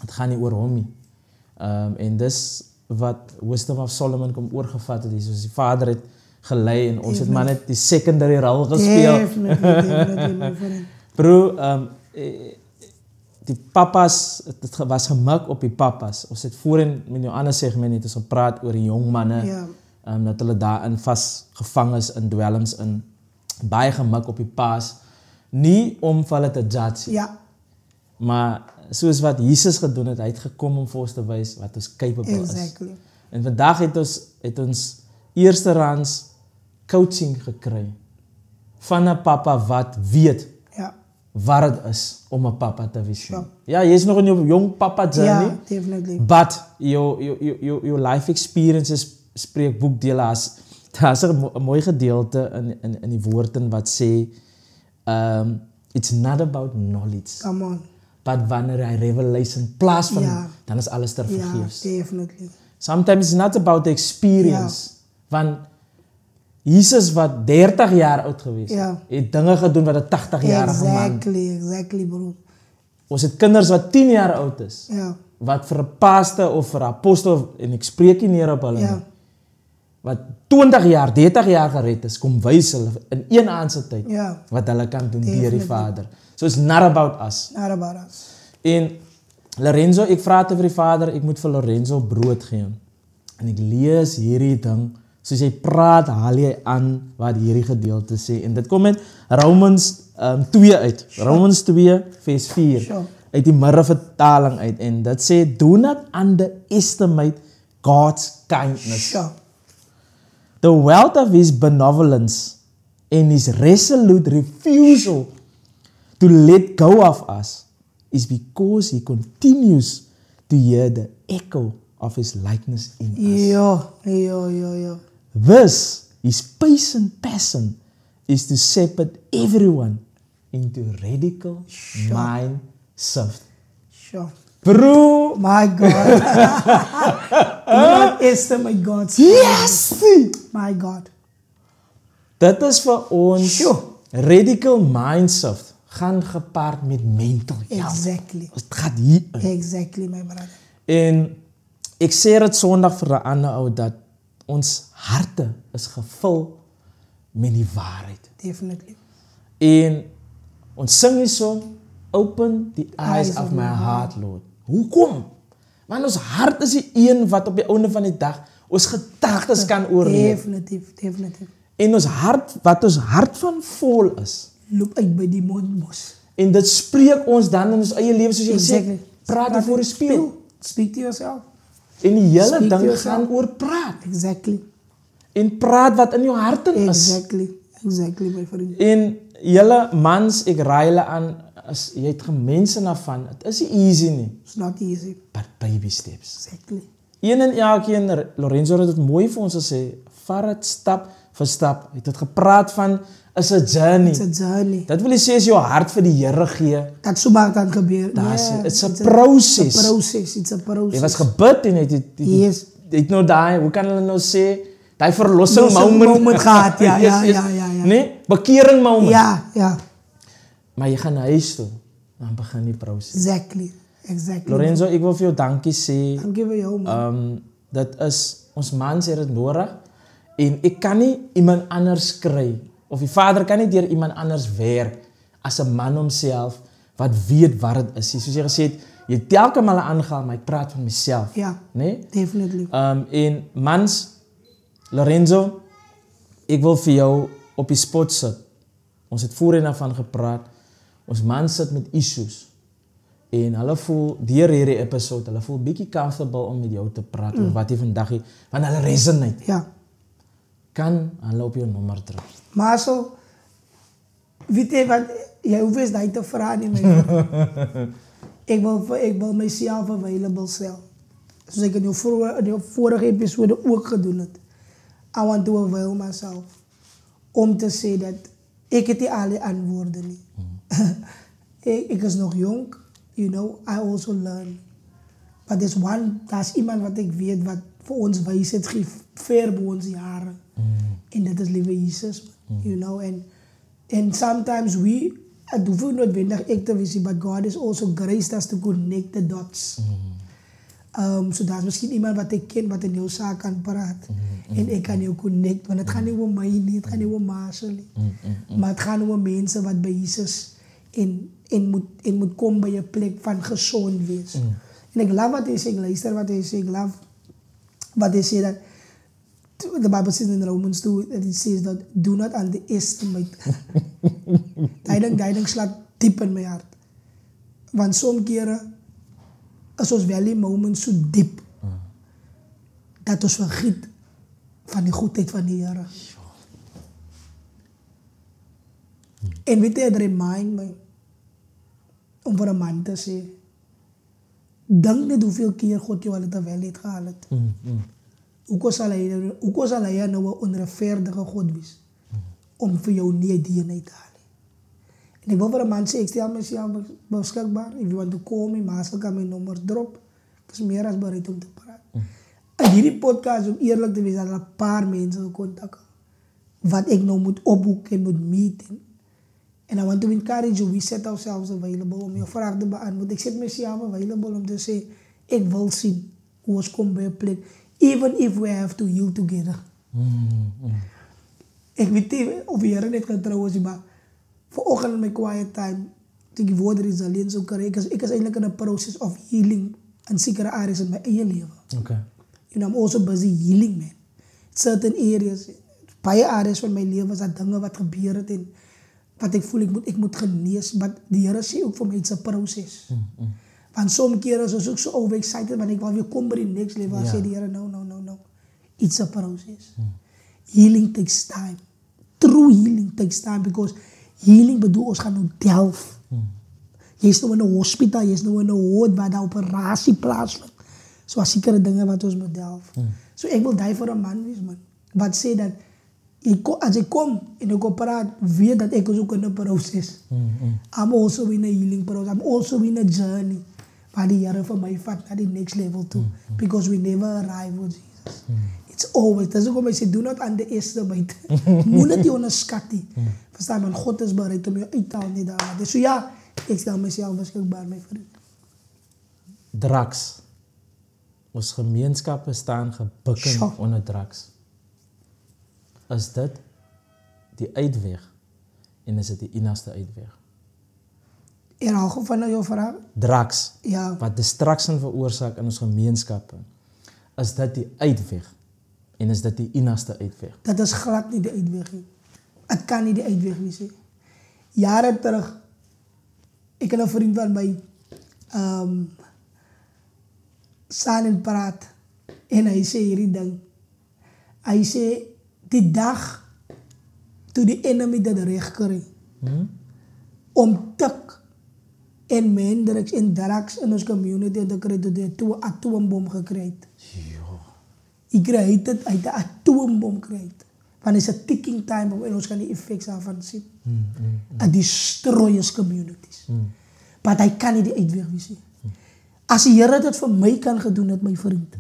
Speaker 2: het gaan nie oor hom nie. En dis wat Wisdom of Solomon kom oorgevat het. Soos die Vader het gelei en ons het maar net die secondary rol gespeel.
Speaker 1: Definitely.
Speaker 2: Bro, die papas, het was gemik op die papas. Ons het voorheen met jou ander segment het ons gepraat oor die jong manne. Dat hulle daarin vasgevang is in dwelms in. Baie gemik op die paas. Nie om vir hulle te judge.
Speaker 1: Ja.
Speaker 2: Maar soos wat Jesus gedoen het, hy het gekom om vir ons te wys wat ons capable is. En vandag het ons eersterands coaching gekry van 'n papa wat weet wat het is om 'n papa te wees. Ja, jy is nog in jou jong papa journey.
Speaker 1: Ja, definitely.
Speaker 2: But your life experiences spreek boekdele as daar's 'n mooi gedeelte in die woorde wat sê it's not about knowledge.
Speaker 1: Come on.
Speaker 2: But wanneer hy revelation plaasvind, dan is alles ter vergeefs.
Speaker 1: Ja, definitely.
Speaker 2: Sometimes it's not about the experience. Want Jesus wat 30 jaar oud gewees, het dinge gedoen wat 'n 80-jarige man.
Speaker 1: Exactly, bro.
Speaker 2: Ons het kinders wat 10 jaar oud is. Wat vir 'n pastor of vir 'n apostel, en ek spreek nie neer op hulle nie, wat 20 jaar, 30 jaar gered is, kom wys hulle in een aand se tyd wat hulle kan doen deur die Vader. So it's not about us.
Speaker 1: Not about us.
Speaker 2: En Lorenzo, ek vra te vir die Vader, ek moet vir Lorenzo brood gee. En ek lees hierdie ding, soos jy praat, haal jy aan wat hierdie gedeelte sê. En dit kom met Romans 2 uit. Romans 2 vers 4. Uit die Middelvertaling uit. En dit sê, do not underestimate God's kindness. The wealth of his benevolence and his resolute refusal to let go of us is because he continues to hear the echo of his likeness in us. This, his patient passion, is to separate everyone into radical mind shift. Bro,
Speaker 1: my God. Do not estimate God's
Speaker 2: yes!
Speaker 1: My God.
Speaker 2: Dit is vir ons radical mind shift. Gaan gepaard met mental health.
Speaker 1: Exactly.
Speaker 2: Het gaat hier uit.
Speaker 1: Exactly, my brother.
Speaker 2: En ek sê dit Sondag vir 'n ander ou dat ons harte is gevul met die waarheid.
Speaker 1: Definitely.
Speaker 2: En ons sing hier so, open the eyes of my heart, Lord. Hoekom? Want ons hart is die een wat op die einde van die dag ons gedagtes kan oorleef.
Speaker 1: Definitief.
Speaker 2: En ons hart, wat ons hart van vol is,
Speaker 1: loop uit by die mondmos.
Speaker 2: En dit spreek ons dan in ons eie lewe, soos jy gesê, praat voor die spieël.
Speaker 1: Speak to yourself.
Speaker 2: En die hele ding gaan oor praat.
Speaker 1: Exactly.
Speaker 2: En praat wat in jou hart is.
Speaker 1: Exactly, my vriend.
Speaker 2: En julle mans, ek raai julle aan, as jy het gemense na van, het is nie easy nie.
Speaker 1: It's not easy.
Speaker 2: But baby steps.
Speaker 1: Exactly.
Speaker 2: Een en elkeen, Lorenzo het het mooi vir ons gesê, vat het stap vir stap. Hy het het gepraat van, is a journey.
Speaker 1: It's a journey.
Speaker 2: Dat wil jy sê, as jou hart vir die Here gee.
Speaker 1: Dat so maak kan gebeur.
Speaker 2: It's a process.
Speaker 1: It's a process.
Speaker 2: Jy was gebid en jy het nou daai, hoe kan hulle nou sê, daai verlossing
Speaker 1: moment gehad, ja.
Speaker 2: Nee, bekering moment.
Speaker 1: Ja.
Speaker 2: Maar jy gaan na huis toe, dan begin die proses.
Speaker 1: Exactly.
Speaker 2: Lorenzo, ek wil vir jou dankie sê.
Speaker 1: Dankie vir jou, man.
Speaker 2: Dit is, ons mans het dit nodig, en ek kan nie iemand anders kry, of die Vader kan nie deur iemand anders werk, as 'n man homself, wat weet wat het is. Soos jy gesê het, jy telke male aangaan, maar ek praat van myself.
Speaker 1: Ja,
Speaker 2: nee?
Speaker 1: Definitely.
Speaker 2: En mans, Lorenzo, ek wil vir jou op die spot sit. Ons het voorheen daarvan gepraat. Ons mans sit met issues. En hulle voel, deur hierdie episode, hulle voel bietjie comfortable om met jou te praat, oor wat jy vandag het, want hulle resonate.
Speaker 1: Ja.
Speaker 2: Kan hulle op jou nommer druk.
Speaker 1: Maar so, weet jy wat, jy hoef eens die te vraag nie, my vriend. Ik wil mezelf available stellen. Zoals ik in de vorige episode ook gedaan heb. I want to avail myself. Om te zeggen dat ik het niet alle antwoorden niet. Ik is nog jong, you know, I also learn. Maar dat is iemand wat ik weet wat voor ons wijsheid geeft ver bij onze jaren. En dat is lieve Jezus, you know. And sometimes het hoeft niet noodwendig ik te weten, but God is also graced us to connect the dots. So dat is misschien iemand wat ik ken, wat in jouw zaak kan praten. En ik kan jou connect, want het gaat niet om mij niet, het gaat niet om Marcel niet. Maar het gaat om mensen wat bij Jezus in moet komen bij je plek van gezond wees. En ik love wat hij zegt, ik luister wat hij zegt, ik love wat hij zegt dat de Bijbel zegt in Romans 2, dat it says that do not underestimate. Dat slaat diep in mijn hart. Want sommige keren is ons wel in moments zo diep dat ons vergiet van de goedheid van de Heer. En weet je, het remind me om voor een man te zeggen, denk niet hoeveel keer God jou al het wel heeft gehaald. Hoe zal hij nou een onrechtvaardige God wees om voor jou niet die eenheid te halen? En ik wil voor een man zeggen, ik stel mezelf beschikbaar. If you want to call me, Marcel kan mijn nummer drop. Ik is meer dan bereid om te praten. En hierdie podcast, om eerlijk te wezen, een paar mensen contacten. Wat ik nou moet opboeken en moet meeten. En I want to encourage you, we set ourselves available om je vraag te beantwoorden. Ik zet mezelf available om te zeggen, ik wil zien hoe ons komt bij een plek. Even if we have to heal together. Ik weet niet of je er net kan trouwens, maar vanochtend in mijn quiet time, toen ik woorden is alleen zo krijg, ik is eigenlijk in een proces of healing in zekere areas in mijn eigen leven.
Speaker 2: Okay.
Speaker 1: You know, I'm also busy healing, man. Certain areas, paar areas van mijn leven, dat dingen wat gebeuren en wat ik voel, ik moet genezen. Maar de Heer ziet ook voor mij, het is een proces. Want sommige keren was ik zo overexcited, want ik wil weer komen bij de next level. I say the Heer, no. It's a process. Healing takes time. True healing takes time, because healing bedoel ons gaan nou delf. Jy is nou in een hospitaal, jy is nou in een hood waar de operatie plaatsvindt. So as sekere dinge wat ons moet delf. So ek wil die voor een man wees, man. Wat sê dat, as ik kom en ik praat, weet dat ik ook in een proces. I'm also in a healing process. I'm also in a journey. Waar die Heer van mij vat naar die next level toe. Because we never arrive with Jesus. It's always. Dat is ook om mij te do not underestimate. Moet het je onderschatten. Verstaan, man, God is bereid om je uit te halen. Dus ja, ik stel mezelf beschikbaar, mijn vriend.
Speaker 2: Drugs. Ons gemeenschappen staan gebukken onder drugs. Is dit die uitweg? En is het die enigste uitweg?
Speaker 1: Herhaal van jouw vraag?
Speaker 2: Drugs.
Speaker 1: Ja.
Speaker 2: Wat distractie veroorzaakt in ons gemeenschappen. Is dat die uitweg? En is dat die enigste uitweg?
Speaker 1: Dat is glad niet de uitweg. Het kan niet de uitweg zijn. Jaren terug, ik heb een vriend van mij staan en praat. En hij zei hierdie ding. Hij zei, die dag toen die enemy dat recht kreeg. Om tik en mindrugs en drugs in onze community te krijgen, dat hij een atoombom gekregen. Ik krijg het uit de atoombom krijgt. Want het is een ticking time en ons kan die effecten daarvan zien. En destroy communities. Maar hij kan niet die uitweg zien. Als de Heer dat voor mij kan doen, het mijn vriend.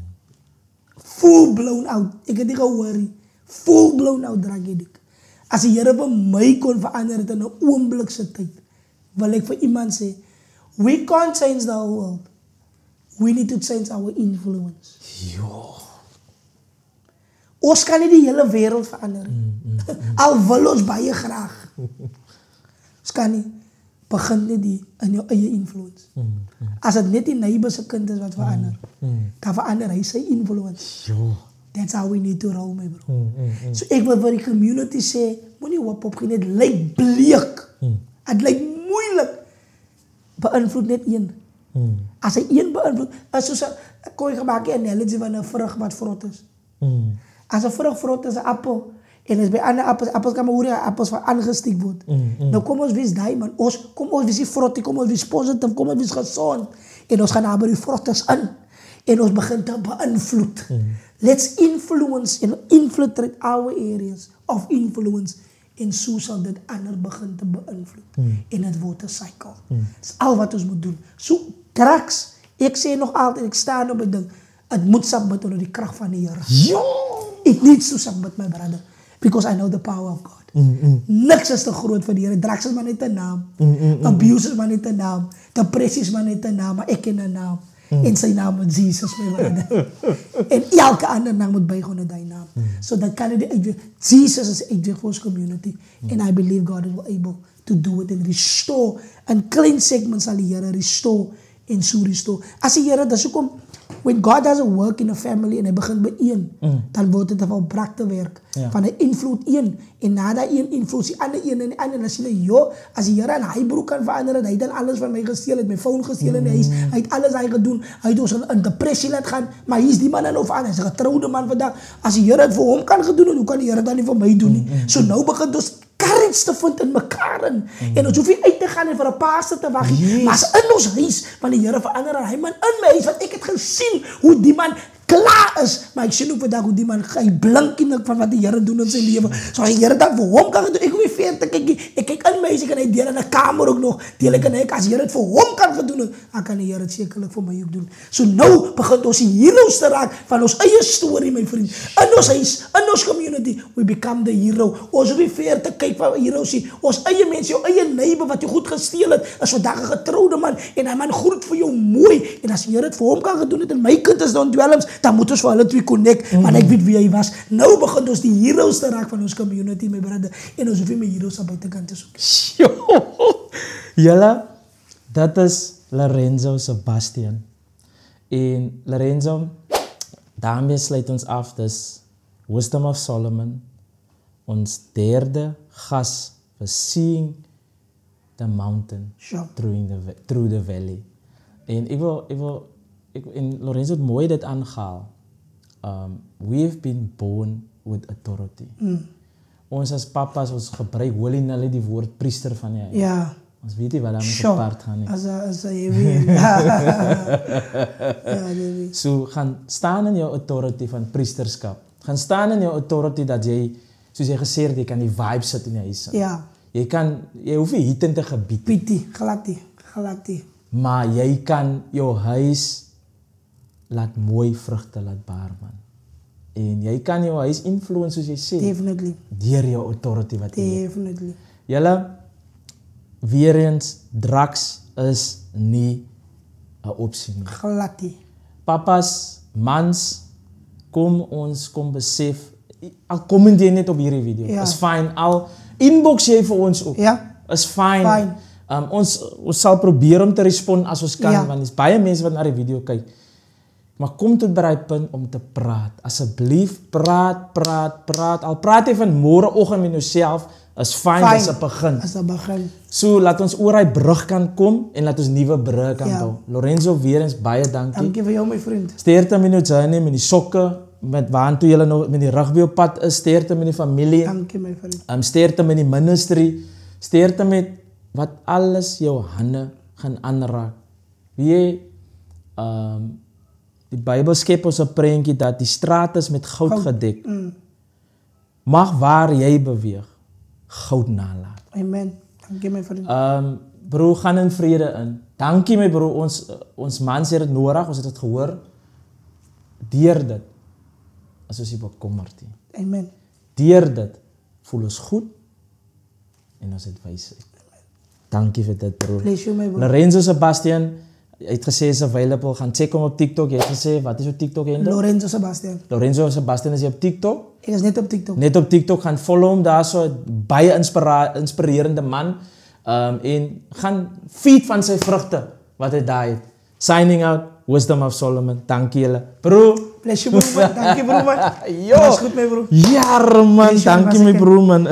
Speaker 1: Full blown out. Ik heb niet gehoord. Full blown out draag ik. Als de Heer voor mij kon veranderen in een oomblikse tijd, wil ik voor iemand zeggen, we can't change the whole world. We need to change our influence. Ons kan niet die hele wereld veranderen. Al wil ons baie graag. Ons kan niet. Begin net die in jou eie influence. As het net die neighbor se kind is wat verander, dan verander hy sy influence. That's how we need to roll, my bro. So ek wil vir die community sê, moenie hoop op geen, het lyk bleek. Het lyk moeilik. Beïnvloed net een. As hy een beïnvloed, is soos kon jy gemaak 'n analogy van 'n vrug wat vrot is. As 'n vrug vrot is 'n appel En as by ander appels kan maar hoor appels van aangestiek word. Nou kom ons wees daai man. Kom ons wees die vrottie, kom ons wees positief, kom ons wees gesond. En ons gaan na by die vrottes in. En ons begin te beïnvloed. Let's influence and infiltrate our areas of influence. En so sal dit ander begin te beïnvloed. En dit word 'n cycle. Dis al wat ons moet doen. So kraks, ek sê nog altyd, ek staan op 'n ding, het moet submit onder die krag van die Here. It needs to submit, my brother, because I know the power of God. Niks is te groot vir die Here. Drugs is maar net 'n naam. Abuse is maar net 'n naam. Depressie is maar net 'n naam, maar ek ken 'n naam. En sy naam is Jesus, my brother. En elke ander naam moet buig onder die naam. So dan kan dit Jesus is uitweg vir ons community. And I believe God is able to do it and restore. In klein segments sal die Here restore en so restore. As die Here, dis hoekom, when God does a work in a family en hy begin by een, dan word dit 'n volbrachte werk. Van hy invloed een, en na die een invloed die ander een en die ander, en dan sê hy, joh, as die Here en hy broek kan verander, en hy het dan alles van my gesteel, het my phone gesteel in die huis, hy het alles hy gedoen, hy het ons in depressie laat gaan, maar hy is die man dan of aan, hy is 'n getrouwde man vandag. As die Here het vir hom kan gedoen, hoe kan die Here dan nie vir my doen nie? So nou begin ons courage te vind in mekaar in. En ons hoef nie uit te gaan en vir 'n pastor te wag nie. Maar as in ons huis van die Here verander en hy man in my huis, want ek het gesien hoe die man klaar is, maar ek sien ook vandag hoe die man hy blink en van wat die Here doen in sy lewe. So die Here dan vir hom kan gedoen. Ek hoef nie ver te kyk nie. Ek kyk in my huis, ek kan hy deel in 'n kamer ook nog. Deel ek en ek as die Here dit vir hom kan gedoen, dan kan die Here dit sekerlik vir my ook doen. So nou begin ons die heroes te raak van ons eie storie, my vriend. In ons huis, in ons community, we become the hero. Ons hoef nie ver te kyk van heroes nie. Ons eie mense, jou eie neighbor wat jy goed gesteel het, is vandag 'n getroude man en hy man groet vir jou mooi. En as die Here dit vir hom kan gedoen het en my kind is dan dwelms, dan moet ons vir hulle twee connect, want ek weet wie hy was. Nou begin ons die heroes te raak van ons community, my brother, en ons hoef nie my heroes aan buitekant te soek.
Speaker 2: Julle, dat is Lorenzo Sebastian. En Lorenzo, daarmee sluit ons af, dis Wisdom of Solomon, ons derde gas vir Seeing the Mountain through the Valley. En en Lorenzo het mooi dit aangehaal. We have been born with authority. Ons as papas, ons gebruik willy-nilly die woord priester van die huis.
Speaker 1: Ja.
Speaker 2: Ons weet nie wat daar met gepaard gaan nie.
Speaker 1: As jy weet. Ja,
Speaker 2: so, gaan staan in jou authority van priesterskap. Gaan staan in jou authority dat jy, soos jy gesê het, jy kan die vibe sit in die huis.
Speaker 1: Ja.
Speaker 2: Jy hoef nie hitte te gebied.
Speaker 1: Pietie, glad die.
Speaker 2: Maar jy kan jou huis laat mooi vrugte laat baar, man. En jy kan jou huis influence, soos jy sê.
Speaker 1: Definitely.
Speaker 2: Deur jou authority wat jy het.
Speaker 1: Definitely.
Speaker 2: Julle, weer eens, drugs is nie 'n opsie nie.
Speaker 1: Glad nie.
Speaker 2: Papas, mans, kom besef, al comment jy net op hierdie video, is fine. Al inbox jy vir ons ook, is fine. Ons sal probeer om te respond as ons kan, want is baie mense wat na die video kyk. Maar kom tot by die punt om te praat. Asseblief, praat. Al praat jy van môreoggend met jouself, is fine, dis 'n begin. So, laat ons oor die brug kan kom, en laat ons nuwe brug kan bou. Lorenzo, weer eens, baie dankie.
Speaker 1: Dankie vir jou, my vriend.
Speaker 2: Sterkte met jou journey, met die sokke, met waantoe julle nou met die rugby op pad is, sterkte met die familie.
Speaker 1: Dankie, my vriend.
Speaker 2: Sterkte met die ministry, sterkte met wat alles jou hande gaan aanraak. Wie jy, die Bybel skep ons 'n prentjie dat die straat is met goud gedek. Mag waar jy beweeg, goud nalaat.
Speaker 1: Amen. Dankie, my vriend.
Speaker 2: Bro, gaan in vrede in. Dankie, my bro, ons mans het dit nodig, ons het dit gehoor. Deur dit is ons nie bekommerd nie.
Speaker 1: Amen.
Speaker 2: Deur dit voel ons goed en ons het wysheid. Dankie vir dit, bro.
Speaker 1: Bless you, my bro.
Speaker 2: Lorenzo Sebastian, hy het gesê is available, gaan check hom op TikTok. Jy het gesê, wat is jou TikTok handle?
Speaker 1: Lorenzo Sebastian.
Speaker 2: Lorenzo Sebastian is jy op TikTok?
Speaker 1: Ek is net op TikTok.
Speaker 2: Net op TikTok, gaan follow hom daar so, baie inspirerende man. En gaan feed van sy vrugte, wat hy daar het. Signing out, Wisdom of Solomon. Dankie julle. Bro.
Speaker 1: Bless you, bro, man. Dankie, bro, man.
Speaker 2: Yo.
Speaker 1: Was goed, my bro.
Speaker 2: Ja, man. Dankie, my bro, man.